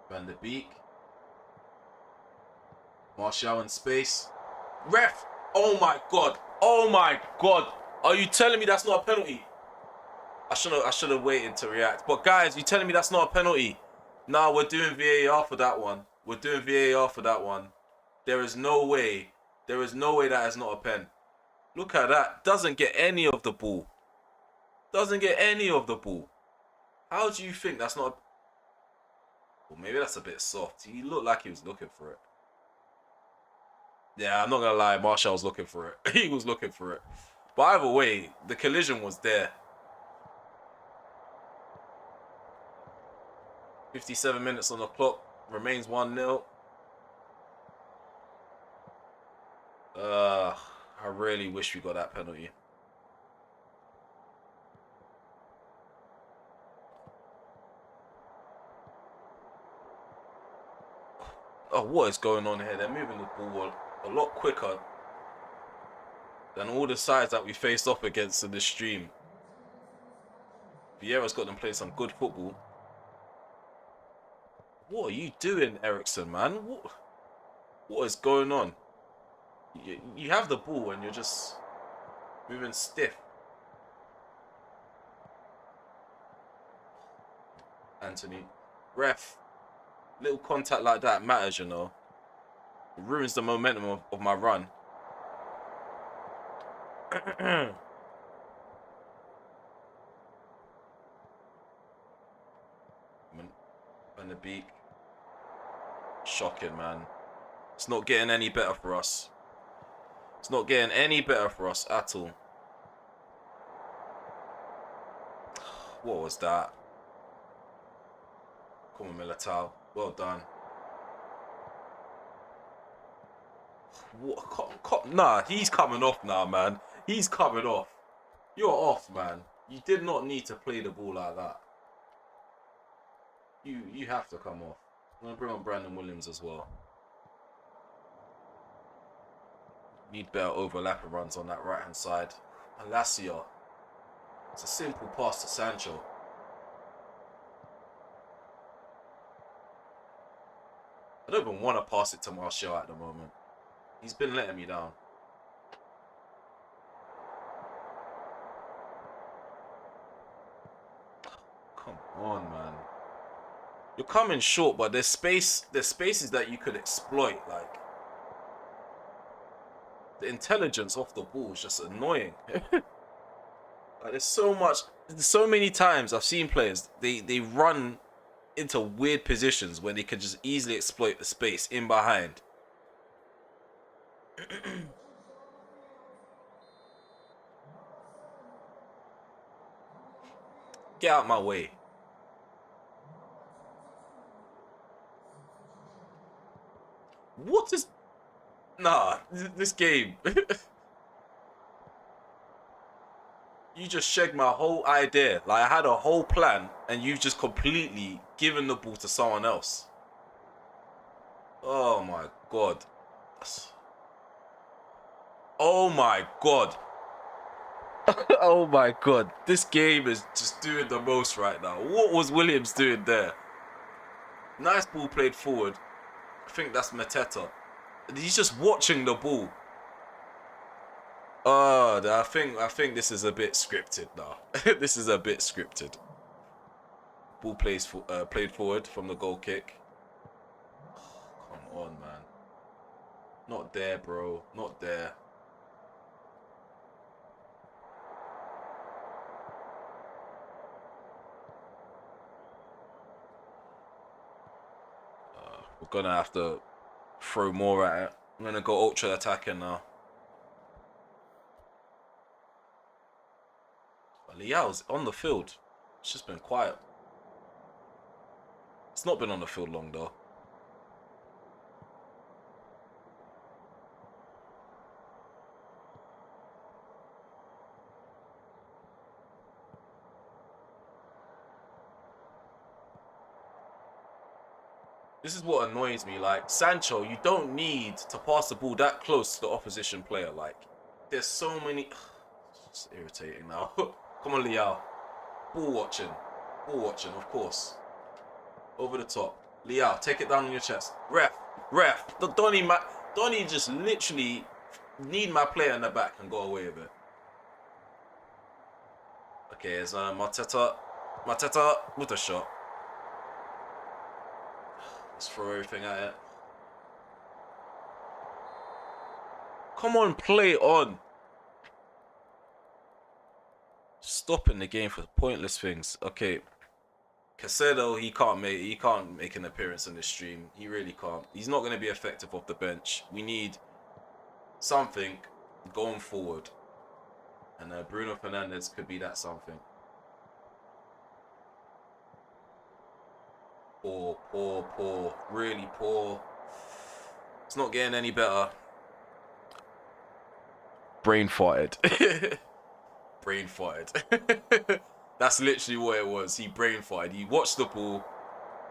Van de Beek. Martial in space. Ref! Oh my god! Oh my god! Are you telling me that's not a penalty? I should have waited to react. But guys, you telling me that's not a penalty? Nah, we're doing VAR for that one. We're doing VAR for that one. There is no way. There is no way that is not a pen. Look at that. Doesn't get any of the ball. Doesn't get any of the ball. How do you think that's not a... Well, maybe that's a bit soft. He looked like he was looking for it. Yeah, I'm not going to lie. Martial was looking for it. He was looking for it. But either way, the collision was there. 57 minutes on the clock. Remains 1-0. I really wish we got that penalty. Oh, what is going on here? They're moving the ball a lot quicker than all the sides that we faced off against in the stream. Vieira's got them playing some good football. What are you doing, Eriksen, man? What is going on? You have the ball and you're just moving stiff. Anthony. Ref. Little contact like that matters, you know. It ruins the momentum of my run. Van de Beek. Shocking, man. It's not getting any better for us. It's not getting any better for us at all. What was that? Come on, Militao. Well done. What? Nah, he's coming off now, man. He's coming off. You're off, man. You did not need to play the ball like that. You have to come off. I'm going to bring on Brandon Williams as well. Need better overlapping runs on that right-hand side. Alasia. It's a simple pass to Sancho. I don't even want to pass it to Martial at the moment. He's been letting me down. Come on, man. You're coming short, but there's spaces that you could exploit. Like, the intelligence off the ball is just annoying. Like, there's so many times I've seen players, they run into weird positions where they could just easily exploit the space in behind. Get out my way. What is... Nah, this game. You just shagged my whole idea. Like, I had a whole plan, and you've just completely given the ball to someone else. Oh my god. Oh my god. Oh my god. This game is just doing the most right now. What was Williams doing there? Nice ball played forward. I think that's Mateta. He's just watching the ball. Oh, I think this is a bit scripted now. This is a bit scripted. Ball played forward from the goal kick. Oh, come on, man. Not there, bro. Not there. We're going to have to throw more at it. I'm going to go ultra attacking now. Liao's on the field. It's just been quiet. It's not been on the field long though. This is what annoys me. Like, Sancho, you don't need to pass the ball that close to the opposition player. Like, there's so many... It's irritating now. Come on, Liao. Ball watching. Ball watching, of course. Over the top. Liao, take it down on your chest. Ref. Donny just literally need my player in the back and go away with it. Okay, it's Mateta. Mateta with a shot. Let's throw everything at it. Come on, play on. Stopping the game for pointless things. Okay. Casedo, he can't make an appearance in this stream. He really can't. He's not going to be effective off the bench. We need something going forward. And Bruno Fernandes could be that something. Poor. Really poor. It's not getting any better. Brain farted. Brain farted. That's literally what it was. He brain farted. He watched the ball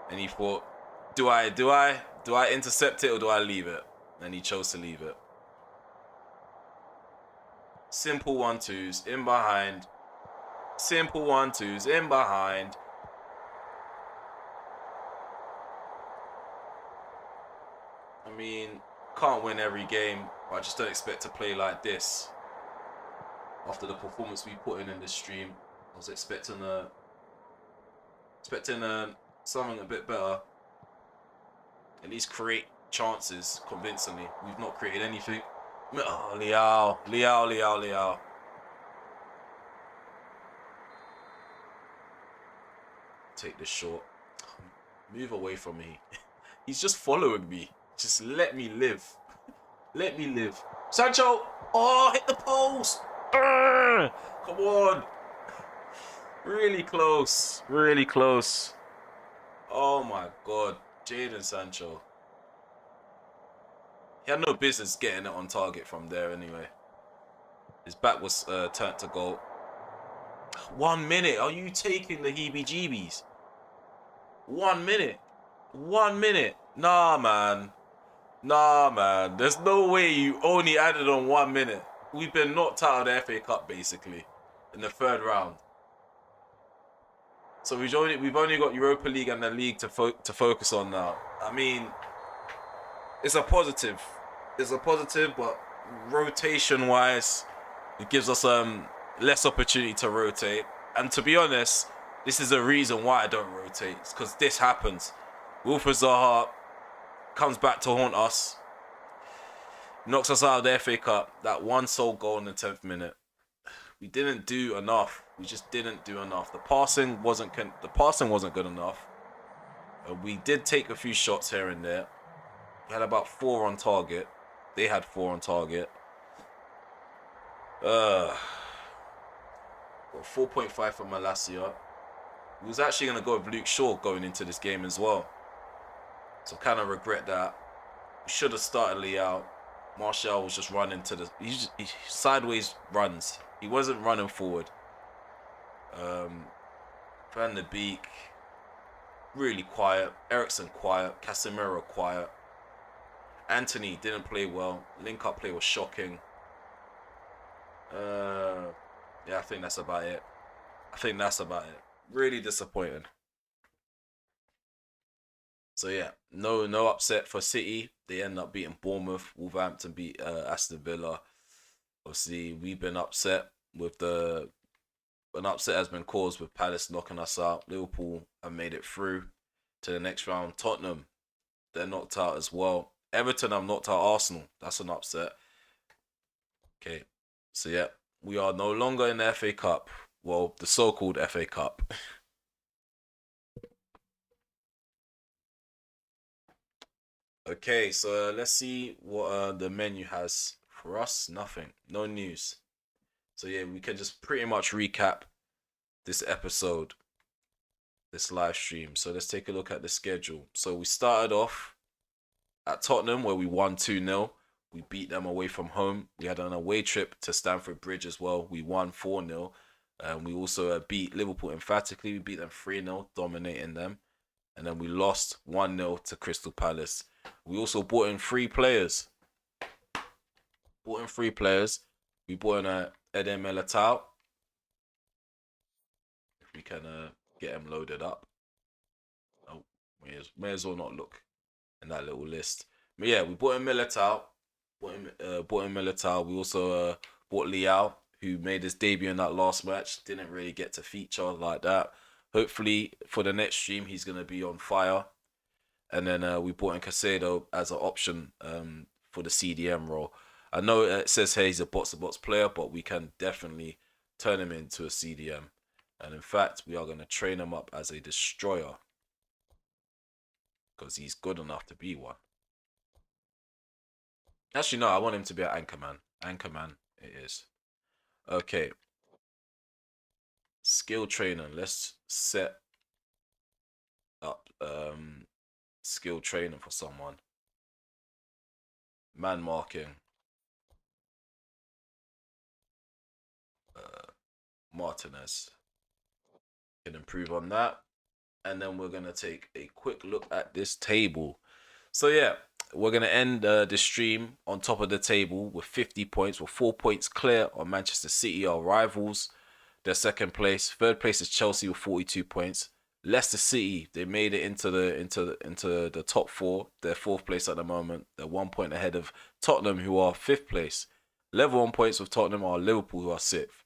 and he thought, do I intercept it or do I leave it? And he chose to leave it. Simple 1-2s in behind. Simple 1-2s in behind. I mean, can't win every game, but I just don't expect to play like this. After the performance we put in this stream, I was expecting something a bit better. At least create chances convincingly. We've not created anything. Oh, Liao. Take this short. Move away from me. He's just following me. Just let me live. Let me live. Sancho! Oh, hit the post! Come on. Really close. Really close. Oh my God. Jadon Sancho. He had no business getting it on target from there anyway. His back was turned to goal. 1 minute. Are you taking the heebie-jeebies? 1 minute. 1 minute. Nah, man. There's no way you only added on 1 minute. We've been knocked out of the FA Cup, basically, in the third round. So we've only got Europa League and the league to focus on now. I mean, it's a positive. It's a positive, but rotation-wise, it gives us less opportunity to rotate. And to be honest, this is the reason why I don't rotate. It's because this happens. Wilfred Zaha comes back to haunt us. Knocks us out of the FA Cup. That one sole goal in the 10th minute. We didn't do enough. We just didn't do enough. The passing wasn't good enough. We did take a few shots here and there. We had about 4 on target. They had 4 on target. Got 4.5 for Malacia. We was actually going to go with Luke Shaw going into this game as well. So kind of regret that. We should have started Liao. Martial was just running to the... He sideways runs. He wasn't running forward. Van de Beek, really quiet. Ericsson, quiet. Casemiro, quiet. Anthony didn't play well. Link-up play was shocking. Yeah, I think that's about it. Really disappointing. So yeah, no upset for City. They end up beating Bournemouth. Wolverhampton beat Aston Villa. Obviously, we've been upset with an upset has been caused with Palace knocking us out. Liverpool have made it through to the next round. Tottenham, they're knocked out as well. Everton have knocked out Arsenal. That's an upset. Okay, so yeah, we are no longer in the FA Cup. Well, the so-called FA Cup. Okay, so let's see what the menu has for us. Nothing, no news. So yeah, we can just pretty much recap this episode, this live stream. So let's take a look at the schedule. So we started off at Tottenham where we won 2-0. We beat them away from home. We had an away trip to Stamford Bridge as well. We won 4-0. We also beat Liverpool emphatically. We beat them 3-0, dominating them. And then we lost 1-0 to Crystal Palace. We also brought in three players. We brought in Eden Militao. If we can get him loaded up. Oh, may as well not look in that little list. But yeah, we brought in Militao. Brought in Militao. We also bought Liao, who made his debut in that last match. Didn't really get to feature like that. Hopefully, for the next stream, he's going to be on fire. And then we brought in Casado as an option for the CDM role. I know it says here he's a box-to-box player, but we can definitely turn him into a CDM. And in fact, we are going to train him up as a destroyer. Because he's good enough to be one. Actually, no, I want him to be an Anchorman. Anchorman, it is. Okay. Skill training. Let's set up skill training for someone. Man marking. Martinez. Can improve on that. And then we're going to take a quick look at this table. So yeah, we're going to end the stream on top of the table with 50 points. We're 4 points clear on Manchester City, our rivals. They're second place. Third place is Chelsea with 42 points. Leicester City, they made it into the top four. They're fourth place at the moment. They're 1 point ahead of Tottenham, who are fifth place. Level on points with Tottenham are Liverpool, who are sixth.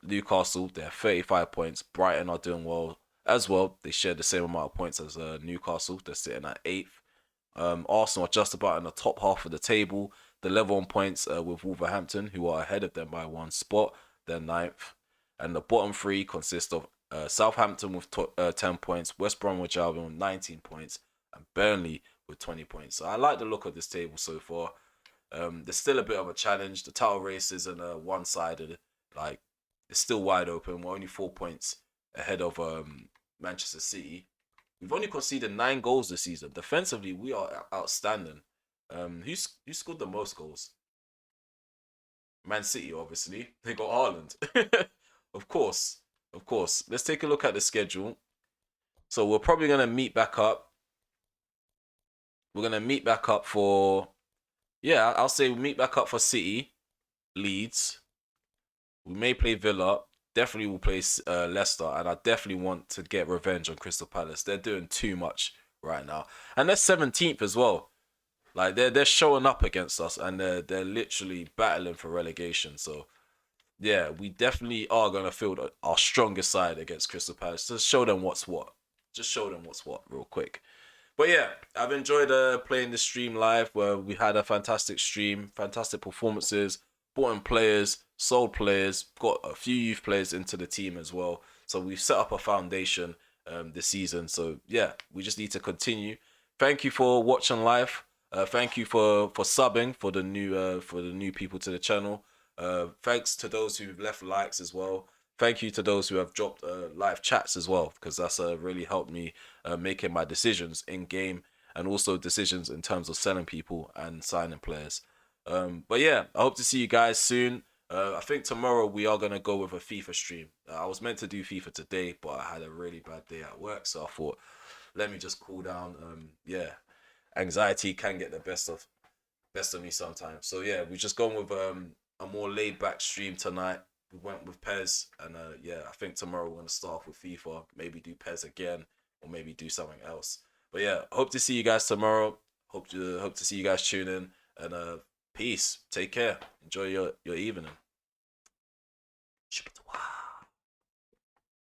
Newcastle, they're 35 points. Brighton are doing well as well. They share the same amount of points as Newcastle. They're sitting at 8th. Arsenal are just about in the top half of the table. The level on points with Wolverhampton, who are ahead of them by 1 spot. They're 9th. And the bottom three consist of Southampton with 10 points, West Bromwich Albion with 19 points, and Burnley with 20 points. So I like the look of this table so far. There's still a bit of a challenge. The title race isn't one-sided. Like, it's still wide open. We're only 4 points ahead of Manchester City. We've only conceded 9 goals this season. Defensively, we are outstanding. Who scored the most goals? Man City, obviously. They got Haaland. Of course. Let's take a look at the schedule. So we're probably going to meet back up. We're going to meet back up for... Yeah, I'll say we meet back up for City, Leeds. We may play Villa. Definitely will play Leicester. And I definitely want to get revenge on Crystal Palace. They're doing too much right now. And they're 17th as well. Like, they're showing up against us. And they're literally battling for relegation. So... yeah, we definitely are going to field our strongest side against Crystal Palace. Just show them what's what. Just show them what's what real quick. But yeah, I've enjoyed playing this stream live where we had a fantastic stream, fantastic performances, brought in players, sold players, got a few youth players into the team as well. So we've set up a foundation this season. So yeah, we just need to continue. Thank you for watching live. Thank you for subbing for the new people to the channel. Thanks to those who've left likes as well. Thank you to those who have dropped live chats as well, because that's really helped me making my decisions in game and also decisions in terms of selling people and signing players. But yeah, I hope to see you guys soon. I think tomorrow we are going to go with a FIFA stream. I was meant to do FIFA today, but I had a really bad day at work, so I thought, let me just cool down. Yeah, anxiety can get the best of me sometimes. So yeah, we're just going with a more laid back stream tonight. We went with PES, and yeah, I think tomorrow we're gonna start off with FIFA, maybe do PES again, or maybe do something else. But yeah, hope to see you guys tomorrow. Hope to see you guys tune in, and peace. Take care. Enjoy your evening.